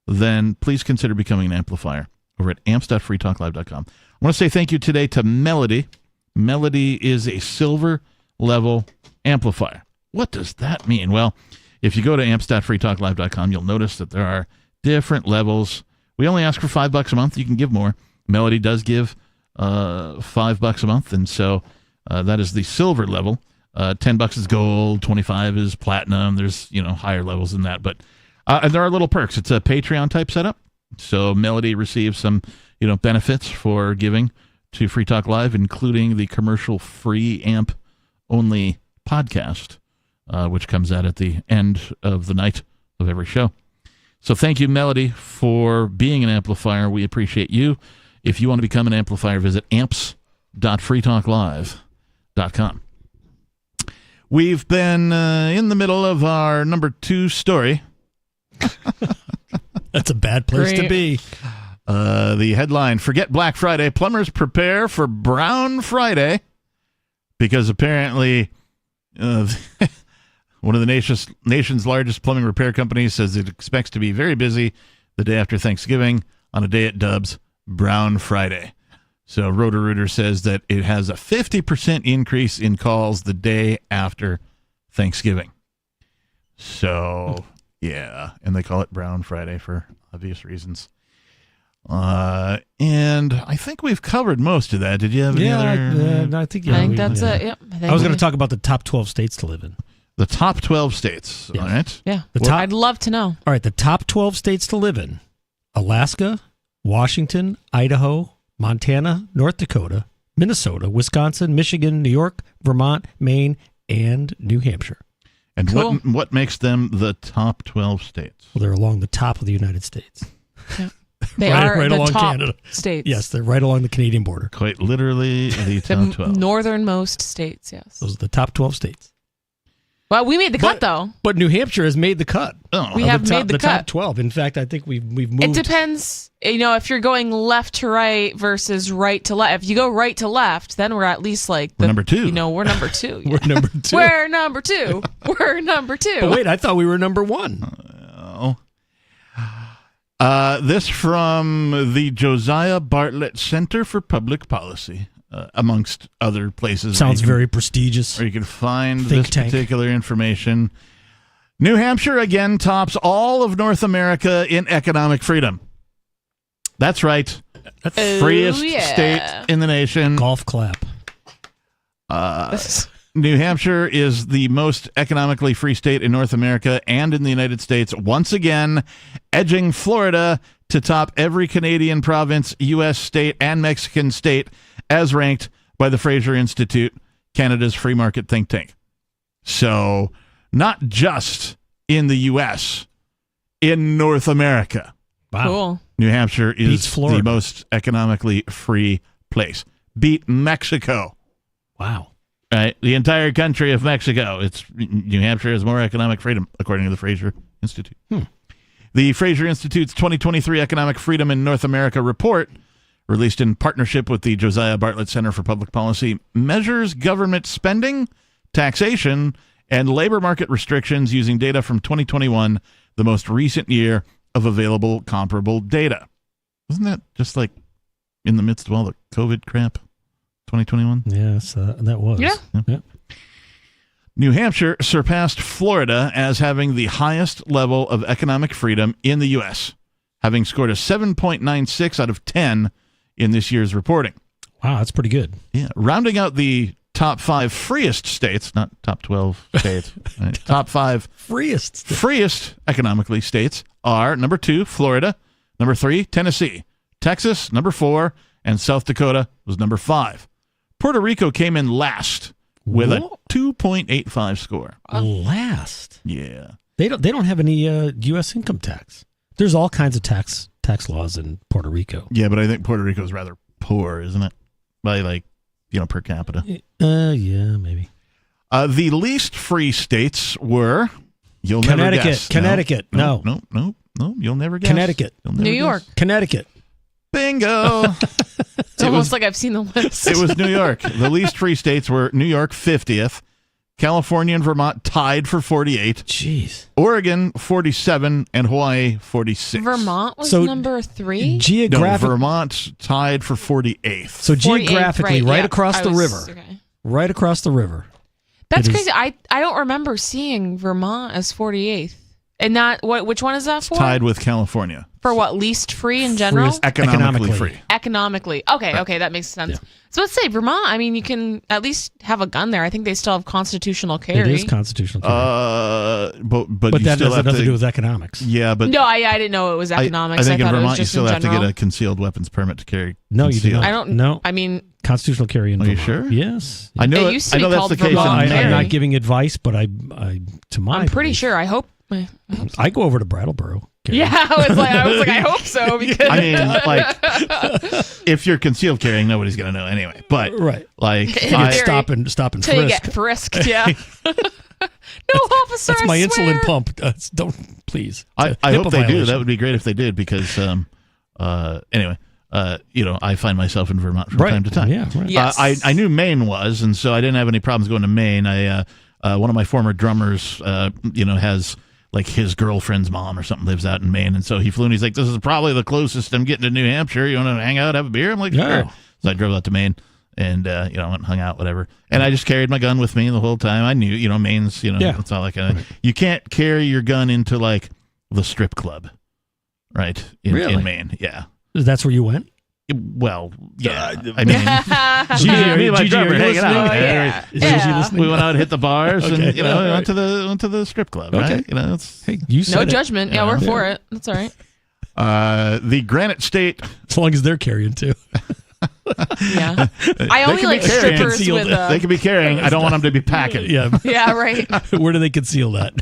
then please consider becoming an amplifier over at amps.freetalklive.com. I want to say thank you today to Melody. Melody is a silver level amplifier. What does that mean? Well, if you go to amps.freetalklive.com, you'll notice that there are different levels. We only ask for $5 a month. You can give more. Melody does give $5 a month, and so that is the silver level. $10 is gold, 25 is platinum. There's higher levels than that, but and there are little perks. It's a Patreon type setup, so Melody receives some benefits for giving to Free Talk Live, including the commercial free amp only podcast, which comes out at the end of the night of every show. So thank you, Melody, for being an amplifier. We appreciate you. If you want to become an amplifier, visit amps.freetalklive.com. We've been in the middle of our number 2 story. That's a bad place to be. The headline, forget Black Friday, plumbers prepare for Brown Friday, because apparently one of the nation's largest plumbing repair companies says it expects to be very busy the day after Thanksgiving on a day it dubs Brown Friday. So Roto-Rooter says that it has a 50% increase in calls the day after Thanksgiving. So, yeah, and they call it Brown Friday for obvious reasons. And I think we've covered most of that. Did you have any other? I think that's it. Yep. I was going to talk about the top 12 states to live in. The top 12 states, all right? Yeah. I'd love to know. All right, the top 12 states to live in. Alaska, Washington, Idaho, Montana, North Dakota, Minnesota, Wisconsin, Michigan, New York, Vermont, Maine, and New Hampshire. And Cool. what makes them the top 12 states? Well, they're along the top of the United States. Yeah. They are the along top Canada. states. Yes, they're right along the Canadian border. Quite literally the The top 12. northernmost states, yes. Those are the top 12 states. Well, we made the cut, though. But New Hampshire has made the cut. We have made the cut. top 12. In fact, I think we've moved. It depends, if you're going left to right versus right to left. If you go right to left, then we're at least like We're number 2. We're number 2. We're number 2. We're number 2. We're number 2. But wait, I thought we were number 1. This from the Josiah Bartlett Center for Public Policy, amongst other places. Sounds very prestigious. Where you can find Think this tank. particular information. New Hampshire again tops all of North America in economic freedom. That's right. Freest state in the nation. Golf clap. New Hampshire is the most economically free state in North America and in the United States, once again edging Florida to top every Canadian province, U.S. state, and Mexican state as ranked by the Fraser Institute, Canada's free market think tank. So not just in the U.S., in North America. Wow. Cool. New Hampshire Beats is Florida. the most economically free place. Beat Mexico. Wow. Right, the entire country of Mexico. New Hampshire has more economic freedom, according to the Fraser Institute. The Fraser Institute's 2023 Economic Freedom in North America report, released in partnership with the Josiah Bartlett Center for Public Policy, measures government spending, taxation, and labor market restrictions using data from 2021, the most recent year of available comparable data. Wasn't that just like in the midst of all the COVID crap? 2021? Yes, that was. Yeah. New Hampshire surpassed Florida as having the highest level of economic freedom in the U.S., having scored a 7.96 out of 10 in this year's reporting. Wow, that's pretty good. Yeah, rounding out the top 5 freest states, not top 12 states, right? Top 5 freest economically states are number 2, Florida, number 3, Tennessee, Texas, number 4, and South Dakota was number 5. Puerto Rico came in last with a 2.85 score. Last? Yeah. They don't have any U.S. income tax. There's all kinds of tax laws in Puerto Rico. Yeah, but I think Puerto Rico is rather poor, isn't it? By per capita. Yeah, maybe. The least free states were, you'll never guess. Connecticut. No. You'll never guess. Connecticut. You'll never New guess. York. Connecticut. Bingo. It's almost like I've seen the list. It was New York. The least free states were New York 50th, California and Vermont tied for 48. Jeez. Oregon 47 and Hawaii 46. Vermont was number 3? No, Vermont tied for 48th. So geographically, right across the river. Okay. Right across the river. That's crazy. I don't remember seeing Vermont as 48th. And which one is that for? Tied with California. For what, least free in general? Freest economically free. Economically. Okay, that makes sense. Yeah. So let's say Vermont, I mean, you can at least have a gun there. I think they still have constitutional carry. It is constitutional carry. But that has nothing to do with economics. Yeah, but... No, I didn't know it was economics. I think in thought Vermont it was just you still have general. to get a concealed weapons permit to carry. No, you do not. I don't know. I mean... Constitutional carry in Are you Vermont. sure? Yes. I know, used to be that's called the case. Vermont I'm not giving advice, but I'm pretty sure. I hope so. I go over to Brattleboro. Carry. Yeah, I was like, I hope so. Because I mean, if you're concealed carrying, nobody's going to know anyway. But, stop and Till frisk. you get frisked, yeah. No, officer, That's my I insulin swear. pump. Don't, please. I hope they do. That would be great if they did, because Anyway, I find myself in Vermont from time to time. Yeah, right. Yes. I knew Maine was, and so I didn't have any problems going to Maine. One of my former drummers, has like his girlfriend's mom or something lives out in Maine, and so he flew and he's like, "This is probably the closest I'm getting to New Hampshire. You want to hang out, have a beer?" I'm like, "Sure." Yeah. So I drove out to Maine, and went and hung out, whatever. And I just carried my gun with me the whole time. I knew, Maine's, it's not like you can't carry your gun into like the strip club, right? In Maine, yeah. That's where you went? Well, yeah. I mean, me and my drummer hanging out. Yeah. We went out and hit the bars, Okay. and we went to the strip club. Okay. Right? Hey, you said No it. judgment. Yeah, we're for it. That's all right. The Granite State. As long as they're carrying too. Yeah. I only like strippers with. They can be carrying. I don't want them to be packing. Yeah. Yeah. Right. Where do they conceal that?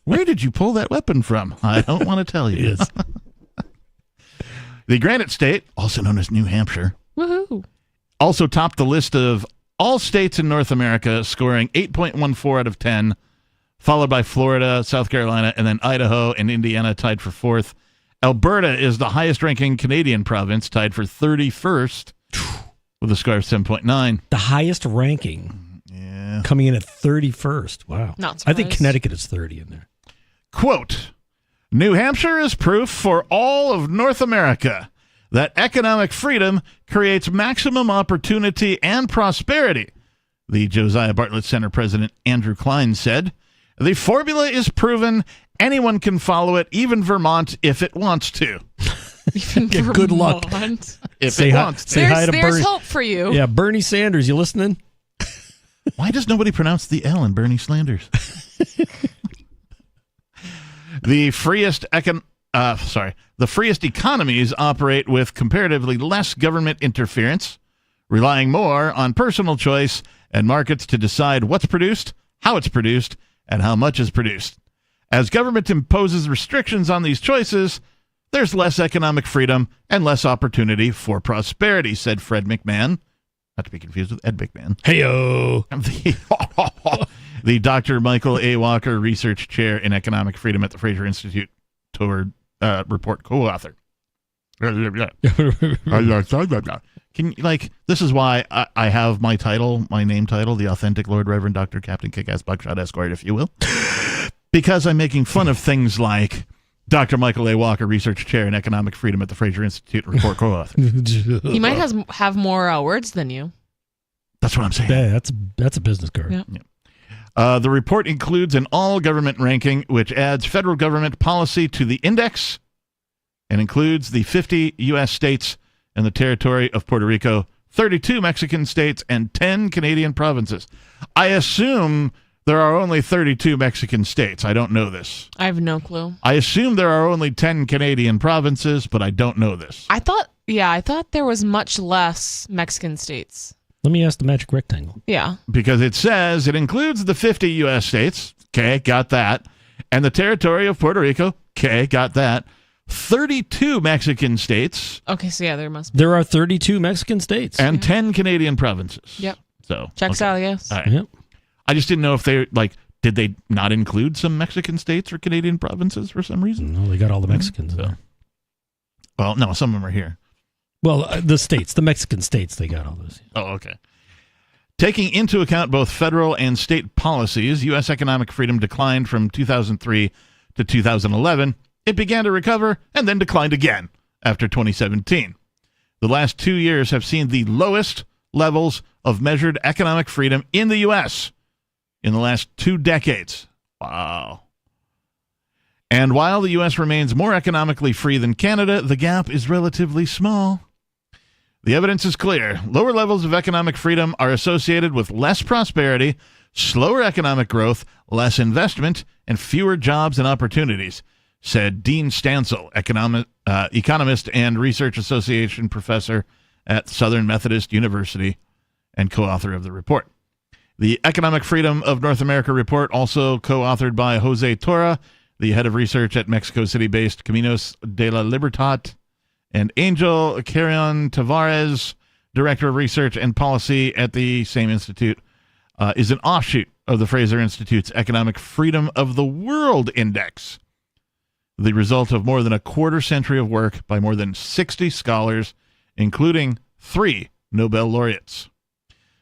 Where did you pull that weapon from? I don't want to tell you. Yes. The Granite State, also known as New Hampshire, Woohoo. also topped the list of all states in North America, scoring 8.14 out of 10, followed by Florida, South Carolina, and then Idaho and Indiana tied for fourth. Alberta is the highest-ranking Canadian province, tied for 31st with a score of 7.9. The highest ranking. Yeah. Coming in at 31st. Wow. Not I think surprised. Connecticut is 30 in there. Quote, New Hampshire is proof for all of North America that economic freedom creates maximum opportunity and prosperity, the Josiah Bartlett Center president Andrew Klein said. The formula is proven. Anyone can follow it, even Vermont, if it wants to. Good luck. If Say it hi- wants to. say hi to There's Bernie. hope for you. Yeah, Bernie Sanders, you listening? Why does nobody pronounce the L in Bernie Sanders? The freest economies operate with comparatively less government interference, relying more on personal choice and markets to decide what's produced, how it's produced, and how much is produced. As government imposes restrictions on these choices, there's less economic freedom and less opportunity for prosperity, said Fred McMahon. Not to be confused with Ed McMahon. Heyo. The Dr. Michael A. Walker Research Chair in Economic Freedom at the Fraser Institute report co-author. This is why I have my title, my name title, the Authentic Lord Reverend Dr. Captain Kick-Ass Buckshot Esquire, if you will, because I'm making fun of things like Dr. Michael A. Walker Research Chair in Economic Freedom at the Fraser Institute report co-author. He might have more words than you. That's what I'm saying. Yeah, that's a business card. Yeah. The report includes an all-government ranking, which adds federal government policy to the index and includes the 50 U.S. states and the territory of Puerto Rico, 32 Mexican states, and 10 Canadian provinces. I assume there are only 32 Mexican states. I don't know this. I have no clue. I assume there are only 10 Canadian provinces, but I don't know this. I thought there was much less Mexican states. Let me ask the magic rectangle. Yeah. Because it says it includes the 50 U.S. states. Okay, got that. And the territory of Puerto Rico. Okay, got that. 32 Mexican states. Okay, so yeah, there must be. There are 32 Mexican states. And 10 Canadian provinces. Yep. So Checks out, yes. All right. Yep. I just didn't know if they, did they not include some Mexican states or Canadian provinces for some reason? No, they got all the Mexicans in there. Well, no, some of them are here. Well, the Mexican states, they got all those. Oh, okay. Taking into account both federal and state policies, U.S. economic freedom declined from 2003 to 2011. It began to recover and then declined again after 2017. The last 2 years have seen the lowest levels of measured economic freedom in the U.S. in the last 2 decades. Wow. And while the U.S. remains more economically free than Canada, the gap is relatively small. The evidence is clear. Lower levels of economic freedom are associated with less prosperity, slower economic growth, less investment, and fewer jobs and opportunities, said Dean Stansel, economist and research association professor at Southern Methodist University and co-author of the report. The Economic Freedom of North America report, also co-authored by Jose Torra, the head of research at Mexico City-based Caminos de la Libertad, and Angel Carrion Tavares, director of research and policy at the same institute, is an offshoot of the Fraser Institute's Economic Freedom of the World Index. the result of more than a quarter century of work by more than 60 scholars, including 3 Nobel laureates.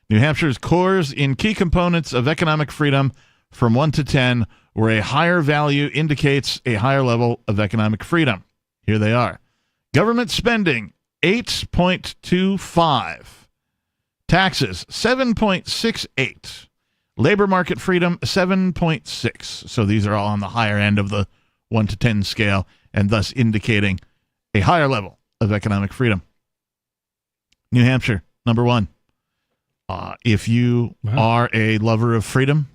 New Hampshire's scores in key components of economic freedom from 1 to 10, where a higher value indicates a higher level of economic freedom. Here they are. Government spending, 8.25. Taxes, 7.68. Labor market freedom, 7.6. So these are all on the higher end of the 1 to 10 scale, and thus indicating a higher level of economic freedom. New Hampshire, number 1. If you are a lover of freedom,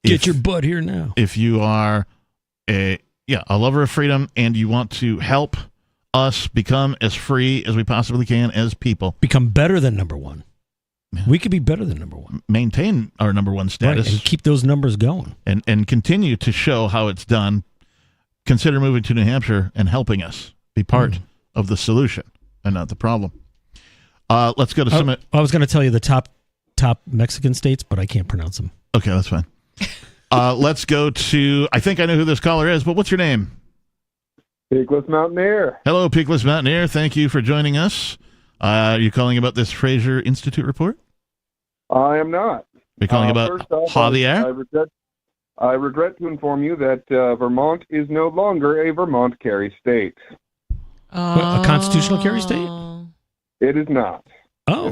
get your butt here now. If you are a lover of freedom and you want to help us become as free as we possibly can as people, become better than number 1. We could be better than number 1. Maintain our number 1 status. Right, and keep those numbers going. And continue to show how it's done. Consider moving to New Hampshire and helping us be part of the solution and not the problem. Let's go to some. I was going to tell you the top Mexican states, but I can't pronounce them. Okay, that's fine. Let's go to, I think I know who this caller is, but what's your name? Peakless Mountaineer. Hello, Peakless Mountaineer. Thank you for joining us. Are you calling about this Fraser Institute report? I am not. You're calling about first off, Javier? I regret to inform you that Vermont is no longer a Vermont carry state. A constitutional carry state? It is not. Oh.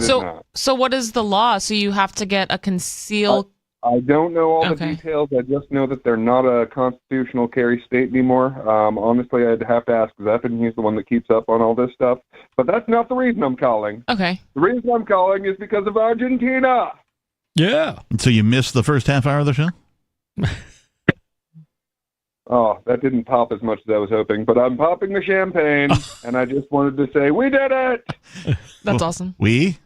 So what is the law? So you have to get a concealed... I don't know all the details. I just know that they're not a constitutional carry state anymore. Honestly, I'd have to ask Zephin. He's the one that keeps up on all this stuff. But that's not the reason I'm calling. Okay. The reason I'm calling is because of Argentina. Yeah. So you missed the first half hour of the show? Oh, that didn't pop as much as I was hoping. But I'm popping the champagne, and I just wanted to say, we did it! That's awesome. We?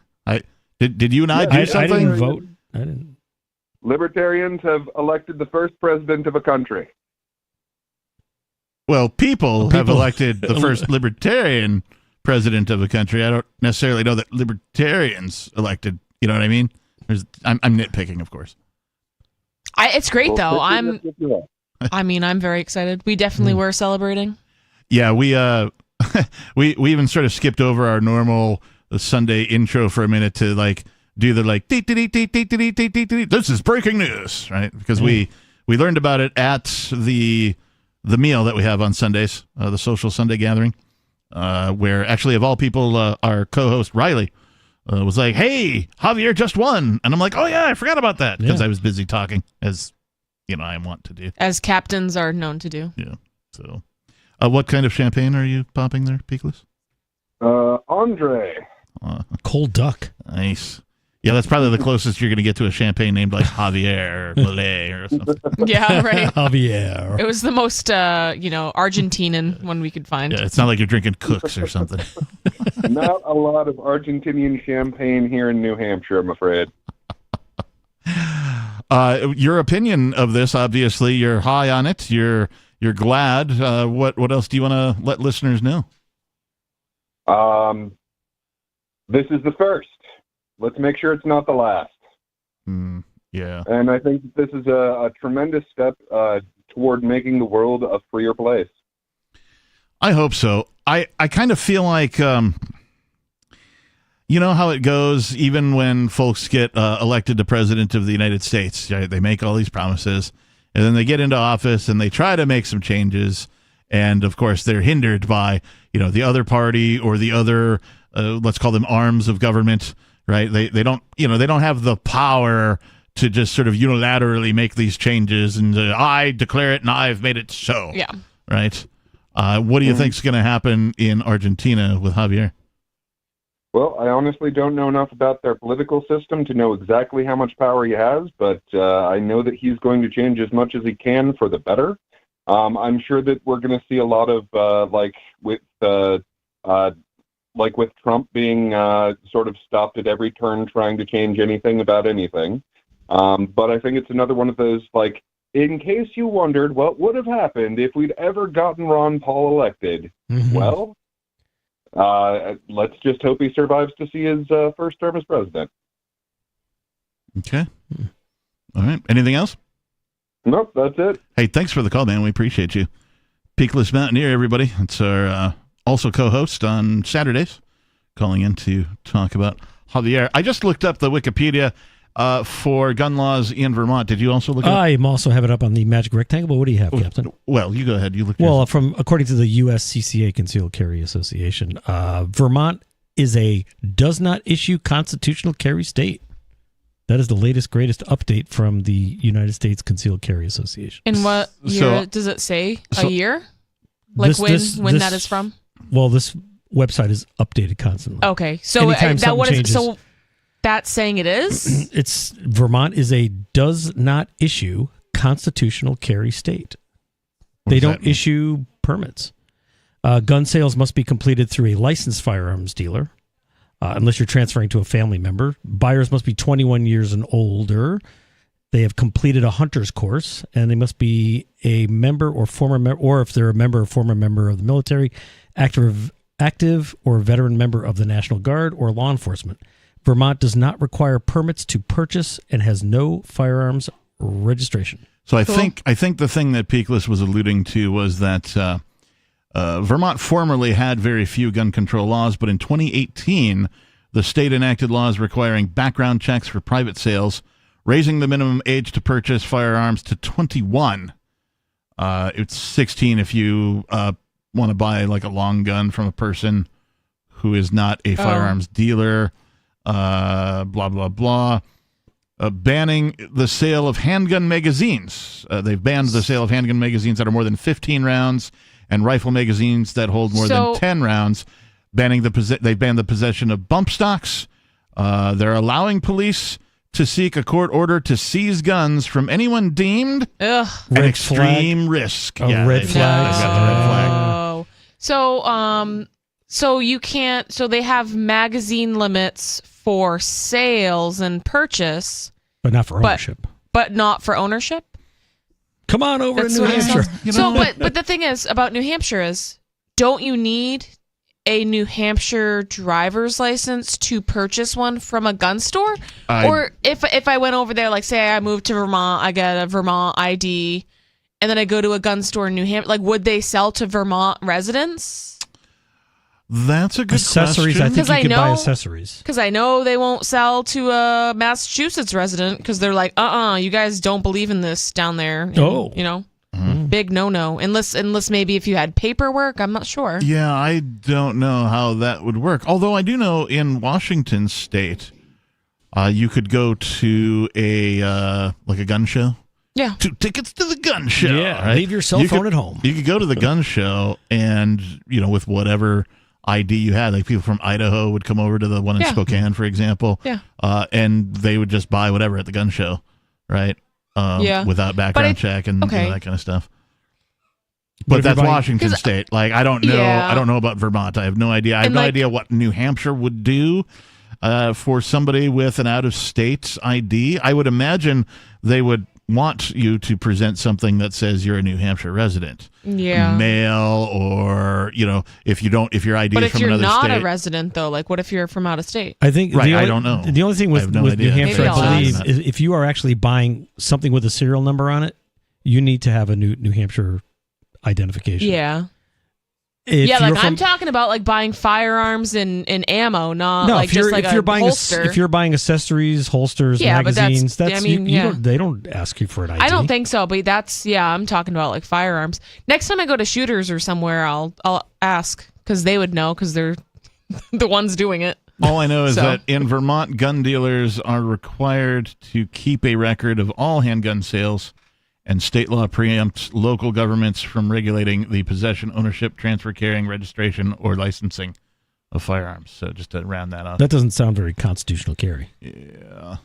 Did you and I do something? I didn't vote. I didn't. Libertarians have elected the first president of a country. Well, people have elected the first libertarian president of a country. I don't necessarily know that libertarians elected. You know what I mean? I'm nitpicking, of course. It's great, though. I'm very excited. We definitely were celebrating. Yeah, we we even sort of skipped over our normal Sunday intro for a minute to do the this is breaking news, right? Because we learned about it at the meal that we have on Sundays, the social Sunday gathering, where actually of all people, our co-host Riley was like, "Hey, Javier just won," and I'm like, "Oh yeah, I forgot about that," because I was busy talking, as I want to do, as captains are known to do. Yeah. So, what kind of champagne are you popping there, Peakless? Andre. Cold duck. Nice. Yeah, that's probably the closest you're going to get to a champagne named like Javier or Milei or something. Yeah, right. Javier. It was the most, Argentinian one we could find. Yeah, it's not like you're drinking Cooks or something. Not a lot of Argentinian champagne here in New Hampshire, I'm afraid. Your opinion of this, obviously, you're high on it. You're glad. What else do you want to let listeners know? This is the first. Let's make sure it's not the last. Yeah. And I think this is a tremendous step toward making the world a freer place. I hope so. I kind of feel like, you know how it goes even when folks get elected to president of the United States. Right? They make all these promises, and then they get into office, and they try to make some changes. And, of course, they're hindered by, the other party or the other, let's call them arms of government. Right? They don't have the power to just sort of unilaterally make these changes and I declare it and I've made it so. Yeah. Right? What do you think is going to happen in Argentina with Javier? Well, I honestly don't know enough about their political system to know exactly how much power he has, but I know that he's going to change as much as he can for the better. I'm sure that we're going to see a lot of with Trump being sort of stopped at every turn trying to change anything about anything. But I think it's another one of those, in case you wondered what would have happened if we'd ever gotten Ron Paul elected. Mm-hmm. Well, let's just hope he survives to see his first term as president. Okay. All right. Anything else? Nope, that's it. Hey, thanks for the call, man. We appreciate you. Peakless Mountaineer, everybody. It's our also co-host on Saturdays, calling in to talk about Javier. I just looked up the Wikipedia for gun laws in Vermont. Did you also look it up? I also have it up on the Magic Rectangle, but what do you have, Captain? Well, you go ahead. You look. Well, according to the USCCA Concealed Carry Association, Vermont is a does not issue constitutional carry state. That is the latest, greatest update from the United States Concealed Carry Association. And what year does it say? A year? Like when that is from? Well, this website is updated constantly. Okay, so so that's saying it is? It's Vermont is a does not issue constitutional carry state. They don't issue permits. Gun sales must be completed through a licensed firearms dealer. Unless you're transferring to a family member. Buyers must be 21 years and older. They have completed a hunter's course, and they must be a member or former member, or if they're a member or former member of the military, active or veteran member of the National Guard or law enforcement. Vermont does not require permits to purchase and has no firearms registration. So I think the thing that Peakless was alluding to was that Vermont formerly had very few gun control laws, but in 2018, the state enacted laws requiring background checks for private sales, raising the minimum age to purchase firearms to 21. It's 16 if you want to buy like a long gun from a person who is not a firearms dealer, blah, blah, blah. Banning the sale of handgun magazines. They've banned the sale of handgun magazines that are more than 15 rounds and rifle magazines that hold more than 10 rounds. They've banned the possession of bump stocks. They're allowing police to seek a court order to seize guns from anyone deemed an extreme risk. Red flag. They've got the red flag. So you can't. So they have magazine limits for sales and purchase, but not for ownership. But not for ownership. Come on over to New Hampshire. But the thing is about New Hampshire is, don't you need a New Hampshire driver's license to purchase one from a gun store? Or if I went over there, like say I moved to Vermont, I get a Vermont ID, and then I go to a gun store in New Hampshire, like would they sell to Vermont residents? That's a good accessories. question. I think you could buy accessories. Because I know they won't sell to a Massachusetts resident because they're like, you guys don't believe in this down there. And, big no-no. Unless maybe if you had paperwork, I'm not sure. Yeah, I don't know how that would work. Although I do know in Washington State, you could go to a gun show. Yeah. 2 tickets to the gun show. Yeah, right? leave your cell phone at home. You could go to the gun show and, with whatever ID you had, like people from Idaho would come over to the one in Spokane, for example. Yeah. And they would just buy whatever at the gun show, right? Without background check and that kind of stuff. But that's Washington State. Like I don't know. I don't know about Vermont. I have no idea. I have no idea what New Hampshire would do for somebody with an out-of-state ID. I would imagine they would want you to present something that says you're a New Hampshire resident. Yeah. Mail or, if your ID is from another state. But if you're not a resident, though, like what if you're from out of state? I think I don't know. The only thing with New Hampshire, I believe, is if you are actually buying something with a serial number on it, you need to have a New Hampshire identification. Yeah. I'm talking about like buying firearms and ammo, not just like a holster. If you're buying accessories, holsters, magazines, they don't ask you for an ID. I don't think so, but I'm talking about like firearms. Next time I go to Shooters or somewhere, I'll ask because they would know because they're the ones doing it. All I know is that in Vermont, gun dealers are required to keep a record of all handgun sales. And state law preempts local governments from regulating the possession, ownership, transfer, carrying, registration, or licensing of firearms. So just to round that off. That doesn't sound very constitutional carry. Yeah.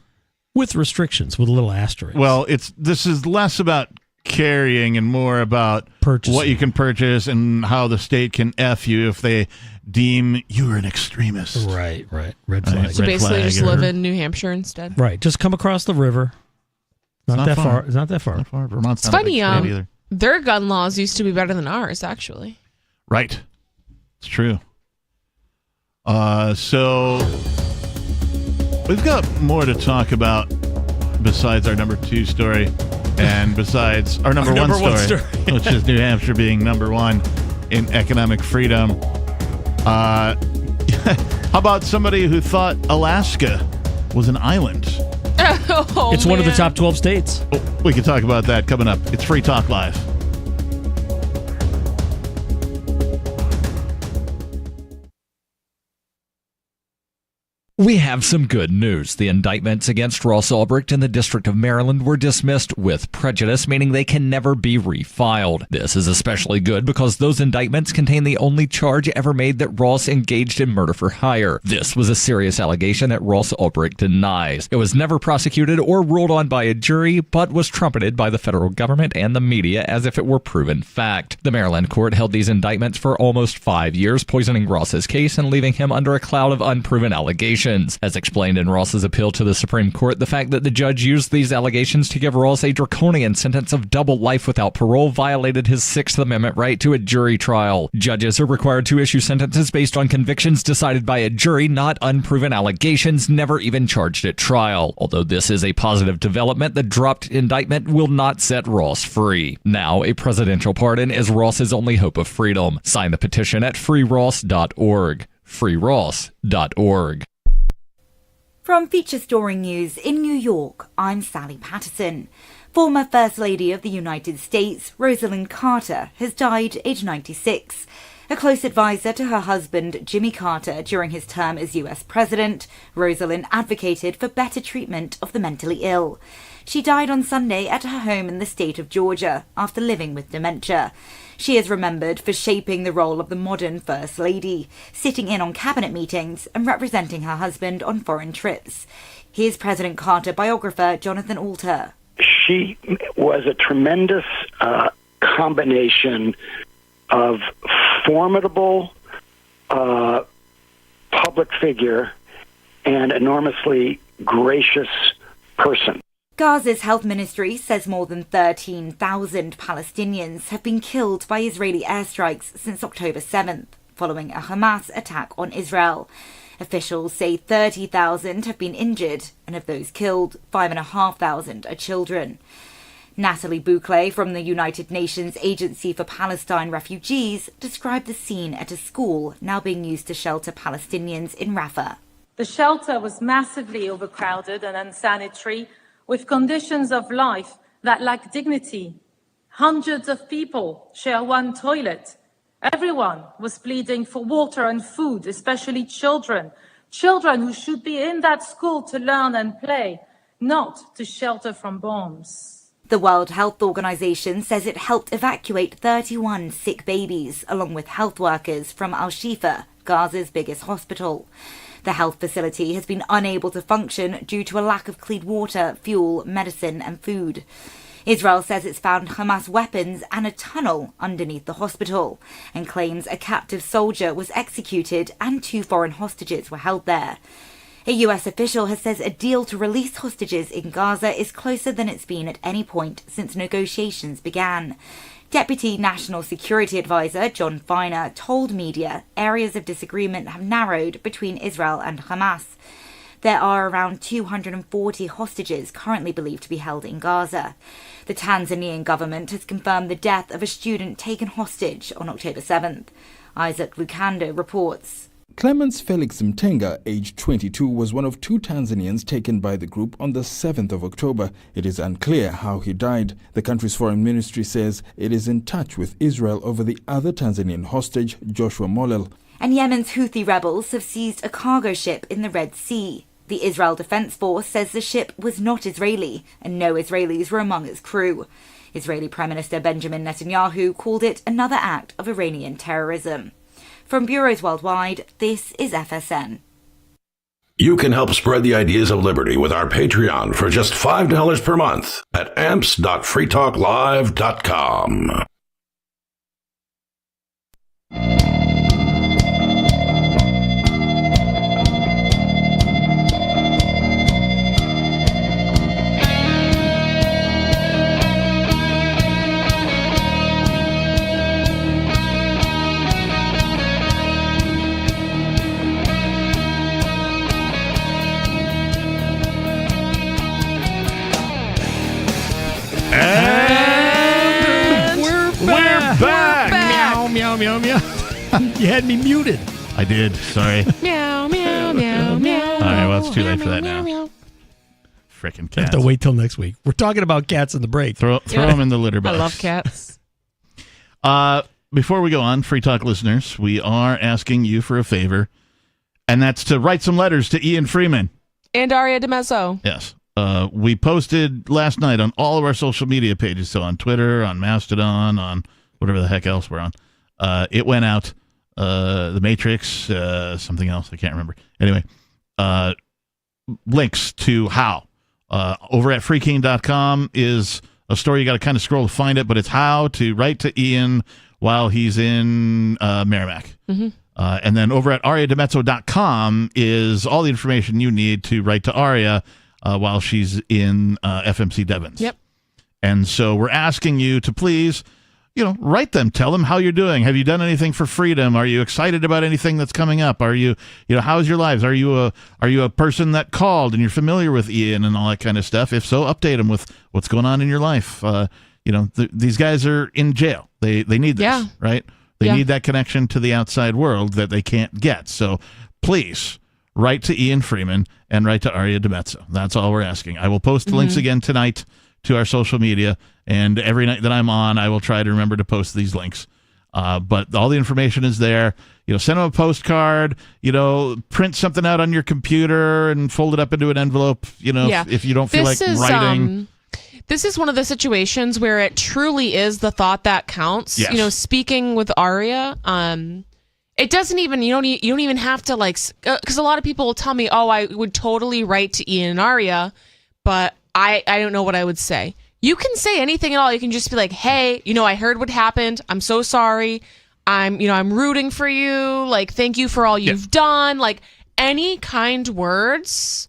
With restrictions, with a little asterisk. Well, this is less about carrying and more about what you can purchase and how the state can F you if they deem you're an extremist. Right. Red flag. So basically just live in New Hampshire instead. Right. Just come across the river. It's not that far. It's not that far. Vermont's it's not funny. a big state either. Their gun laws used to be better than ours, actually. Right. It's true. So we've got more to talk about besides our number 2 story. And besides our number one story, which is New Hampshire being number one in economic freedom. How about somebody who thought Alaska was an island? It's one of the top 12 states. Oh, we can talk about that coming up. It's Free Talk Live. We have some good news. The indictments against Ross Ulbricht in the District of Maryland were dismissed with prejudice, meaning they can never be refiled. This is especially good because those indictments contain the only charge ever made that Ross engaged in murder for hire. This was a serious allegation that Ross Ulbricht denies. It was never prosecuted or ruled on by a jury, but was trumpeted by the federal government and the media as if it were proven fact. The Maryland court held these indictments for almost 5 years, poisoning Ross's case and leaving him under a cloud of unproven allegations. As explained in Ross's appeal to the Supreme Court, the fact that the judge used these allegations to give Ross a draconian sentence of double life without parole violated his Sixth Amendment right to a jury trial. Judges are required to issue sentences based on convictions decided by a jury, not unproven allegations never even charged at trial. Although this is a positive development, the dropped indictment will not set Ross free. Now, a presidential pardon is Ross's only hope of freedom. Sign the petition at freeross.org. freeross.org. From Feature Story News in New York, I'm Sally Patterson. Former First Lady of the United States, Rosalind Carter, has died aged 96. A close advisor to her husband, Jimmy Carter, during his term as US President, Rosalind advocated for better treatment of the mentally ill. She died on Sunday at her home in the state of Georgia after living with dementia. She is remembered for shaping the role of the modern First Lady, sitting in on cabinet meetings and representing her husband on foreign trips. Here's President Carter biographer Jonathan Alter. She was a tremendous combination of formidable public figure and enormously gracious person. Gaza's health ministry says more than 13,000 Palestinians have been killed by Israeli airstrikes since October 7th, following a Hamas attack on Israel. Officials say 30,000 have been injured, and of those killed, 5,500 are children. Natalie Bouclet from the United Nations Agency for Palestine Refugees described the scene at a school now being used to shelter Palestinians in Rafah. The shelter was massively overcrowded and unsanitary, with conditions of life that lack dignity. Hundreds of people share one toilet. Everyone was pleading for water and food, especially children who should be in that school to learn and play, not to shelter from bombs. The World Health Organization says it helped evacuate 31 sick babies, along with health workers, from Al-Shifa, Gaza's biggest hospital. The health facility has been unable to function due to a lack of clean water, fuel, medicine and food. Israel says it's found Hamas weapons and a tunnel underneath the hospital, and claims a captive soldier was executed and 2 foreign hostages were held there. A US official has said a deal to release hostages in Gaza is closer than it's been at any point since negotiations began. Deputy National Security Advisor John Feiner told media areas of disagreement have narrowed between Israel and Hamas. There are around 240 hostages currently believed to be held in Gaza. The Tanzanian government has confirmed the death of a student taken hostage on October 7th. Isaac Lukando reports. Clemens Felix Mtenga, aged 22, was one of 2 Tanzanians taken by the group on the 7th of October. It is unclear how he died. The country's foreign ministry says it is in touch with Israel over the other Tanzanian hostage, Joshua Molel. And Yemen's Houthi rebels have seized a cargo ship in the Red Sea. The Israel Defense Force says the ship was not Israeli, and no Israelis were among its crew. Israeli Prime Minister Benjamin Netanyahu called it another act of Iranian terrorism. From bureaus worldwide, this is FSN. You can help spread the ideas of liberty with our Patreon for just $5 per month at amps.freetalklive.com. You had me muted. I did. Sorry. Meow, meow, meow, meow. All right, well, it's too late for that now. Frickin' I have cats. to wait till next week. We're talking about cats in the break. Throw them in the litter box. I love cats. Before we go on, Free Talk listeners, we are asking you for a favor, and that's to write some letters to Ian Freeman. And Aria DiMezzo. Yes. We posted last night on all of our social media pages, so on Twitter, on Mastodon, on whatever the heck else we're on. It went out. The Matrix, something else, I can't remember. Anyway, links to how. Over at freeking.com is a story. You got to kind of scroll to find it, but it's how to write to Ian while he's in Merrimack. Mm-hmm. And then over at ariadimezzo.com is all the information you need to write to Aria while she's in FMC Devons. Yep. And so we're asking you to please, write them. Tell them how you're doing. Have you done anything for freedom? Are you excited about anything that's coming up? Are you, how's your lives? Are you a person that called and you're familiar with Ian and all that kind of stuff? If so, update them with what's going on in your life. These guys are in jail. They need this, right? They need that connection to the outside world that they can't get. So please write to Ian Freeman and write to Aria DiMezzo. That's all we're asking. I will post the links again tonight to our social media, and every night that I'm on, I will try to remember to post these links. But all the information is there. Send them a postcard, print something out on your computer and fold it up into an envelope, if you don't feel like writing. This is one of the situations where it truly is the thought that counts. Yes. Speaking with Aria, it doesn't even, you don't even have to because a lot of people will tell me, oh, I would totally write to Ian and Aria, but I don't know what I would say. You can say anything at all. You can just be like, hey, I heard what happened. I'm so sorry. I'm rooting for you. Thank you for all you've done. Any kind words,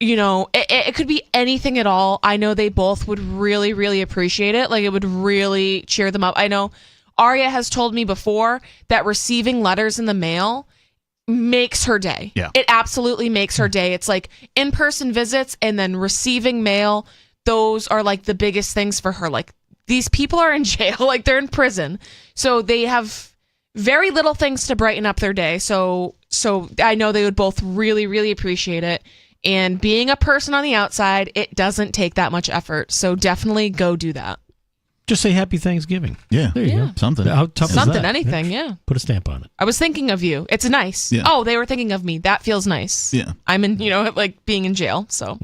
it could be anything at all. I know they both would really, really appreciate it. It would really cheer them up. I know Aria has told me before that receiving letters in the mail makes her day. Yeah. It absolutely makes her day. It's in-person visits and then receiving mail. Those are the biggest things for her. These people are in jail, they're in prison. So they have very little things to brighten up their day. So I know they would both really, really appreciate it. And being a person on the outside, it doesn't take that much effort. So definitely go do that. Just say Happy Thanksgiving. Yeah. There you go. Something. How tough is Something, that? anything, yeah. Put a stamp on it. I was thinking of you. It's nice. Yeah. Oh, they were thinking of me. That feels nice. Yeah. I'm in, being in jail. So,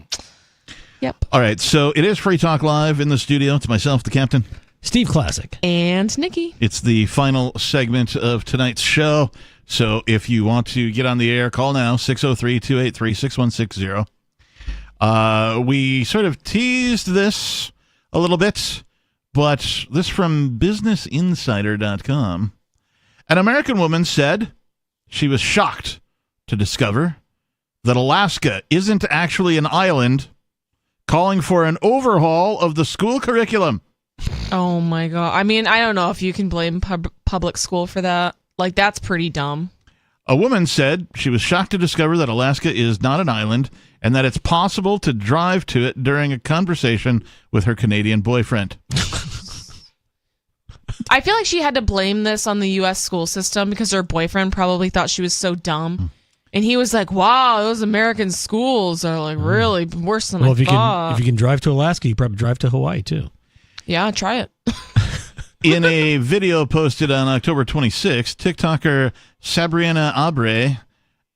yep. All right. So it is Free Talk Live in the studio. It's myself, the captain. Steve Classic. And Nikki. It's the final segment of tonight's show. So if you want to get on the air, call now, 603-283-6160. We sort of teased this a little bit, but this from BusinessInsider.com. An American woman said she was shocked to discover that Alaska isn't actually an island, calling for an overhaul of the school curriculum. Oh, my God. I mean, I don't know if you can blame public school for that. That's pretty dumb. A woman said she was shocked to discover that Alaska is not an island and that it's possible to drive to it during a conversation with her Canadian boyfriend. I feel like she had to blame this on the U.S. school system because her boyfriend probably thought she was so dumb. And he was like, wow, those American schools are really worse than I thought. If you can drive to Alaska, you probably drive to Hawaii too. Yeah, try it. In a video posted on October 26th, TikToker Sabrina Abre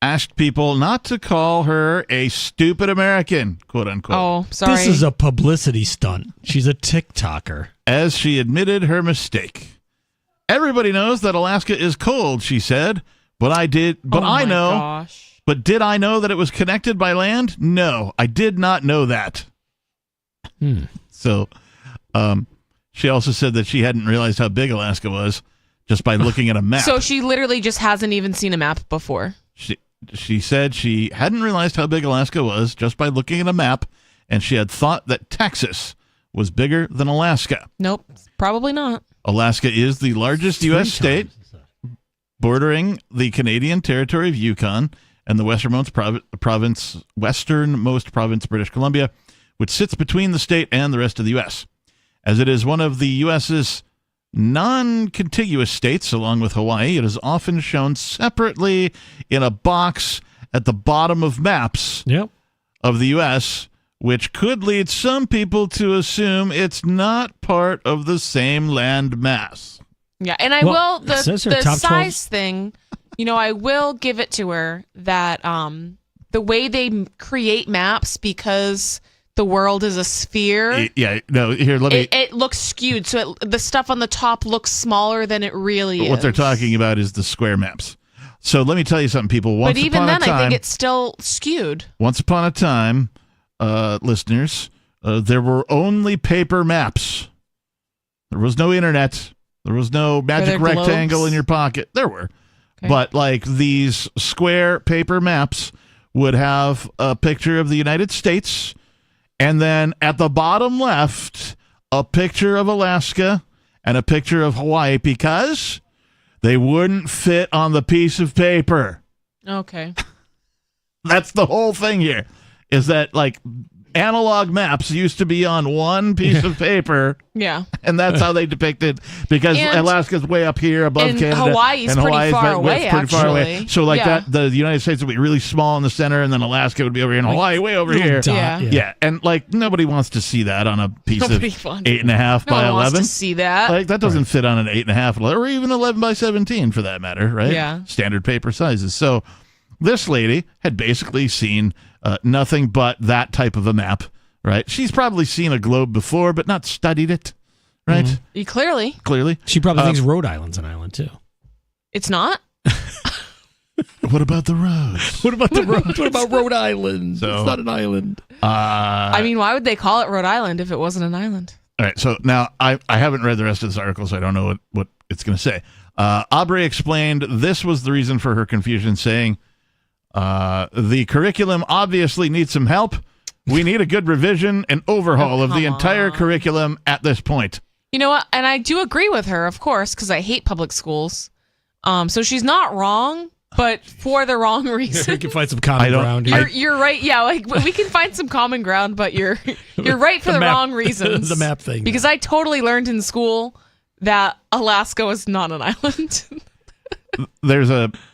asked people not to call her a stupid American, quote unquote. Oh, sorry. This is a publicity stunt. She's a TikToker. As she admitted her mistake. Everybody knows that Alaska is cold, she said, but I did know. Gosh. But did I know that it was connected by land? No, I did not know that. So, she also said that she hadn't realized how big Alaska was just by looking at a map. So she literally just hasn't even seen a map before. She said she hadn't realized how big Alaska was just by looking at a map, and she had thought that Texas was bigger than Alaska. Nope, probably not. Alaska is the largest U.S. state, bordering the Canadian territory of Yukon and the westernmost province, British Columbia, which sits between the state and the rest of the U.S. As it is one of the U.S.'s non-contiguous states, along with Hawaii, it is often shown separately in a box at the bottom of maps of the U.S., which could lead some people to assume it's not part of the same land mass. Yeah, and the size thing, I will give it to her that the way they create maps, because the world is a sphere. It looks skewed, so the stuff on the top looks smaller than it really is. What they're talking about is the square maps. So let me tell you something, people. But even then, I think it's still skewed. Once upon a time, listeners, there were only paper maps. There was no internet. There was no magic rectangle in your pocket. There were. Okay. But like these square paper maps would have a picture of the United States, and then at the bottom left, a picture of Alaska and a picture of Hawaii, because they wouldn't fit on the piece of paper. Okay. That's the whole thing here, is that like analog maps used to be on one piece of paper. Yeah. And that's how they depicted, because Alaska's way up here above Canada. Hawaii's pretty far away. So like that, the United States would be really small in the center, and then Alaska would be over here, and Hawaii way over here. Yeah. And like nobody wants to see that on a piece of 8.5 by 11. Wants to see that. Like that doesn't fit on an 8.5 or even 11 by 17 for that matter, right? Yeah. Standard paper sizes. So this lady had basically seen nothing but that type of a map, right? She's probably seen a globe before, but not studied it, right? Mm-hmm. Clearly. She probably thinks Rhode Island's an island, too. It's not? What about the roads? What about the roads? What about Rhode Island? It's not an island. I mean, why would they call it Rhode Island if it wasn't an island? All right, so now I haven't read the rest of this article, so I don't know what it's going to say. Aubrey explained this was the reason for her confusion, saying, the curriculum obviously needs some help. We need a good revision and overhaul of the entire curriculum at this point. You know what? And I do agree with her, of course, because I hate public schools. So she's not wrong, but for the wrong reason. We can find some common ground here. You're right. Yeah, like we can find some common ground, but you're right for the wrong reasons. The map thing. Because I totally learned in school that Alaska was not an island.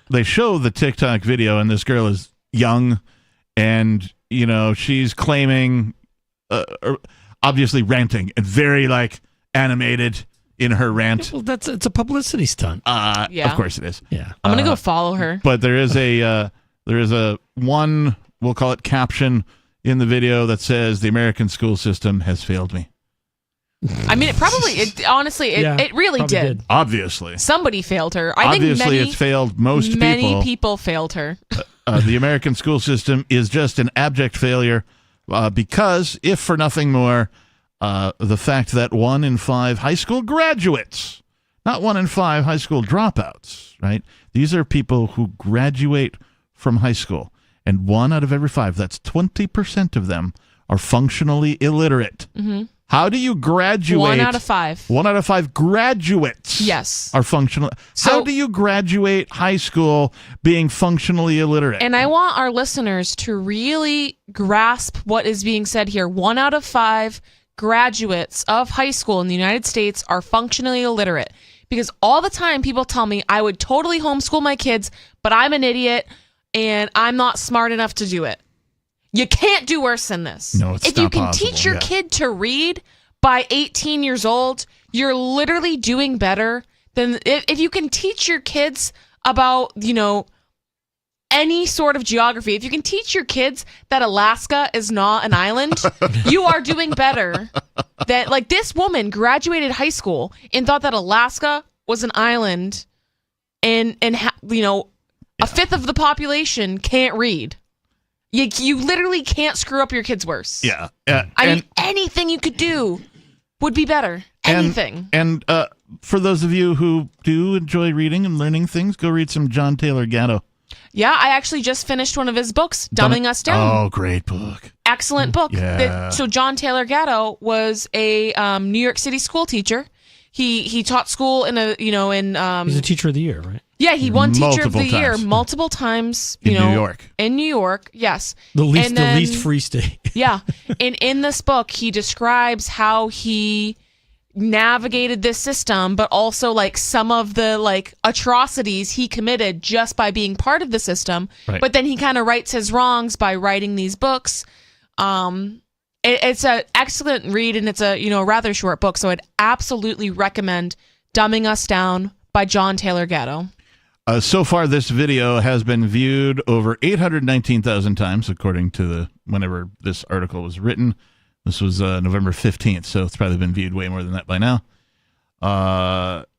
They show the TikTok video, and this girl is young, and she's claiming, obviously ranting, and very like animated in her rant. Well, it's a publicity stunt. Yeah, of course it is. Yeah, I'm gonna go follow her. But there is a one, we'll call it caption in the video that says, "The American school system has failed me." I mean, it really did. Obviously. Somebody failed her. Obviously, it's failed most people. Many people failed her. The American school system is just an abject failure because, if for nothing more, the fact that 1 in 5 high school graduates, not 1 in 5 high school dropouts, right? These are people who graduate from high school, and 1 out of every 5, that's 20% of them, are functionally illiterate. Mm-hmm. How do you graduate? 1 out of 5. 1 out of 5 graduates. Yes. Are functional. How do you graduate high school being functionally illiterate? And I want our listeners to really grasp what is being said here. 1 out of 5 graduates of high school in the United States are functionally illiterate. Because all the time people tell me I would totally homeschool my kids, but I'm an idiot and I'm not smart enough to do it. You can't do worse than this. No, it's not If you can possible, teach your kid to read by 18 years old, you're literally doing better than if you can teach your kids about, any sort of geography. If you can teach your kids that Alaska is not an island, you are doing better than, like, this woman graduated high school and thought that Alaska was an island and a fifth of the population can't read. You literally can't screw up your kids worse. Yeah. I mean, anything you could do would be better. Anything. And for those of you who do enjoy reading and learning things, go read some John Taylor Gatto. Yeah, I actually just finished one of his books, Dumbing Us Down. Oh, great book. Excellent book. Yeah. So John Taylor Gatto was a New York City school teacher. He taught school in he's a teacher of the year, right? Yeah, he won Teacher of the Year multiple times. In New York. In New York, yes. The least free state. Yeah, and in this book, he describes how he navigated this system, but also like some of the like atrocities he committed just by being part of the system. Right. But then he kind of rights his wrongs by writing these books. It's an excellent read, and it's a rather short book, so I'd absolutely recommend Dumbing Us Down by John Taylor Gatto. So far, this video has been viewed over 819,000 times, according to whenever this article was written. This was November 15th, so it's probably been viewed way more than that by now.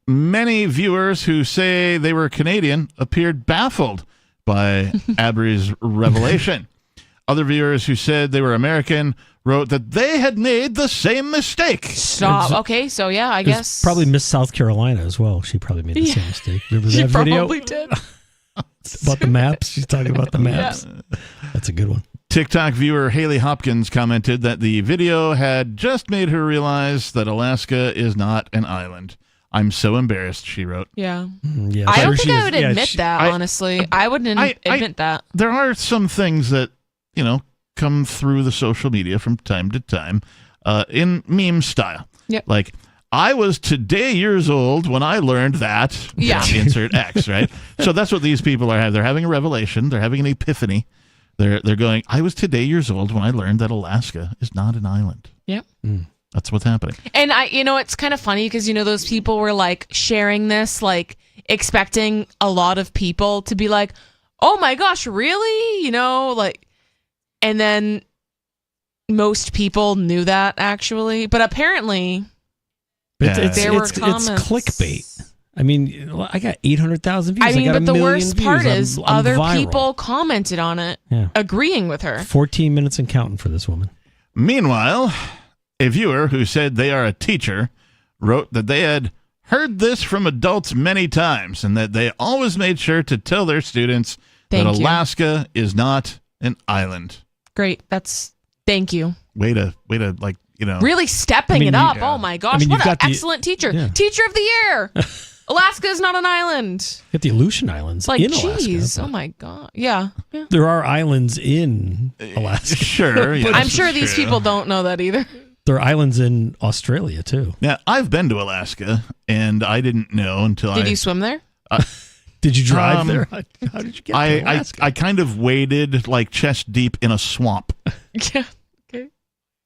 Many viewers who say they were Canadian appeared baffled by Abry's revelation. Other viewers who said they were American wrote that they had made the same mistake. Stop. Okay, so yeah, I guess. Probably Miss South Carolina as well. She probably made the same mistake. Remember She that video? probably did. About the maps? She's talking about the maps. Yeah. That's a good one. TikTok viewer Haley Hopkins commented that the video had just made her realize that Alaska is not an island. I'm so embarrassed, she wrote. Yeah. Yeah. I don't think I would admit that, honestly. I wouldn't admit that. There are some things that, come through the social media from time to time in meme style. Yep. Like, I was today years old when I learned that. Yeah. Insert X, right? So that's what these people are having. They're having a revelation. They're having an epiphany. They're going, I was today years old when I learned that Alaska is not an island. Yep. That's what's happening. And it's kind of funny because, those people were like sharing this, like expecting a lot of people to be like, oh my gosh, really? And then most people knew that actually, but apparently there were comments. It's clickbait. I mean, I got 800,000 views. I got but the worst views. part is I'm other viral. people commented on it, agreeing with her. 14 minutes and counting for this woman. Meanwhile, a viewer who said they are a teacher wrote that they had heard this from adults many times and that they always made sure to tell their students that Alaska is not an island. Great. Thank you. Way to really stepping it up. Oh my gosh, what an excellent teacher. Yeah. Teacher of the year. Alaska is not an island. Get the Aleutian Islands Like, in geez, Alaska. oh my god. Yeah. There are islands in Alaska. Sure. Yes, I'm sure these people don't know that either. There are islands in Australia, too. Yeah, I've been to Alaska, and I didn't know until Did you swim there? Did you drive there? How did you get to Alaska? I kind of waded like chest deep in a swamp. Yeah. Okay.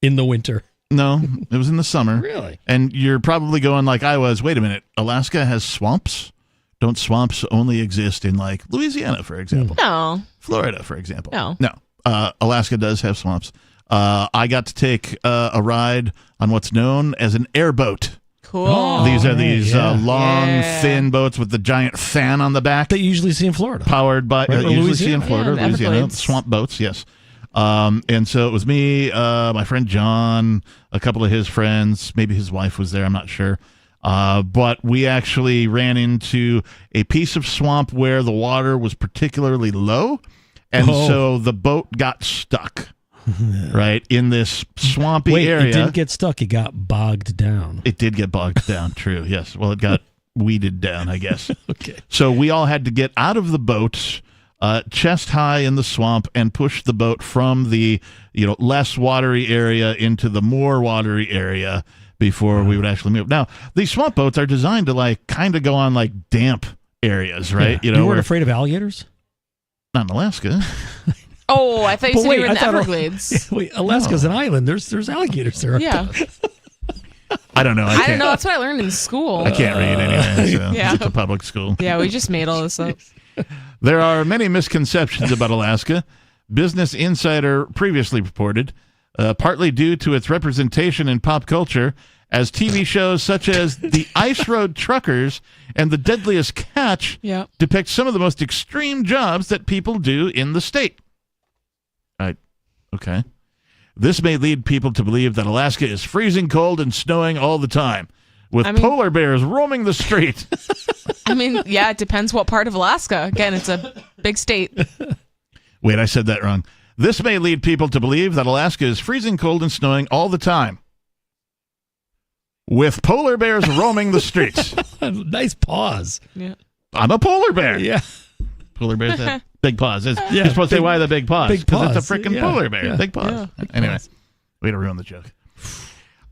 In the winter. No, it was in the summer. Really? And you're probably going like I was, wait a minute, Alaska has swamps? Don't swamps only exist in like Louisiana, for example? No. Florida, for example? No. Alaska does have swamps. I got to take a ride on what's known as an airboat. Cool. These are long, thin boats with the giant fan on the back. That you usually see in Florida. Powered by, usually see in Florida, Louisiana, Everglades. swamp boats, yes. And so it was me, my friend John, a couple of his friends, maybe his wife was there, I'm not sure. But we actually ran into a piece of swamp where the water was particularly low, and so the boat got stuck. Right in this swampy area. It didn't get stuck. It got bogged down. It did get bogged down. True. Yes. Well, it got weeded down, I guess. Okay. So we all had to get out of the boat, chest high in the swamp, and push the boat from the less watery area into the more watery area before we would actually move. Now, these swamp boats are designed to kind of go on damp areas, right? Yeah. You weren't afraid of alligators? Not in Alaska. Oh, I thought you said you were in the Everglades. Wait, Alaska's an island. There's alligators there. Yeah. I don't know. I don't know. That's what I learned in school. I can't read anyway. So Yeah. It's a public school. Yeah, we just made all this up. There are many misconceptions about Alaska. Business Insider previously reported, partly due to its representation in pop culture, as TV shows such as The Ice Road Truckers and The Deadliest Catch depict some of the most extreme jobs that people do in the state. Right. Okay. This may lead people to believe that Alaska is freezing cold and snowing all the time, with polar bears roaming the street. It depends what part of Alaska. Again, it's a big state. Wait, I said that wrong. This may lead people to believe that Alaska is freezing cold and snowing all the time, with polar bears roaming the streets. Nice pause. Yeah. I'm a polar bear. Yeah. Polar bears have big paws. You're supposed to say, why the big paws? Big paws. Because it's a freaking polar bear. Yeah. Big paws. Yeah, big Anyway, paws. way to ruin the joke.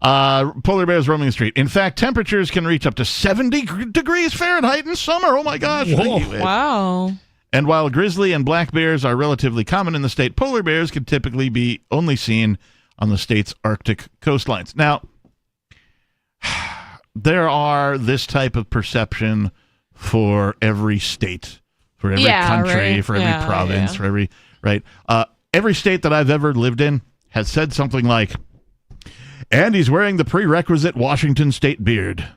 Polar bears roaming the street. In fact, temperatures can reach up to 70 degrees Fahrenheit in summer. Oh, my gosh. Wow. And while grizzly and black bears are relatively common in the state, polar bears can typically be only seen on the state's Arctic coastlines. Now, there are this type of perception for every state, for every country, right. for every province, for every, right? Every state that I've ever lived in has said something like, and he's wearing the prerequisite Washington state beard.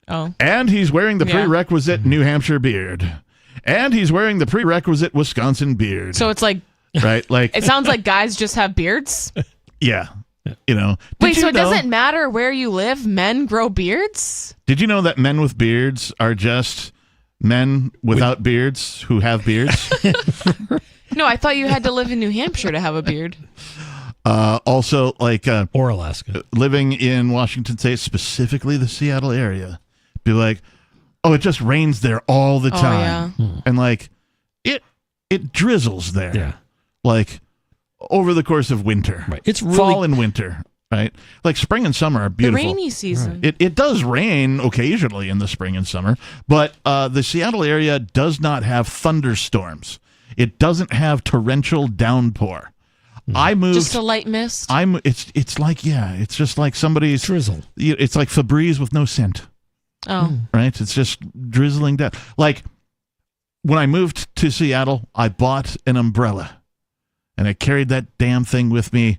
Oh. And he's wearing the prerequisite New Hampshire beard. And he's wearing the prerequisite Wisconsin beard. So it's like, right? Like it sounds like guys just have beards. Yeah. You know. Wait, so it doesn't matter where you live, men grow beards? Did you know that men with beards are just men without beards who have beards? No, I thought you had to live in New Hampshire to have a beard. Also, like or Alaska, living in Washington State, specifically the Seattle area, be like, oh, it just rains there all the time, and like it drizzles there, like over the course of winter. Right. It's really fall and winter, right? Like spring and summer are beautiful. The rainy season. Right. It does rain occasionally in the spring and summer, but the Seattle area does not have thunderstorms. It doesn't have torrential downpour. I moved just a light mist. It's like it's just like somebody's drizzle. It's like Febreze with no scent. Oh, right. It's just drizzling down. Like when I moved to Seattle, I bought an umbrella, and I carried that damn thing with me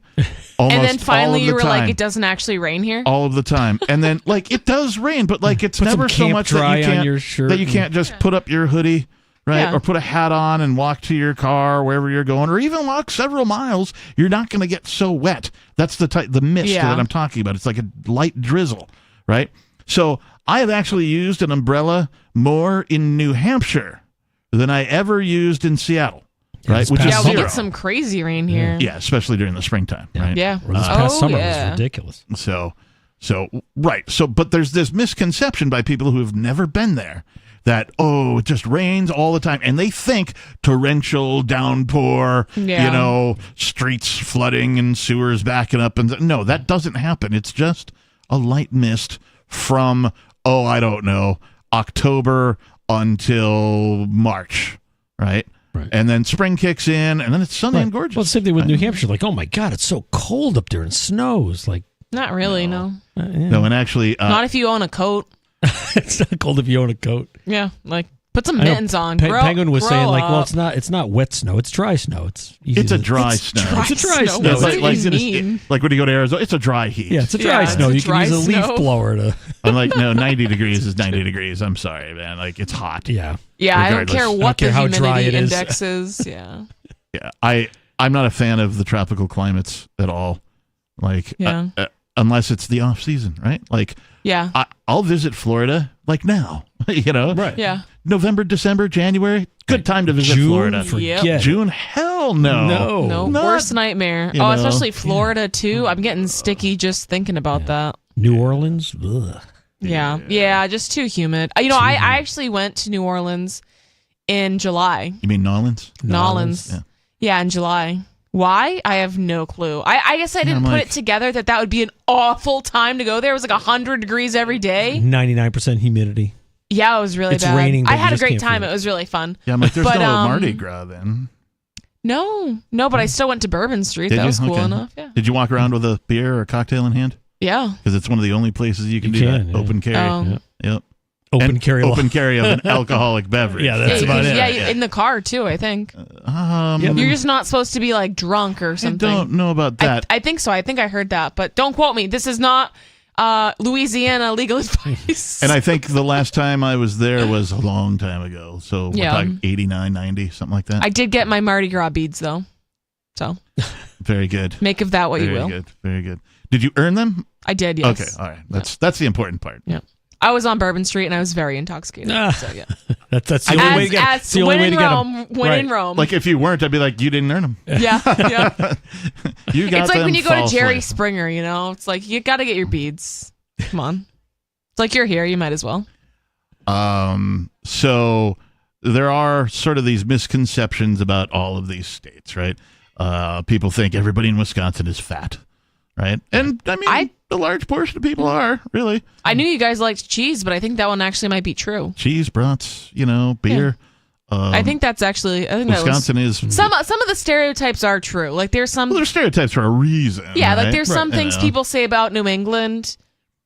almost and then finally all of you the were time. like, it doesn't actually rain here All of the time, and then like it does rain, but like it's Put never some so Camp much Dry that you can't on your shirt that you can't just put up your hoodie. Right, Yeah. or put a hat on and walk to your car wherever you're going, or even walk several miles. You're not going to get so wet. That's the mist that I'm talking about. It's like a light drizzle, right? So I have actually used an umbrella more in New Hampshire than I ever used in Seattle, right? Which is we zero. get some crazy rain here. Yeah, especially during the springtime, right? Yeah. This past summer was ridiculous. So, right. So, but there's this misconception by people who have never been there that, oh, it just rains all the time. And they think torrential downpour, streets flooding and sewers backing up. And no, that doesn't happen. It's just a light mist from, I don't know, October until March, right? And then spring kicks in, and then it's sunny and gorgeous. Well, same thing with New Hampshire. Like, oh my God, it's so cold up there and snows. Like, Not really, no. No, and actually... Not if you own a coat. It's not cold if you own a coat. Yeah, like put some mittens on. Penguin was saying like, up. well, it's not wet snow, it's dry snow. It's a dry snow. It's a dry snow. Like when you go to Arizona, it's a dry heat. Yeah, it's a dry snow. You can use a leaf blower to. I'm like, no, 90 degrees is 90 degrees. I'm sorry, man. Like it's hot. Yeah. Yeah, I don't care what the how dry humidity it is. index is. Yeah. Yeah, I'm not a fan of the tropical climates at all. Like, unless it's the off season, right? Like, yeah, I'll visit Florida like now, right? Yeah, November, December, January, good time to visit June, Florida. forget June, hell no, no, worst nightmare. Especially Florida too. I'm getting sticky just thinking about that. New Orleans, ugh. Yeah, just too humid. I actually went to New Orleans in July. You mean Nolans? Nolans. Yeah, in July. Why? I have no clue. I guess I didn't put it together that would be an awful time to go there. It was like 100 degrees every day. 99% humidity. Yeah, it was really It's bad. raining, but I you had a just great can't time. feel It was really fun. Yeah, I'm like, there's But, no Mardi Gras then. No, but I still went to Bourbon Street. Did that you? was cool Okay. enough. Yeah. Did you walk around with a beer or a cocktail in hand? Yeah. Because it's one of the only places you can do that. Open carry. Oh. Yep. Open carry of an alcoholic beverage. Yeah, that's about it. Yeah, in the car too, I think. You're just not supposed to be like drunk or something. I don't know about that. I think so. I think I heard that, but don't quote me. This is not Louisiana legal advice. And I think the last time I was there was a long time ago. So we're talking 89, 90, something like that. I did get my Mardi Gras beads though. So very good. Make of that what you will. Very good. Very good. Did you earn them? I did, yes. Okay, all right. That's the important part. Yeah. I was on Bourbon Street and I was very intoxicated. So yeah. That's the only way to get them. It's the only way to get them. When in Rome. Like if you weren't, I'd be like, you didn't earn them. Yeah. You got it's like them when you go to falsely. Jerry Springer, it's like you got to get your beads. Come on. It's like you're here, you might as well. So there are sort of these misconceptions about all of these states, right? People think everybody in Wisconsin is fat. right? And I mean, a large portion of people are, really. I knew you guys liked cheese, but I think that one actually might be true. Cheese, brats, beer. I think that's actually. I think Wisconsin that is. Some of the stereotypes are true. Like there's some. Well, there's stereotypes for a reason. Yeah, right? like there's some things people say about New England,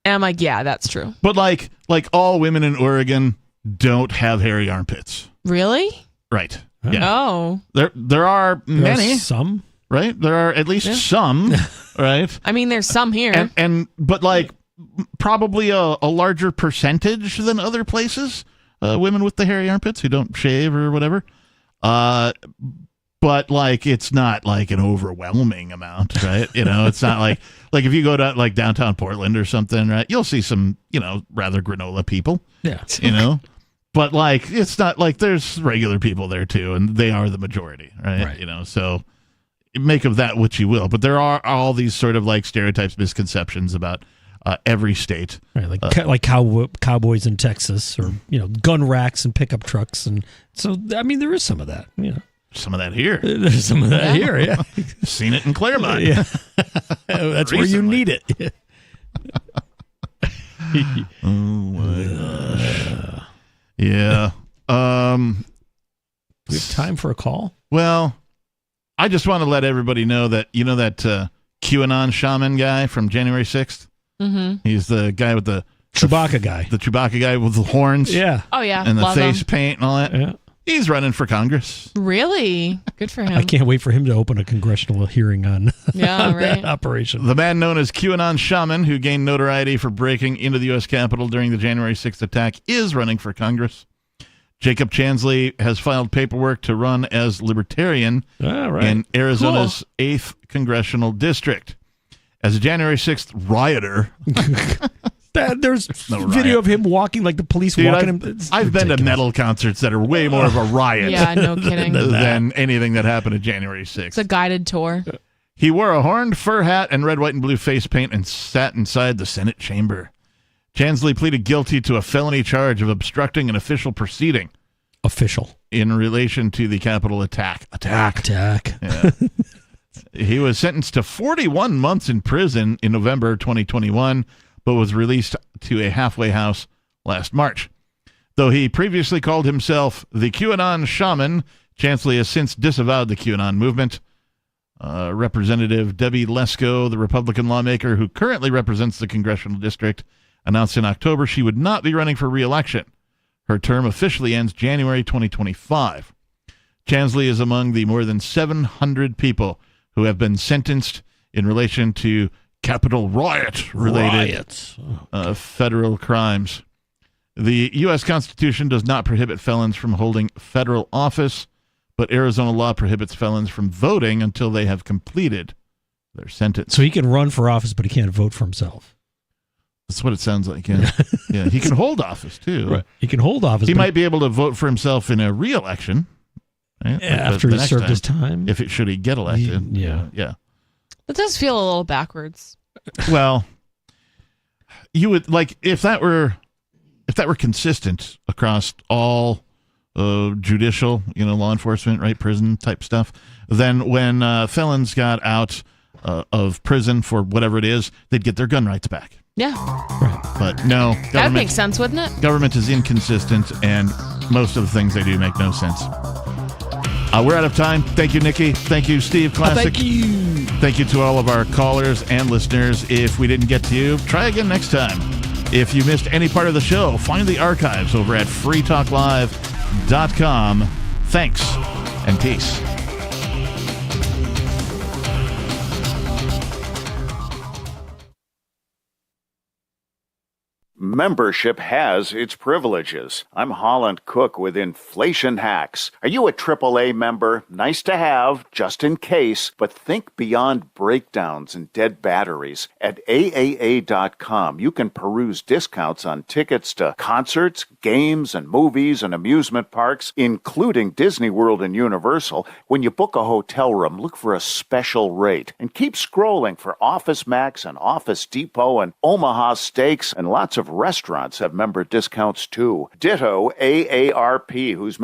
and I'm like, yeah, that's true. But like all women in Oregon don't have hairy armpits. Really? Right. Yeah. Oh. There are many. Some. Right? There are at least some. Right? I mean, there's some here. But like probably a larger percentage than other places. Women with the hairy armpits who don't shave or whatever. But like it's not like an overwhelming amount, right? It's not like if you go to like downtown Portland or something, right? You'll see some, rather granola people. Yeah. But like it's not like there's regular people there too, and they are the majority, right? So make of that what you will. But there are all these sort of like stereotypes, misconceptions about every state, right? Like cowboys in Texas, or gun racks and pickup trucks, and so I mean there is some of that. Some of that here. There's some of that here. Yeah, seen it in Claremont. Yeah, that's where you need it. Oh my gosh. Yeah. We have time for a call. Well, I just want to let everybody know that that QAnon shaman guy from January 6th. Mm-hmm. He's the guy with the Chewbacca guy. The Chewbacca guy with the horns. Yeah. Oh yeah. And the Love face him. paint and all that. Yeah. He's running for Congress. Really? Good for him. I can't wait for him to open a congressional hearing on, yeah, on right. that operation. The man known as QAnon shaman, who gained notoriety for breaking into the U.S. Capitol during the January 6th attack, is running for Congress. Jacob Chansley has filed paperwork to run as Libertarian in Arizona's 8th Congressional District. As a January 6th rioter... There's video of him walking, like the police walking him. I've been to metal concerts that are way more of a riot Yeah, no kidding. than anything that happened at January 6th. It's a guided tour. He wore a horned fur hat and red, white, and blue face paint and sat inside the Senate chamber. Chansley pleaded guilty to a felony charge of obstructing an official proceeding. In relation to the Capitol attack. Yeah. He was sentenced to 41 months in prison in November 2021, but was released to a halfway house last March. Though he previously called himself the QAnon shaman, Chansley has since disavowed the QAnon movement. Representative Debbie Lesko, the Republican lawmaker who currently represents the congressional district, announced in October she would not be running for re-election. Her term officially ends January 2025. Chansley is among the more than 700 people who have been sentenced in relation to Capitol riot-related federal crimes. The U.S. Constitution does not prohibit felons from holding federal office, but Arizona law prohibits felons from voting until they have completed their sentence. So he can run for office, but he can't vote for himself. That's what it sounds like, yeah. Yeah, he can hold office, too. Right. He can hold office. He might be able to vote for himself in a re-election. Right? After he served his time. Should he get elected. Yeah. That does feel a little backwards. Well, you would like if that were consistent across all judicial, law enforcement, right, prison type stuff. Then when felons got out of prison for whatever it is, they'd get their gun rights back. Yeah. But no, that would make sense, wouldn't it? Government is inconsistent, and most of the things they do make no sense. We're out of time. Thank you, Nikki. Thank you, Steve Classic. Thank you. Thank you to all of our callers and listeners. If we didn't get to you, try again next time. If you missed any part of the show, find the archives over at freetalklive.com. Thanks and peace. Membership has its privileges. I'm Holland Cook with Inflation Hacks. Are you a AAA member? Nice to have, just in case, but think beyond breakdowns and dead batteries. At AAA.com, you can peruse discounts on tickets to concerts, games, and movies and amusement parks, including Disney World and Universal. When you book a hotel room, look for a special rate. And keep scrolling for Office Max and Office Depot and Omaha Steaks, and lots of restaurants have member discounts too. Ditto AARP, whose